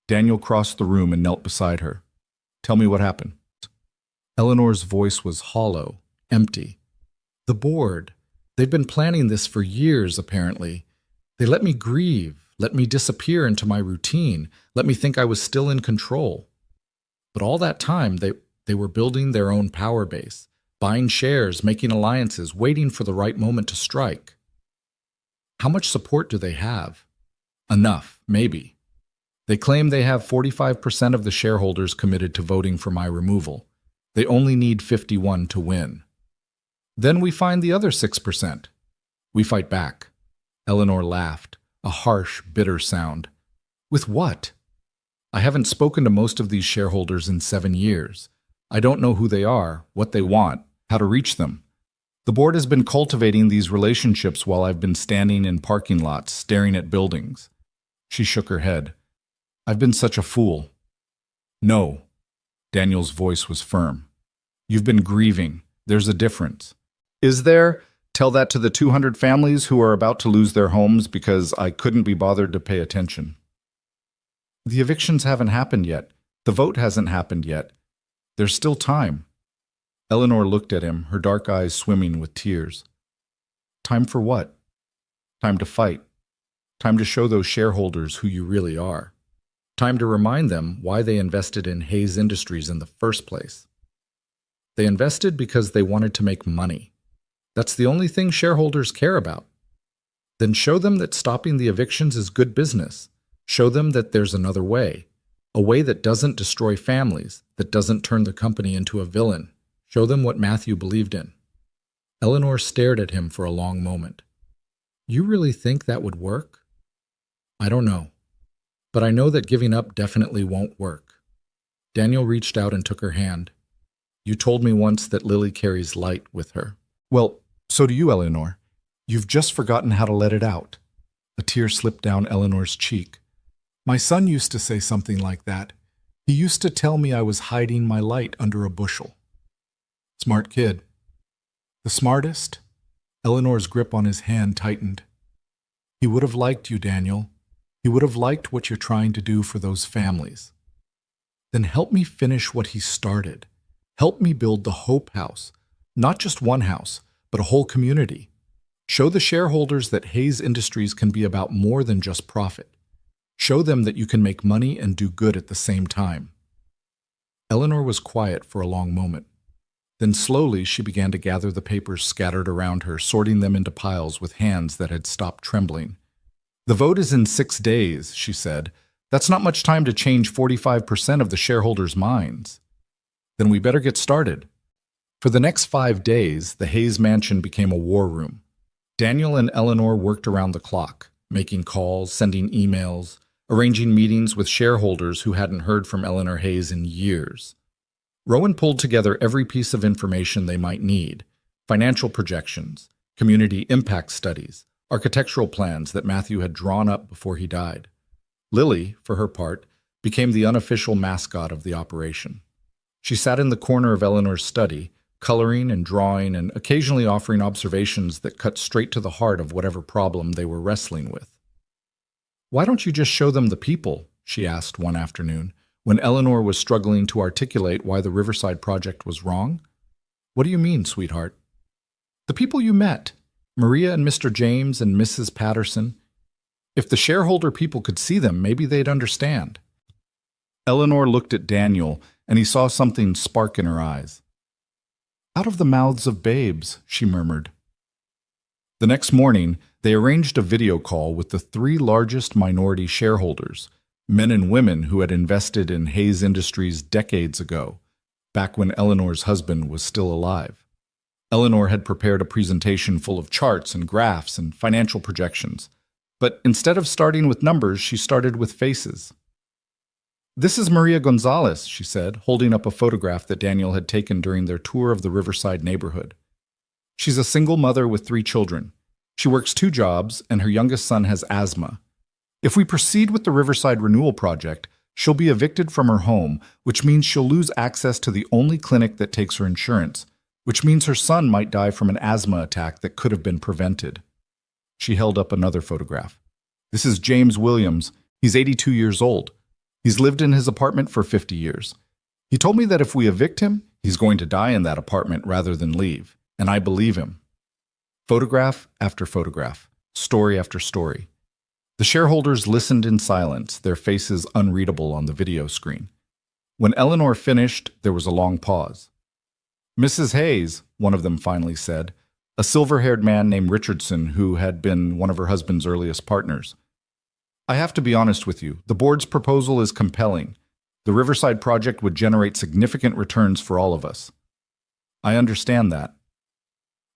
Speaker 1: Daniel crossed the room and knelt beside her. Tell me what happened. Eleanor's voice was hollow, empty. The board. They've been planning this for years, apparently. They let me grieve, let me disappear into my routine, let me think I was still in control. But all that time, they were building their own power base, buying shares, making alliances, waiting for the right moment to strike. How much support do they have? Enough, maybe. They claim they have 45% of the shareholders committed to voting for my removal. They only need 51 to win. Then we find the other 6%. We fight back. Eleanor laughed, a harsh, bitter sound. With what? I haven't spoken to most of these shareholders in 7 years. I don't know who they are, what they want, how to reach them. The board has been cultivating these relationships while I've been standing in parking lots, staring at buildings. She shook her head. I've been such a fool. No. Daniel's voice was firm. You've been grieving. There's a difference. Is there? Tell that to the 200 families who are about to lose their homes because I couldn't be bothered to pay attention. The evictions haven't happened yet. The vote hasn't happened yet. There's still time. Eleanor looked at him, her dark eyes swimming with tears. Time for what? Time to fight. Time to show those shareholders who you really are. Time to remind them why they invested in Hayes Industries in the first place. They invested because they wanted to make money. That's the only thing shareholders care about. Then show them that stopping the evictions is good business. Show them that there's another way. A way that doesn't destroy families, that doesn't turn the company into a villain. Show them what Matthew believed in. Eleanor stared at him for a long moment. You really think that would work? I don't know. But I know that giving up definitely won't work. Daniel reached out and took her hand. You told me once that Lily carries light with her. Well, so do you, Eleanor. You've just forgotten how to let it out. A tear slipped down Eleanor's cheek. My son used to say something like that. He used to tell me I was hiding my light under a bushel. Smart kid. The smartest? Eleanor's grip on his hand tightened. He would have liked you, Daniel. He would have liked what you're trying to do for those families. Then help me finish what he started. Help me build the Hope House. Not just one house, but a whole community. Show the shareholders that Hayes Industries can be about more than just profit. Show them that you can make money and do good at the same time. Eleanor was quiet for a long moment. Then slowly she began to gather the papers scattered around her, sorting them into piles with hands that had stopped trembling. The vote is in 6 days, she said. That's not much time to change 45% of the shareholders' minds. Then we better get started. For the next 5 days, the Hayes mansion became a war room. Daniel and Eleanor worked around the clock, making calls, sending emails, arranging meetings with shareholders who hadn't heard from Eleanor Hayes in years. Rowan pulled together every piece of information they might need: financial projections, community impact studies, architectural plans that Matthew had drawn up before he died. Lily, for her part, became the unofficial mascot of the operation. She sat in the corner of Eleanor's study, coloring and drawing and occasionally offering observations that cut straight to the heart of whatever problem they were wrestling with. Why don't you just show them the people? She asked one afternoon, when Eleanor was struggling to articulate why the Riverside project was wrong. What do you mean, sweetheart? The people you met, Maria and Mr. James and Mrs. Patterson. If the shareholder people could see them, maybe they'd understand. Eleanor looked at Daniel, and he saw something spark in her eyes. Out of the mouths of babes, she murmured. The next morning, they arranged a video call with the 3 largest minority shareholders, men and women who had invested in Hayes Industries decades ago, back when Eleanor's husband was still alive. Eleanor had prepared a presentation full of charts and graphs and financial projections, but instead of starting with numbers, she started with faces. This is Maria Gonzalez, she said, holding up a photograph that Daniel had taken during their tour of the Riverside neighborhood. She's a single mother with 3 children. She works 2 jobs, and her youngest son has asthma. If we proceed with the Riverside Renewal Project, she'll be evicted from her home, which means she'll lose access to the only clinic that takes her insurance, which means her son might die from an asthma attack that could have been prevented. She held up another photograph. This is James Williams. He's 82 years old. He's lived in his apartment for 50 years. He told me that if we evict him, he's going to die in that apartment rather than leave, and I believe him. Photograph after photograph, story after story. The shareholders listened in silence, their faces unreadable on the video screen. When Eleanor finished, there was a long pause. Mrs. Hayes, one of them finally said, a silver-haired man named Richardson who had been one of her husband's earliest partners. I have to be honest with you, the board's proposal is compelling. The Riverside project would generate significant returns for all of us. I understand that.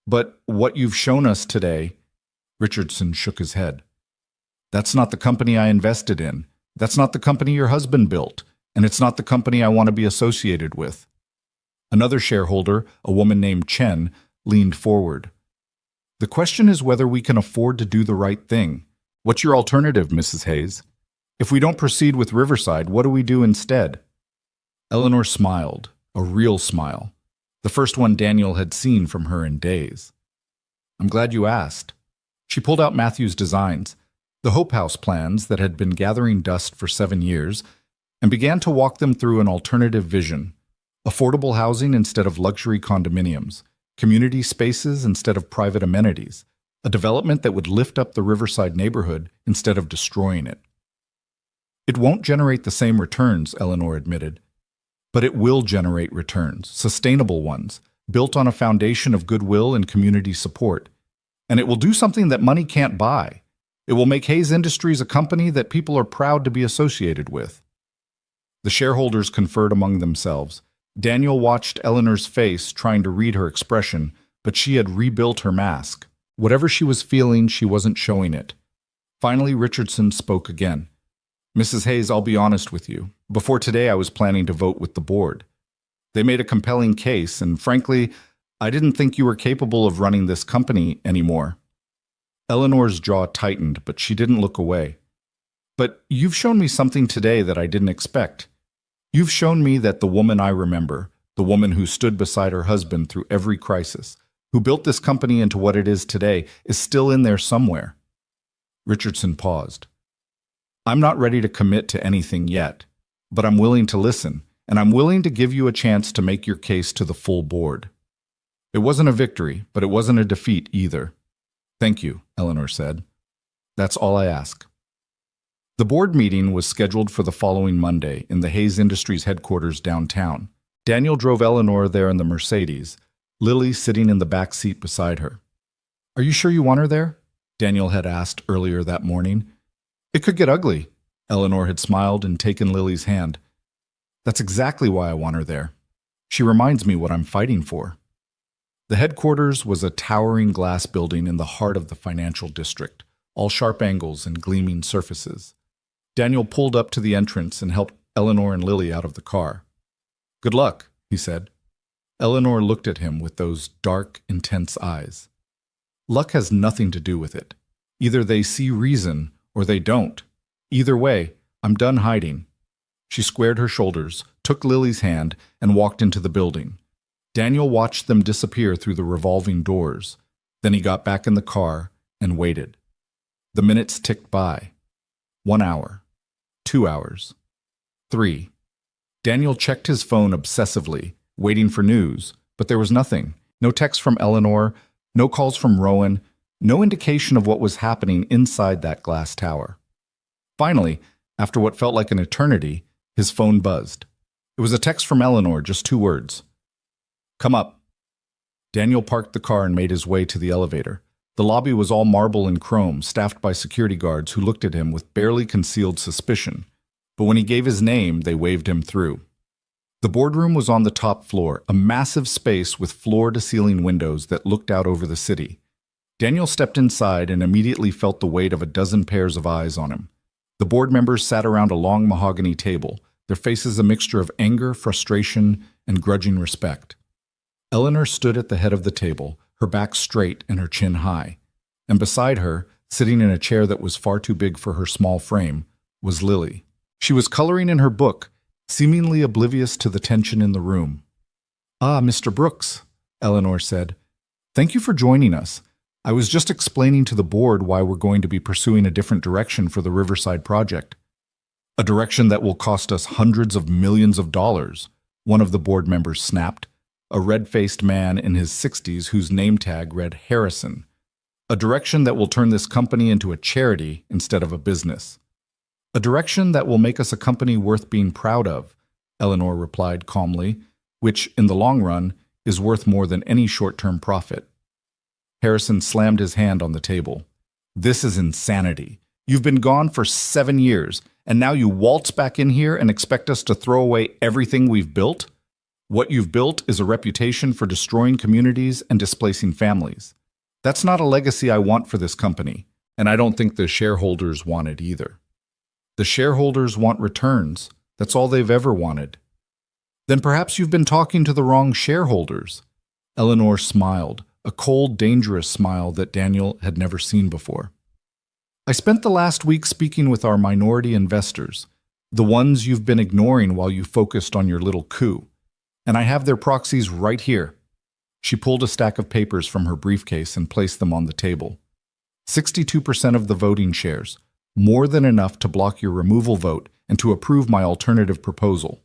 Speaker 1: But what you've shown us today, Richardson shook his head. That's not the company I invested in. That's not the company your husband built. And it's not the company I want to be associated with. Another shareholder, a woman named Chen, leaned forward. The question is whether we can afford to do the right thing. What's your alternative, Mrs. Hayes? If we don't proceed with Riverside, what do we do instead? Eleanor smiled, a real smile, the first one Daniel had seen from her in days. I'm glad you asked. She pulled out Matthew's designs, the Hope House plans that had been gathering dust for 7 years, and began to walk them through an alternative vision. Affordable housing instead of luxury condominiums, community spaces instead of private amenities, a development that would lift up the Riverside neighborhood instead of destroying it. It won't generate the same returns, Eleanor admitted, but it will generate returns, sustainable ones, built on a foundation of goodwill and community support. And it will do something that money can't buy. It will make Hayes Industries a company that people are proud to be associated with. The shareholders conferred among themselves. Daniel watched Eleanor's face, trying to read her expression, but she had rebuilt her mask. Whatever she was feeling, she wasn't showing it. Finally, Richardson spoke again. Mrs. Hayes, I'll be honest with you. Before today, I was planning to vote with the board. They made a compelling case, and frankly, I didn't think you were capable of running this company anymore. Eleanor's jaw tightened, but she didn't look away. But you've shown me something today that I didn't expect. You've shown me that the woman I remember, the woman who stood beside her husband through every crisis, who built this company into what it is today, is still in there somewhere. Richardson paused. I'm not ready to commit to anything yet, but I'm willing to listen, and I'm willing to give you a chance to make your case to the full board. It wasn't a victory, but it wasn't a defeat either. Thank you, Eleanor said. That's all I ask. The board meeting was scheduled for the following Monday in the Hayes Industries headquarters downtown. Daniel drove Eleanor there in the Mercedes, Lily sitting in the back seat beside her. Are you sure you want her there? Daniel had asked earlier that morning. It could get ugly. Eleanor had smiled and taken Lily's hand. That's exactly why I want her there. She reminds me what I'm fighting for. The headquarters was a towering glass building in the heart of the financial district, all sharp angles and gleaming surfaces. Daniel pulled up to the entrance and helped Eleanor and Lily out of the car. Good luck, he said. Eleanor looked at him with those dark, intense eyes. Luck has nothing to do with it. Either they see reason or they don't. Either way, I'm done hiding. She squared her shoulders, took Lily's hand, and walked into the building. Daniel watched them disappear through the revolving doors. Then he got back in the car and waited. The minutes ticked by. 1 hour. 2 hours. 3. Daniel checked his phone obsessively, waiting for news, but there was nothing. No text from Eleanor, no calls from Rowan, no indication of what was happening inside that glass tower. Finally, after what felt like an eternity, his phone buzzed. It was a text from Eleanor, just 2 words. Come up. Daniel parked the car and made his way to the elevator. The lobby was all marble and chrome, staffed by security guards who looked at him with barely concealed suspicion. But when he gave his name, they waved him through. The boardroom was on the top floor, a massive space with floor-to-ceiling windows that looked out over the city. Daniel stepped inside and immediately felt the weight of a dozen pairs of eyes on him. The board members sat around a long mahogany table, their faces a mixture of anger, frustration, and grudging respect. Eleanor stood at the head of the table, her back straight and her chin high. And beside her, sitting in a chair that was far too big for her small frame, was Lily. She was coloring in her book, seemingly oblivious to the tension in the room. Ah, Mr. Brooks, Eleanor said. Thank you for joining us. I was just explaining to the board why we're going to be pursuing a different direction for the Riverside project. A direction that will cost us hundreds of millions of dollars, one of the board members snapped. A red-faced man in his 60s whose name tag read Harrison. A direction that will turn this company into a charity instead of a business. A direction that will make us a company worth being proud of, Eleanor replied calmly, which, in the long run, is worth more than any short-term profit. Harrison slammed his hand on the table. This is insanity. You've been gone for 7 years, and now you waltz back in here and expect us to throw away everything we've built? What you've built is a reputation for destroying communities and displacing families. That's not a legacy I want for this company, and I don't think the shareholders want it either. The shareholders want returns. That's all they've ever wanted. Then perhaps you've been talking to the wrong shareholders. Eleanor smiled, a cold, dangerous smile that Daniel had never seen before. I spent the last week speaking with our minority investors, the ones you've been ignoring while you focused on your little coup, and I have their proxies right here. She pulled a stack of papers from her briefcase and placed them on the table. 62% of the voting shares, more than enough to block your removal vote and to approve my alternative proposal.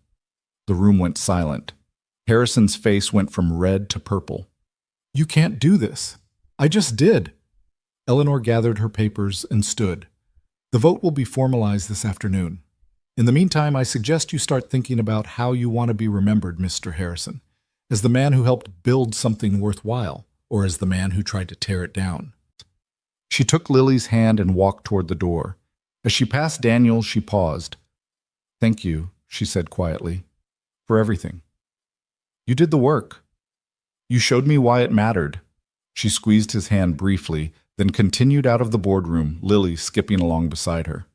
Speaker 1: The room went silent. Harrison's face went from red to purple. You can't do this. I just did. Eleanor gathered her papers and stood. The vote will be formalized this afternoon. In the meantime, I suggest you start thinking about how you want to be remembered, Mr. Harrison, as the man who helped build something worthwhile, or as the man who tried to tear it down. She took Lily's hand and walked toward the door. As she passed Daniel, she paused. Thank you, she said quietly, for everything. You did the work. You showed me why it mattered. She squeezed his hand briefly, then continued out of the boardroom, Lily skipping along beside her.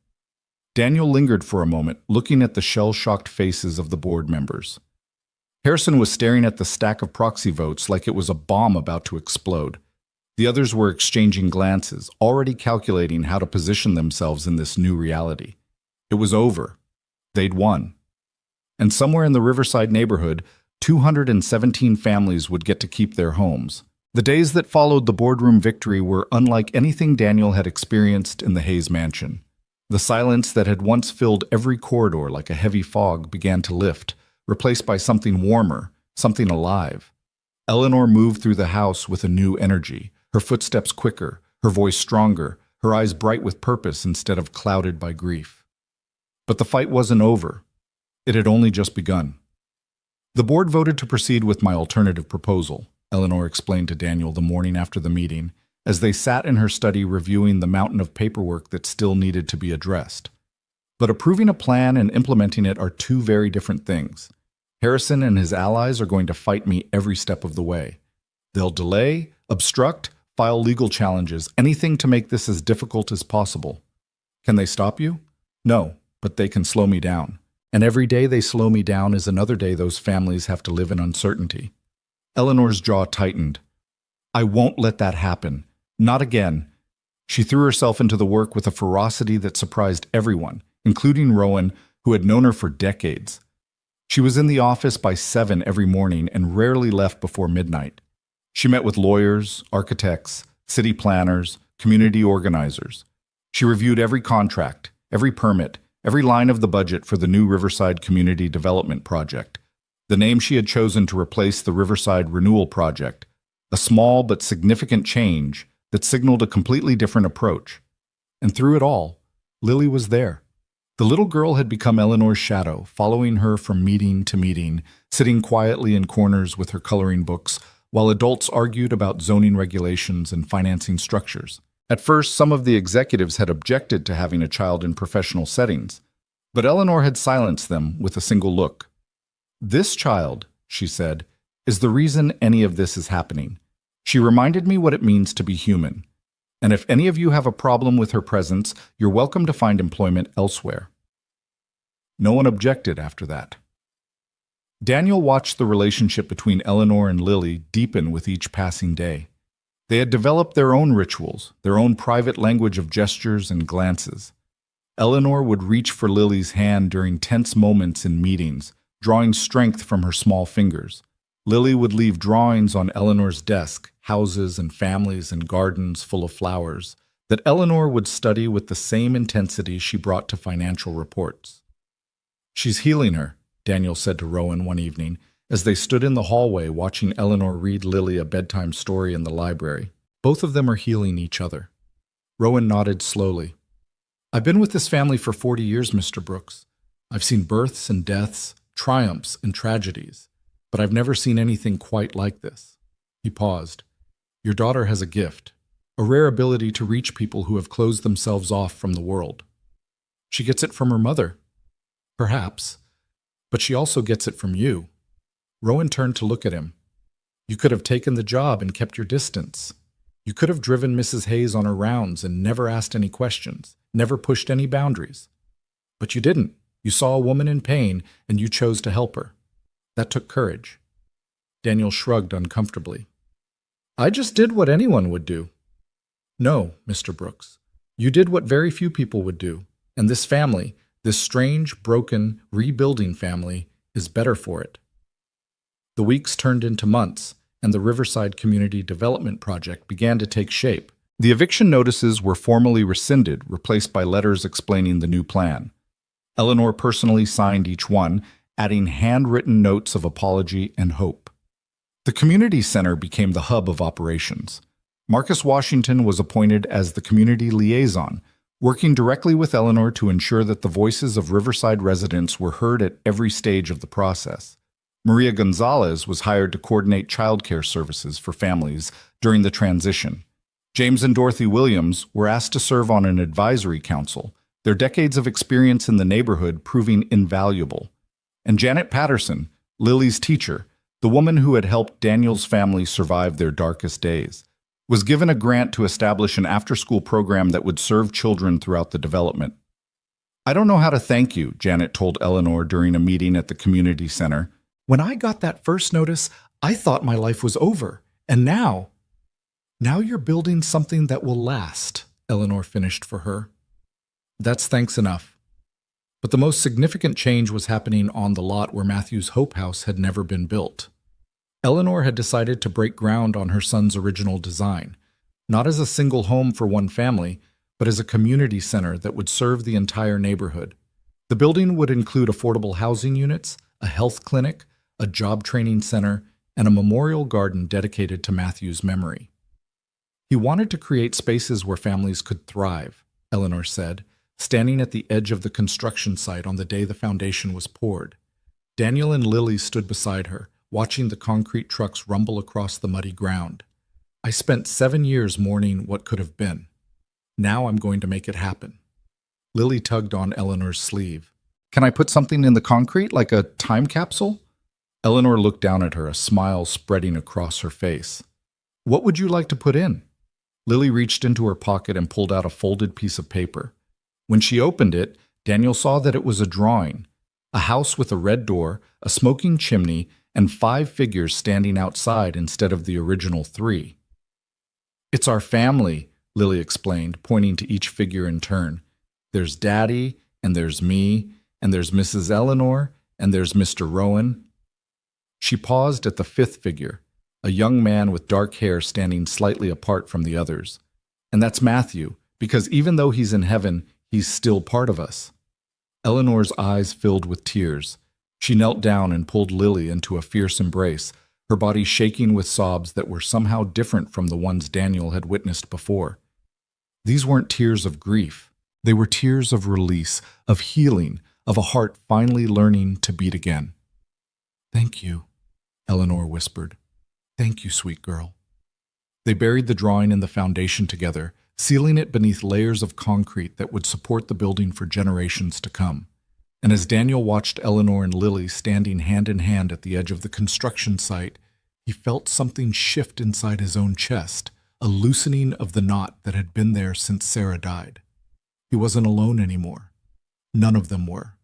Speaker 1: Daniel lingered for a moment, looking at the shell-shocked faces of the board members. Harrison was staring at the stack of proxy votes like it was a bomb about to explode. The others were exchanging glances, already calculating how to position themselves in this new reality. It was over. They'd won. And somewhere in the Riverside neighborhood, 217 families would get to keep their homes. The days that followed the boardroom victory were unlike anything Daniel had experienced in the Hayes mansion. The silence that had once filled every corridor like a heavy fog began to lift, replaced by something warmer, something alive. Eleanor moved through the house with a new energy, her footsteps quicker, her voice stronger, her eyes bright with purpose instead of clouded by grief. But the fight wasn't over. It had only just begun. The board voted to proceed with my alternative proposal, Eleanor explained to Daniel the morning after the meeting, as they sat in her study reviewing the mountain of paperwork that still needed to be addressed. But approving a plan and implementing it are two very different things. Harrison and his allies are going to fight me every step of the way. They'll delay, obstruct, file legal challenges, anything to make this as difficult as possible. Can they stop you? No, but they can slow me down. And every day they slow me down is another day those families have to live in uncertainty. Eleanor's jaw tightened. I won't let that happen. Not again. She threw herself into the work with a ferocity that surprised everyone, including Rowan, who had known her for decades. She was in the office by 7 every morning and rarely left before midnight. She met with lawyers, architects, city planners, community organizers. She reviewed every contract, every permit, every line of the budget for the new Riverside Community Development Project, the name she had chosen to replace the Riverside Renewal Project, a small but significant change that signaled a completely different approach. And through it all, Lily was there. The little girl had become Eleanor's shadow, following her from meeting to meeting, sitting quietly in corners with her coloring books, while adults argued about zoning regulations and financing structures. At first, some of the executives had objected to having a child in professional settings, but Eleanor had silenced them with a single look. This child, she said, is the reason any of this is happening. She reminded me what it means to be human. And if any of you have a problem with her presence, you're welcome to find employment elsewhere. No one objected after that. Daniel watched the relationship between Eleanor and Lily deepen with each passing day. They had developed their own rituals, their own private language of gestures and glances. Eleanor would reach for Lily's hand during tense moments in meetings, drawing strength from her small fingers. Lily would leave drawings on Eleanor's desk, houses and families and gardens full of flowers, that Eleanor would study with the same intensity she brought to financial reports. She's healing her, Daniel said to Rowan one evening, as they stood in the hallway watching Eleanor read Lily a bedtime story in the library. Both of them are healing each other. Rowan nodded slowly. I've been with this family for 40 years, Mr. Brooks. I've seen births and deaths, triumphs and tragedies, but I've never seen anything quite like this. He paused. Your daughter has a gift, a rare ability to reach people who have closed themselves off from the world. She gets it from her mother. Perhaps. But she also gets it from you. Rowan turned to look at him. You could have taken the job and kept your distance. You could have driven Mrs. Hayes on her rounds and never asked any questions, never pushed any boundaries. But you didn't. You saw a woman in pain and you chose to help her. That took courage. Daniel shrugged uncomfortably. I just did what anyone would do. No, Mr. Brooks. You did what very few people would do, and this family, this strange, broken, rebuilding family, is better for it. The weeks turned into months, and the Riverside Community Development Project began to take shape. The eviction notices were formally rescinded, replaced by letters explaining the new plan. Eleanor personally signed each one, adding handwritten notes of apology and hope. The community center became the hub of operations. Marcus Washington was appointed as the community liaison, working directly with Eleanor to ensure that the voices of Riverside residents were heard at every stage of the process. Maria Gonzalez was hired to coordinate childcare services for families during the transition. James and Dorothy Williams were asked to serve on an advisory council, their decades of experience in the neighborhood proving invaluable. And Janet Patterson, Lily's teacher, the woman who had helped Daniel's family survive their darkest days, was given a grant to establish an after-school program that would serve children throughout the development. I don't know how to thank you, Janet told Eleanor during a meeting at the community center. When I got that first notice, I thought my life was over. And now you're building something that will last, Eleanor finished for her. That's thanks enough. But the most significant change was happening on the lot where Matthew's Hope House had never been built. Eleanor had decided to break ground on her son's original design, not as a single home for one family, but as a community center that would serve the entire neighborhood. The building would include affordable housing units, a health clinic, a job training center, and a memorial garden dedicated to Matthew's memory. He wanted to create spaces where families could thrive, Eleanor said, standing at the edge of the construction site on the day the foundation was poured. Daniel and Lily stood beside her, watching the concrete trucks rumble across the muddy ground. I spent 7 years mourning what could have been. Now I'm going to make it happen. Lily tugged on Eleanor's sleeve. Can I put something in the concrete, like a time capsule? Eleanor looked down at her, a smile spreading across her face. What would you like to put in? Lily reached into her pocket and pulled out a folded piece of paper. When she opened it, Daniel saw that it was a drawing. A house with a red door, a smoking chimney, and 5 figures standing outside instead of the original 3. It's our family, Lily explained, pointing to each figure in turn. There's Daddy, and there's me, and there's Mrs. Eleanor, and there's Mr. Rowan. She paused at the 5th figure, a young man with dark hair standing slightly apart from the others. And that's Matthew, because even though he's in heaven, he's still part of us. Eleanor's eyes filled with tears. She knelt down and pulled Lily into a fierce embrace, her body shaking with sobs that were somehow different from the ones Daniel had witnessed before. These weren't tears of grief. They were tears of release, of healing, of a heart finally learning to beat again. Thank you, Eleanor whispered. Thank you, sweet girl. They buried the drawing in the foundation together, sealing it beneath layers of concrete that would support the building for generations to come. And as Daniel watched Eleanor and Lily standing hand in hand at the edge of the construction site, he felt something shift inside his own chest, a loosening of the knot that had been there since Sarah died. He wasn't alone anymore. None of them were.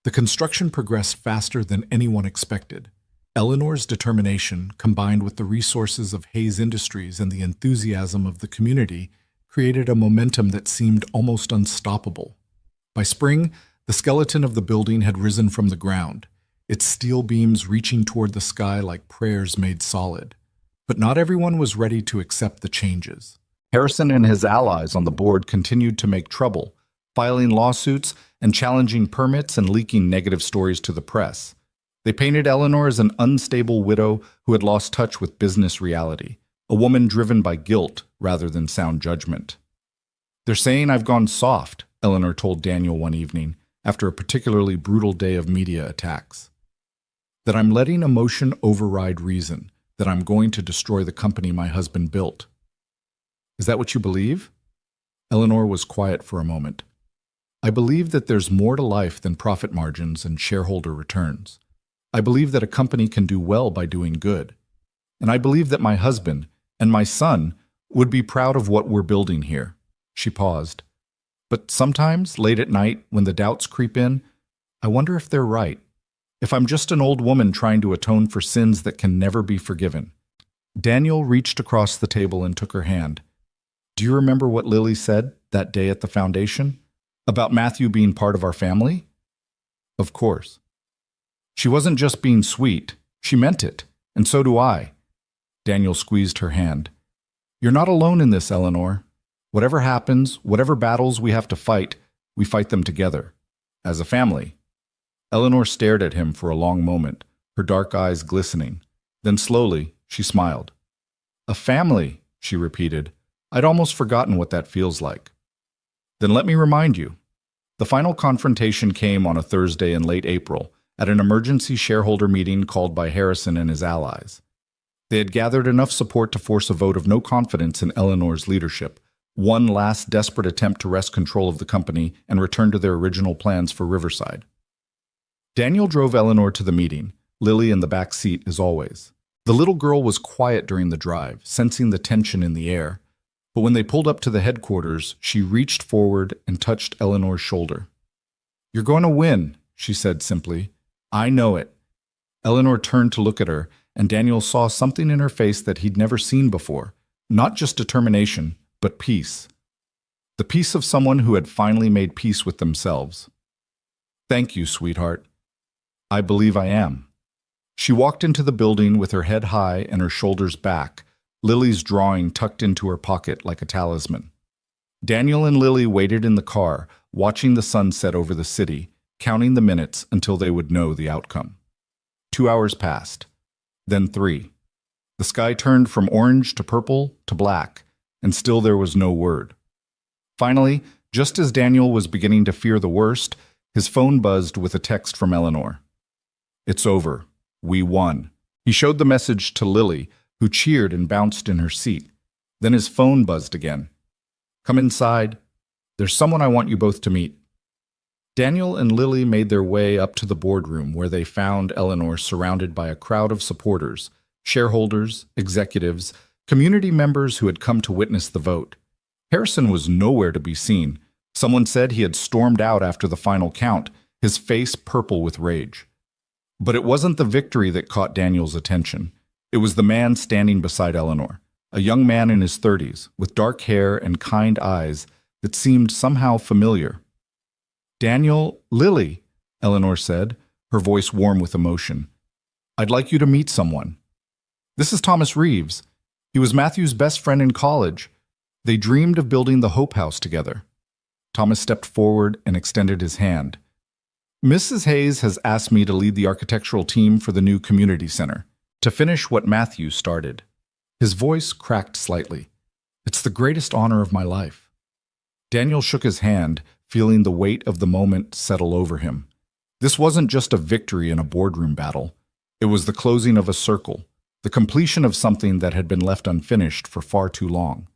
Speaker 1: The construction progressed faster than anyone expected. Eleanor's determination, combined with the resources of Hayes Industries and the enthusiasm of the community, created a momentum that seemed almost unstoppable. By spring, the skeleton of the building had risen from the ground, its steel beams reaching toward the sky like prayers made solid. But not everyone was ready to accept the changes. Harrison and his allies on the board continued to make trouble, filing lawsuits and challenging permits and leaking negative stories to the press. They painted Eleanor as an unstable widow who had lost touch with business reality, a woman driven by guilt rather than sound judgment. They're saying I've gone soft, Eleanor told Daniel one evening, after a particularly brutal day of media attacks. That I'm letting emotion override reason, that I'm going to destroy the company my husband built. Is that what you believe? Eleanor was quiet for a moment. I believe that there's more to life than profit margins and shareholder returns. I believe that a company can do well by doing good. And I believe that my husband and my son would be proud of what we're building here. She paused. But sometimes, late at night, when the doubts creep in, I wonder if they're right. If I'm just an old woman trying to atone for sins that can never be forgiven. Daniel reached across the table and took her hand. Do you remember what Lily said that day at the foundation? About Matthew being part of our family? Of course. She wasn't just being sweet, she meant it, and so do I. Daniel squeezed her hand. You're not alone in this, Eleanor. Whatever happens, whatever battles we have to fight, we fight them together, as a family. Eleanor stared at him for a long moment, her dark eyes glistening. Then slowly, she smiled. A family, she repeated. I'd almost forgotten what that feels like. Then let me remind you. The final confrontation came on a Thursday in late April at an emergency shareholder meeting called by Harrison and his allies. They had gathered enough support to force a vote of no confidence in Eleanor's leadership, one last desperate attempt to wrest control of the company and return to their original plans for Riverside. Daniel drove Eleanor to the meeting, Lily in the back seat as always. The little girl was quiet during the drive, sensing the tension in the air. But when they pulled up to the headquarters, she reached forward and touched Eleanor's shoulder. You're going to win, she said simply. I know it. Eleanor turned to look at her, and Daniel saw something in her face that he'd never seen before. Not just determination, but peace. The peace of someone who had finally made peace with themselves. Thank you, sweetheart. I believe I am. She walked into the building with her head high and her shoulders back, Lily's drawing tucked into her pocket like a talisman. Daniel and Lily waited in the car, watching the sun set over the city, counting the minutes until they would know the outcome. 2 hours passed, then 3. The sky turned from orange to purple to black, and still there was no word. Finally, just as Daniel was beginning to fear the worst, his phone buzzed with a text from Eleanor. It's over. We won. He showed the message to Lily, who cheered and bounced in her seat. Then his phone buzzed again. Come inside. There's someone I want you both to meet. Daniel and Lily made their way up to the boardroom where they found Eleanor surrounded by a crowd of supporters, shareholders, executives, community members who had come to witness the vote. Harrison was nowhere to be seen. Someone said he had stormed out after the final count, his face purple with rage. But it wasn't the victory that caught Daniel's attention. It was the man standing beside Eleanor, a young man in his 30s, with dark hair and kind eyes that seemed somehow familiar. Daniel, Lily, Eleanor said, her voice warm with emotion. I'd like you to meet someone. This is Thomas Reeves. He was Matthew's best friend in college. They dreamed of building the Hope House together. Thomas stepped forward and extended his hand. Mrs. Hayes has asked me to lead the architectural team for the new community center, to finish what Matthew started. His voice cracked slightly. It's the greatest honor of my life. Daniel shook his hand, feeling the weight of the moment settle over him. This wasn't just a victory in a boardroom battle. It was the closing of a circle, the completion of something that had been left unfinished for far too long.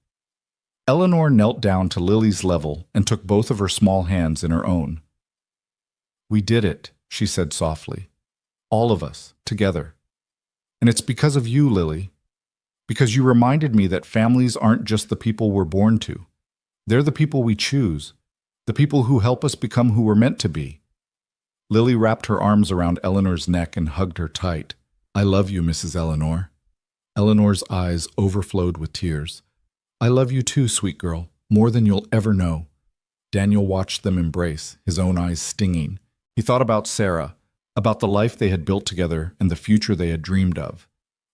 Speaker 1: Eleanor knelt down to Lily's level and took both of her small hands in her own. We did it, she said softly. All of us, together. And it's because of you, Lily. Because you reminded me that families aren't just the people we're born to. They're the people we choose, the people who help us become who we're meant to be. Lily wrapped her arms around Eleanor's neck and hugged her tight. I love you, Mrs. Eleanor. Eleanor's eyes overflowed with tears. I love you too, sweet girl, more than you'll ever know. Daniel watched them embrace, his own eyes stinging. He thought about Sarah, about the life they had built together and the future they had dreamed of.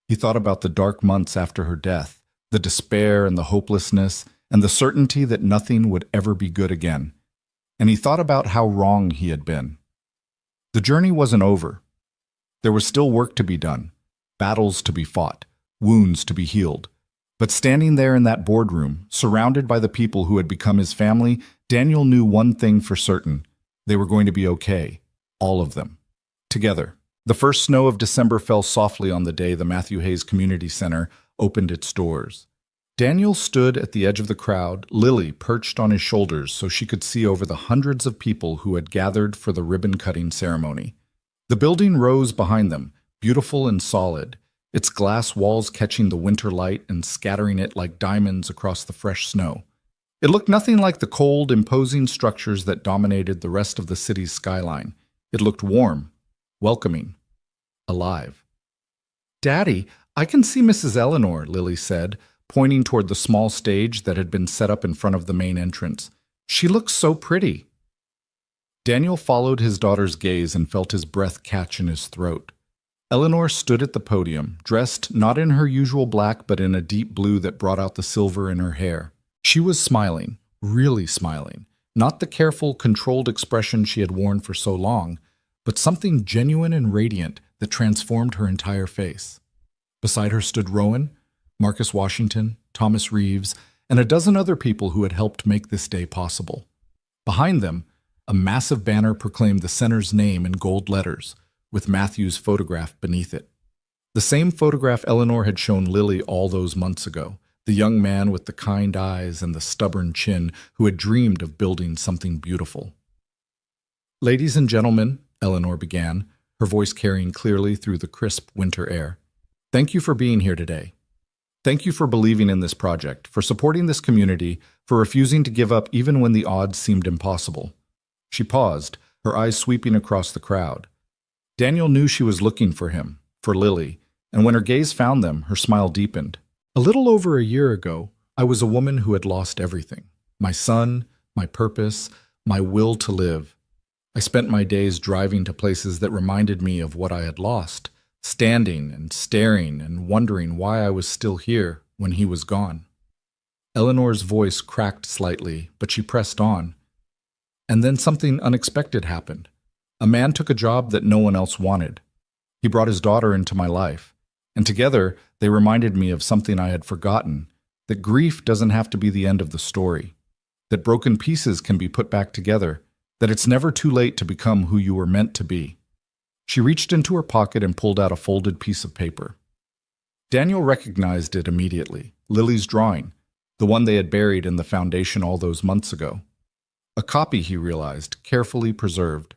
Speaker 1: He thought about the dark months after her death, the despair and the hopelessness, and the certainty that nothing would ever be good again. And he thought about how wrong he had been. The journey wasn't over. There was still work to be done, battles to be fought, wounds to be healed. But standing there in that boardroom, surrounded by the people who had become his family, Daniel knew one thing for certain. They were going to be okay, all of them, together. The first snow of December fell softly on the day the Matthew Hayes Community Center opened its doors. Daniel stood at the edge of the crowd, Lily perched on his shoulders so she could see over the hundreds of people who had gathered for the ribbon-cutting ceremony. The building rose behind them, beautiful and solid, its glass walls catching the winter light and scattering it like diamonds across the fresh snow. It looked nothing like the cold, imposing structures that dominated the rest of the city's skyline. It looked warm, welcoming, alive. Daddy, I can see Mrs. Eleanor, Lily said, pointing toward the small stage that had been set up in front of the main entrance. She looks so pretty. Daniel followed his daughter's gaze and felt his breath catch in his throat. Eleanor stood at the podium, dressed not in her usual black but in a deep blue that brought out the silver in her hair. She was smiling, really smiling, not the careful, controlled expression she had worn for so long, but something genuine and radiant that transformed her entire face. Beside her stood Rowan, Marcus Washington, Thomas Reeves, and a dozen other people who had helped make this day possible. Behind them, a massive banner proclaimed the center's name in gold letters, with Matthew's photograph beneath it. The same photograph Eleanor had shown Lily all those months ago, the young man with the kind eyes and the stubborn chin who had dreamed of building something beautiful. "Ladies and gentlemen," Eleanor began, her voice carrying clearly through the crisp winter air, "thank you for being here today. Thank you for believing in this project, for supporting this community, for refusing to give up even when the odds seemed impossible." She paused, her eyes sweeping across the crowd. Daniel knew she was looking for him, for Lily, and when her gaze found them, her smile deepened. "A little over a year ago, I was a woman who had lost everything. My son, my purpose, my will to live. I spent my days driving to places that reminded me of what I had lost, standing and staring and wondering why I was still here when he was gone." Eleanor's voice cracked slightly, but she pressed on. "And then something unexpected happened. A man took a job that no one else wanted. He brought his daughter into my life, and together they reminded me of something I had forgotten, that grief doesn't have to be the end of the story, that broken pieces can be put back together, that it's never too late to become who you were meant to be." She reached into her pocket and pulled out a folded piece of paper. Daniel recognized it immediately, Lily's drawing, the one they had buried in the foundation all those months ago. A copy, he realized, carefully preserved.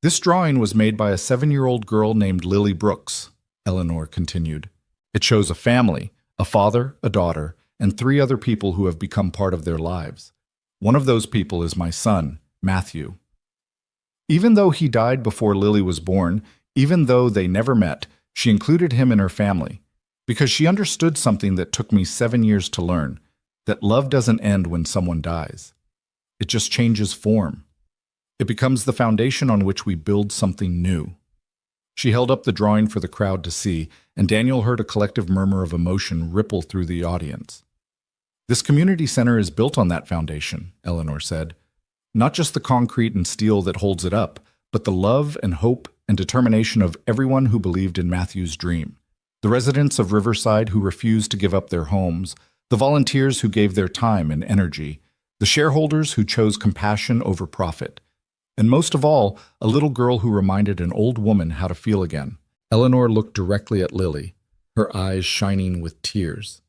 Speaker 1: "This drawing was made by a 7-year-old girl named Lily Brooks," Eleanor continued. "It shows a family, a father, a daughter, and 3 other people who have become part of their lives. One of those people is my son, Matthew. Even though he died before Lily was born, even though they never met, she included him in her family, because she understood something that took me 7 years to learn, that love doesn't end when someone dies. It just changes form. It becomes the foundation on which we build something new." She held up the drawing for the crowd to see, and Daniel heard a collective murmur of emotion ripple through the audience. "This community center is built on that foundation," Eleanor said. "Not just the concrete and steel that holds it up, but the love and hope and determination of everyone who believed in Matthew's dream. The residents of Riverside who refused to give up their homes, the volunteers who gave their time and energy, the shareholders who chose compassion over profit, and most of all, a little girl who reminded an old woman how to feel again." Eleanor looked directly at Lily, her eyes shining with tears.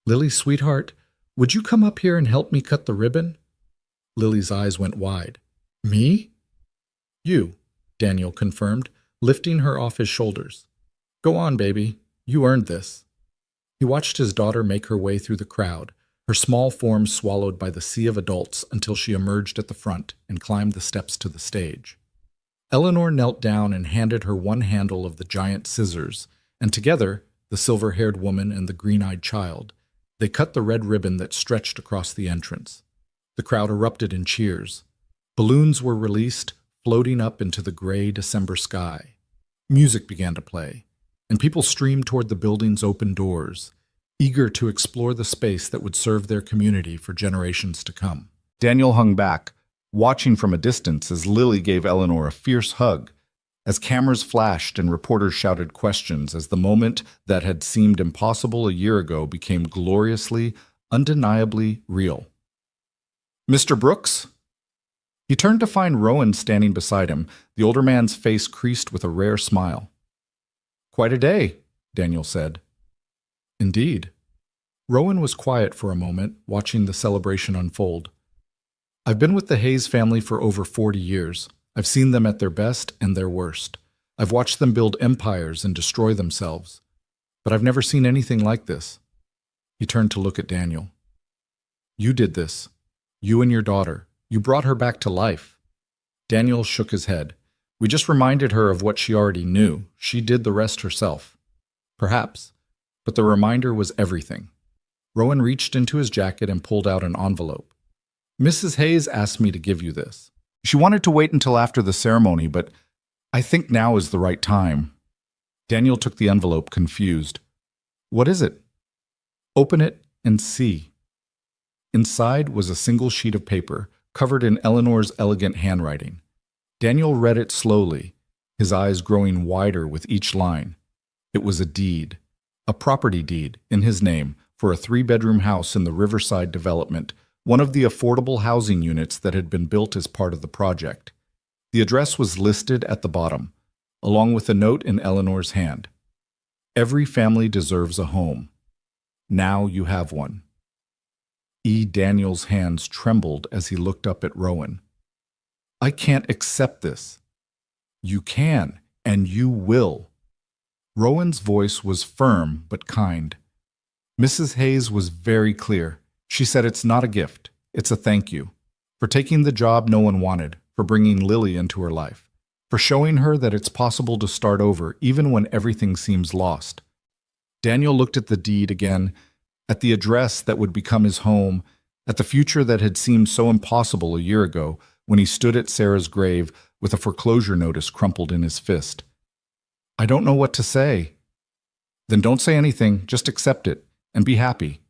Speaker 1: "Lily, sweetheart, would you come up here and help me cut the ribbon?" Lily's eyes went wide. "Me?" "You," Daniel confirmed, lifting her off his shoulders. "Go on, baby. You earned this." He watched his daughter make her way through the crowd, her small form swallowed by the sea of adults until she emerged at the front and climbed the steps to the stage. Eleanor knelt down and handed her one handle of the giant scissors, and together, the silver-haired woman and the green-eyed child, they cut the red ribbon that stretched across the entrance. The crowd erupted in cheers. Balloons were released, floating up into the gray December sky. Music began to play, and people streamed toward the building's open doors, eager to explore the space that would serve their community for generations to come. Daniel hung back, watching from a distance as Lily gave Eleanor a fierce hug, as cameras flashed and reporters shouted questions as the moment that had seemed impossible a year ago became gloriously, undeniably real. "Mr. Brooks?" He turned to find Rowan standing beside him, the older man's face creased with a rare smile. "Quite a day," Daniel said. "Indeed." Rowan was quiet for a moment, watching the celebration unfold. "I've been with the Hayes family for over 40 years. I've seen them at their best and their worst. I've watched them build empires and destroy themselves. But I've never seen anything like this." He turned to look at Daniel. "You did this. You and your daughter. You brought her back to life." Daniel shook his head. "We just reminded her of what she already knew. She did the rest herself." Perhaps. But the reminder was everything. Rowan reached into his jacket and pulled out an envelope. Mrs. Hayes asked me to give you this. She wanted to wait until after the ceremony, but I think now is the right time. Daniel took the envelope, confused. What is it? Open it and see. Inside was a single sheet of paper, covered in Eleanor's elegant handwriting. Daniel read it slowly, his eyes growing wider with each line. It was a deed, a property deed in his name for a 3-bedroom house in the Riverside development, one of the affordable housing units that had been built as part of the project. The address was listed at the bottom, along with a note in Eleanor's hand. Every family deserves a home. Now you have one. E. Daniel's hands trembled as he looked up at Rowan. I can't accept this. You can, and you will. Rowan's voice was firm but kind. Mrs. Hayes was very clear. She said it's not a gift, it's a thank you. For taking the job no one wanted, for bringing Lily into her life, for showing her that it's possible to start over even when everything seems lost. Daniel looked at the deed again, at the address that would become his home, at the future that had seemed so impossible a year ago when he stood at Sarah's grave with a foreclosure notice crumpled in his fist. I don't know what to say. Then don't say anything, just accept it, and be happy.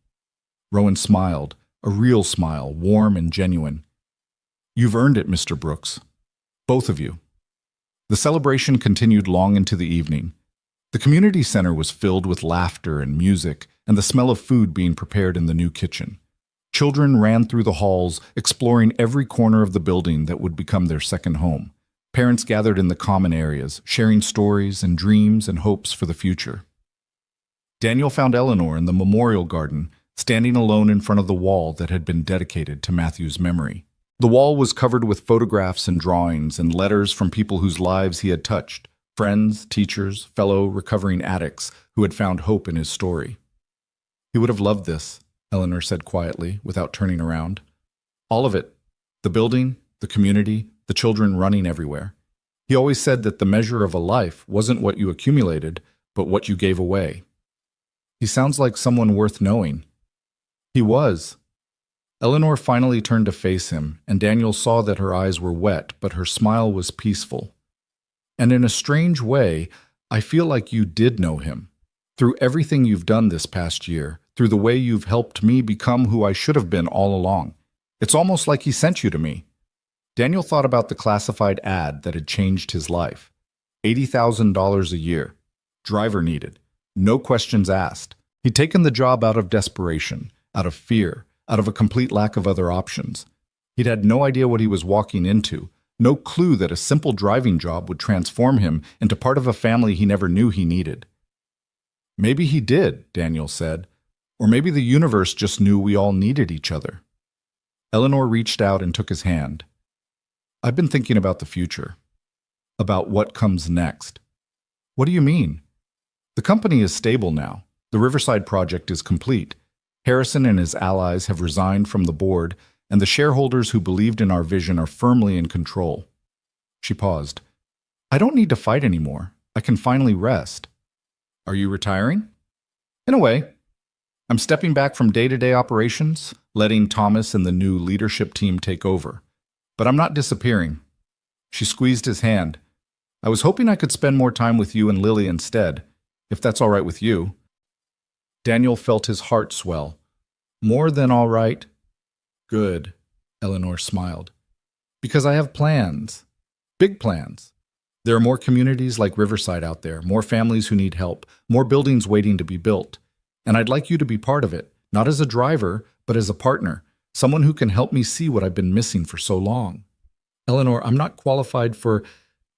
Speaker 1: Rowan smiled, a real smile, warm and genuine. You've earned it, Mr. Brooks. Both of you. The celebration continued long into the evening. The community center was filled with laughter and music and the smell of food being prepared in the new kitchen. Children ran through the halls, exploring every corner of the building that would become their second home. Parents gathered in the common areas, sharing stories and dreams and hopes for the future. Daniel found Eleanor in the memorial garden, standing alone in front of the wall that had been dedicated to Matthew's memory. The wall was covered with photographs and drawings and letters from people whose lives he had touched, friends, teachers, fellow recovering addicts who had found hope in his story. He would have loved this, Eleanor said quietly, without turning around. All of it. The building, the community, the children running everywhere. He always said that the measure of a life wasn't what you accumulated, but what you gave away. He sounds like someone worth knowing. He was. Eleanor finally turned to face him, and Daniel saw that her eyes were wet, but her smile was peaceful. And in a strange way, I feel like you did know him. Through everything you've done this past year, through the way you've helped me become who I should have been all along. It's almost like he sent you to me. Daniel thought about the classified ad that had changed his life. $80,000 a year. Driver needed. No questions asked. He'd taken the job out of desperation, out of fear, out of a complete lack of other options. He'd had no idea what he was walking into, no clue that a simple driving job would transform him into part of a family he never knew he needed. Maybe he did, Daniel said, or maybe the universe just knew we all needed each other. Eleanor reached out and took his hand. I've been thinking about the future, about what comes next. What do you mean? The company is stable now. The Riverside project is complete. Harrison and his allies have resigned from the board, and the shareholders who believed in our vision are firmly in control. She paused. I don't need to fight anymore. I can finally rest. Are you retiring? In a way. I'm stepping back from day-to-day operations, letting Thomas and the new leadership team take over. But I'm not disappearing. She squeezed his hand. I was hoping I could spend more time with you and Lily instead, if that's all right with you. Daniel felt his heart swell. More than all right. Good, Eleanor smiled. Because I have plans. Big plans. There are more communities like Riverside out there, more families who need help, more buildings waiting to be built. And I'd like you to be part of it, not as a driver, but as a partner, someone who can help me see what I've been missing for so long. Eleanor, I'm not qualified for...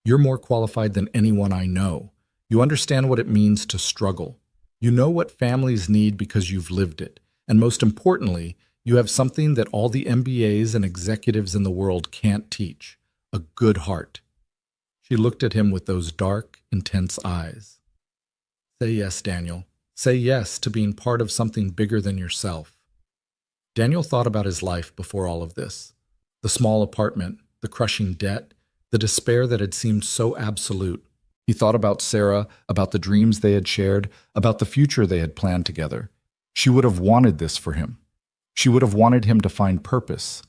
Speaker 1: You're more qualified than anyone I know. You understand what it means to struggle. You know what families need because you've lived it. And most importantly, you have something that all the MBAs and executives in the world can't teach, a good heart. She looked at him with those dark, intense eyes. Say yes, Daniel. Say yes to being part of something bigger than yourself. Daniel thought about his life before all of this. The small apartment, the crushing debt, the despair that had seemed so absolute. He thought about Sarah, about the dreams they had shared, about the future they had planned together. She would have wanted this for him. She would have wanted him to find purpose,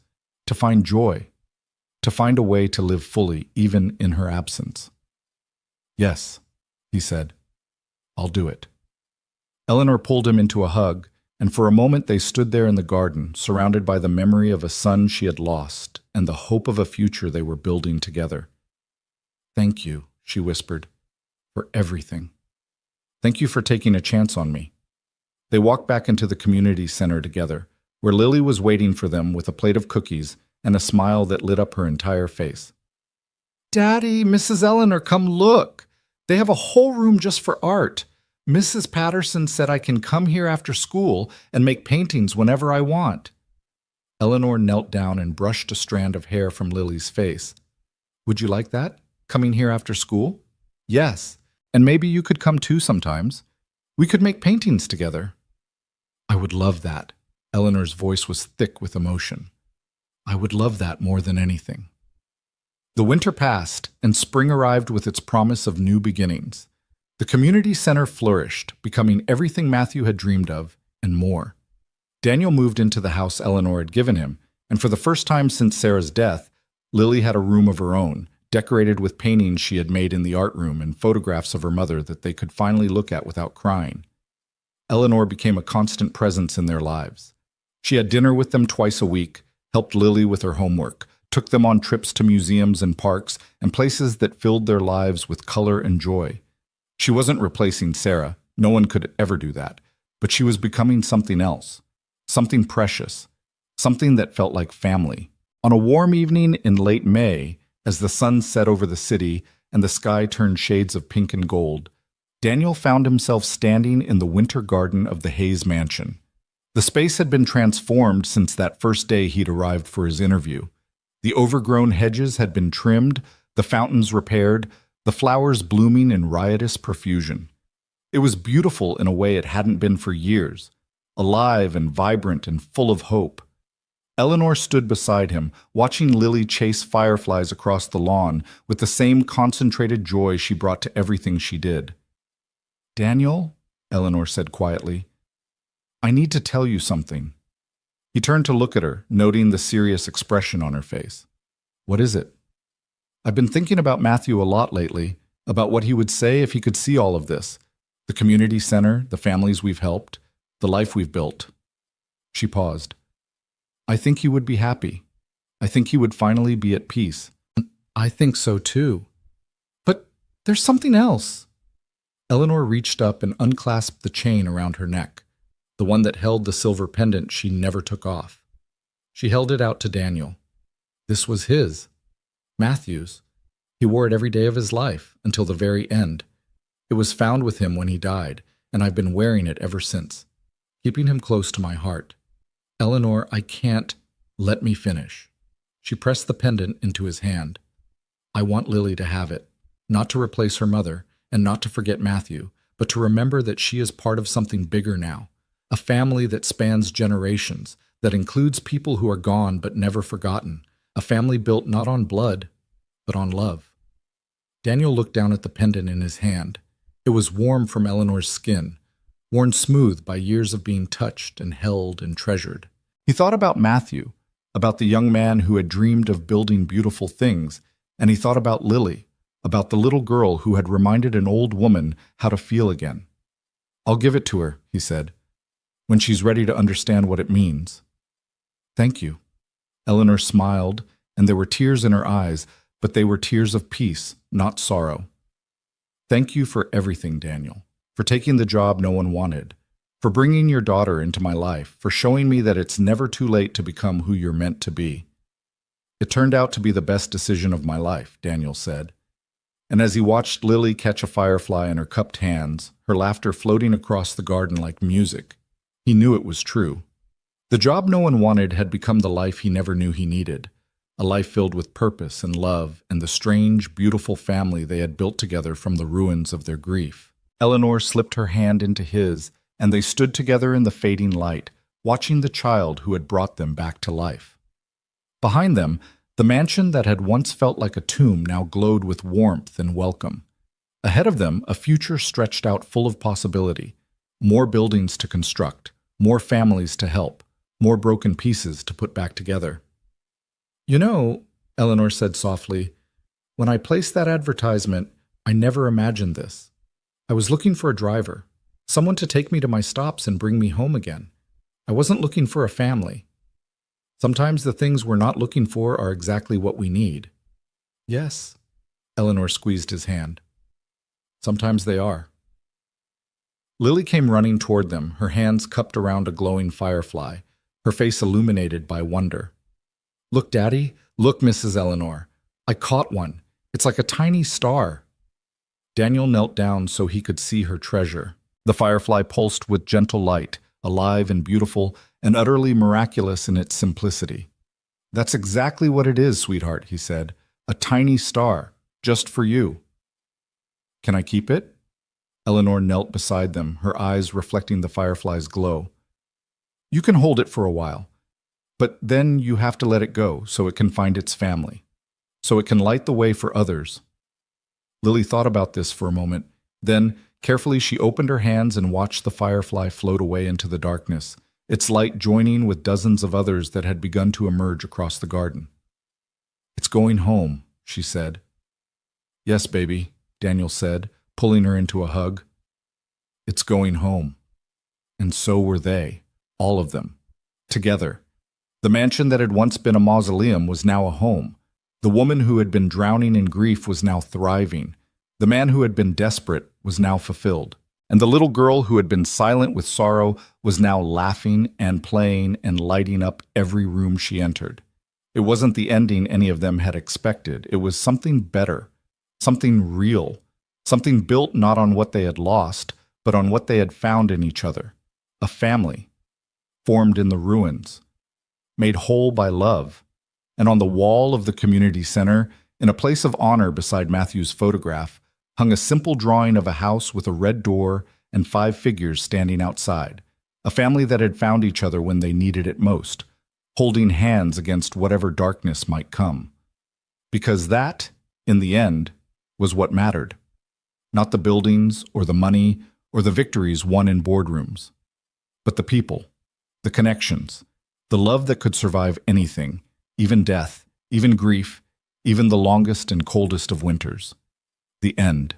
Speaker 1: to find joy, to find a way to live fully, even in her absence. "Yes," he said, "I'll do it." Eleanor pulled him into a hug, and for a moment they stood there in the garden, surrounded by the memory of a son she had lost and the hope of a future they were building together. "Thank you," she whispered, "for everything. Thank you for taking a chance on me." They walked back into the community center together, where Lily was waiting for them with a plate of cookies and a smile that lit up her entire face. "Daddy, Mrs. Eleanor, come look. They have a whole room just for art. Mrs. Patterson said I can come here after school and make paintings whenever I want." Eleanor knelt down and brushed a strand of hair from Lily's face. "Would you like that? Coming here after school?" "Yes, and maybe you could come too sometimes. We could make paintings together." "I would love that." Eleanor's voice was thick with emotion. "I would love that more than anything." The winter passed, and spring arrived with its promise of new beginnings. The community center flourished, becoming everything Matthew had dreamed of, and more. Daniel moved into the house Eleanor had given him, and for the first time since Sarah's death, Lily had a room of her own, decorated with paintings she had made in the art room and photographs of her mother that they could finally look at without crying. Eleanor became a constant presence in their lives. She had dinner with them twice a week, helped Lily with her homework, took them on trips to museums and parks and places that filled their lives with color and joy. She wasn't replacing Sarah, no one could ever do that, but she was becoming something else, something precious, something that felt like family. On a warm evening in late May, as the sun set over the city and the sky turned shades of pink and gold, Daniel found himself standing in the winter garden of the Hayes mansion. The space had been transformed since that first day he'd arrived for his interview. The overgrown hedges had been trimmed, the fountains repaired, the flowers blooming in riotous profusion. It was beautiful in a way it hadn't been for years, alive and vibrant and full of hope. Eleanor stood beside him, watching Lily chase fireflies across the lawn with the same concentrated joy she brought to everything she did. "Daniel," Eleanor said quietly, "I need to tell you something." He turned to look at her, noting the serious expression on her face. "What is it?" "I've been thinking about Matthew a lot lately, about what he would say if he could see all of this. The community center, the families we've helped, the life we've built." She paused. "I think he would be happy. I think he would finally be at peace." "I think so too. But there's something else." Eleanor reached up and unclasped the chain around her neck, the one that held the silver pendant she never took off. She held it out to Daniel. This was his, Matthew's. He wore it every day of his life, until the very end. It was found with him when he died, and I've been wearing it ever since, keeping him close to my heart. "Eleanor, I can't. Let me finish." She pressed the pendant into his hand. "I want Lily to have it, not to replace her mother, and not to forget Matthew, but to remember that she is part of something bigger now, a family that spans generations, that includes people who are gone but never forgotten, a family built not on blood, but on love." Daniel looked down at the pendant in his hand. It was warm from Eleanor's skin, worn smooth by years of being touched and held and treasured. He thought about Matthew, about the young man who had dreamed of building beautiful things, and he thought about Lily, about the little girl who had reminded an old woman how to feel again. "I'll give it to her," he said, "when she's ready to understand what it means." "Thank you." Eleanor smiled, and there were tears in her eyes, but they were tears of peace, not sorrow. "Thank you for everything, Daniel, for taking the job no one wanted, for bringing your daughter into my life, for showing me that it's never too late to become who you're meant to be." "It turned out to be the best decision of my life," Daniel said. And as he watched Lily catch a firefly in her cupped hands, her laughter floating across the garden like music, he knew it was true. The job no one wanted had become the life he never knew he needed, a life filled with purpose and love and the strange, beautiful family they had built together from the ruins of their grief. Eleanor slipped her hand into his, and they stood together in the fading light, watching the child who had brought them back to life. Behind them, the mansion that had once felt like a tomb now glowed with warmth and welcome. Ahead of them, a future stretched out full of possibility. More buildings to construct, more families to help, more broken pieces to put back together. "You know," Eleanor said softly, "when I placed that advertisement, I never imagined this. I was looking for a driver, someone to take me to my stops and bring me home again. I wasn't looking for a family. Sometimes the things we're not looking for are exactly what we need." "Yes," Eleanor squeezed his hand. "Sometimes they are." Lily came running toward them, her hands cupped around a glowing firefly, her face illuminated by wonder. "Look, Daddy. Look, Mrs. Eleanor. I caught one. It's like a tiny star." Daniel knelt down so he could see her treasure. The firefly pulsed with gentle light, alive and beautiful, and utterly miraculous in its simplicity. "That's exactly what it is, sweetheart," he said. "A tiny star, just for you." "Can I keep it?" Eleanor knelt beside them, her eyes reflecting the firefly's glow. "You can hold it for a while, but then you have to let it go so it can find its family, so it can light the way for others." Lily thought about this for a moment. Then, carefully, she opened her hands and watched the firefly float away into the darkness, its light joining with dozens of others that had begun to emerge across the garden. "It's going home," she said. "Yes, baby," Daniel said, pulling her into a hug. "It's going home." And so were they, all of them, together. The mansion that had once been a mausoleum was now a home. The woman who had been drowning in grief was now thriving. The man who had been desperate was now fulfilled. And the little girl who had been silent with sorrow was now laughing and playing and lighting up every room she entered. It wasn't the ending any of them had expected. It was something better, something real, something built not on what they had lost, but on what they had found in each other. A family, formed in the ruins, made whole by love. And on the wall of the community center, in a place of honor beside Matthew's photograph, hung a simple drawing of a house with a red door and 5 figures standing outside, a family that had found each other when they needed it most, holding hands against whatever darkness might come. Because that, in the end, was what mattered. Not the buildings or the money or the victories won in boardrooms, but the people, the connections, the love that could survive anything, even death, even grief, even the longest and coldest of winters. The end.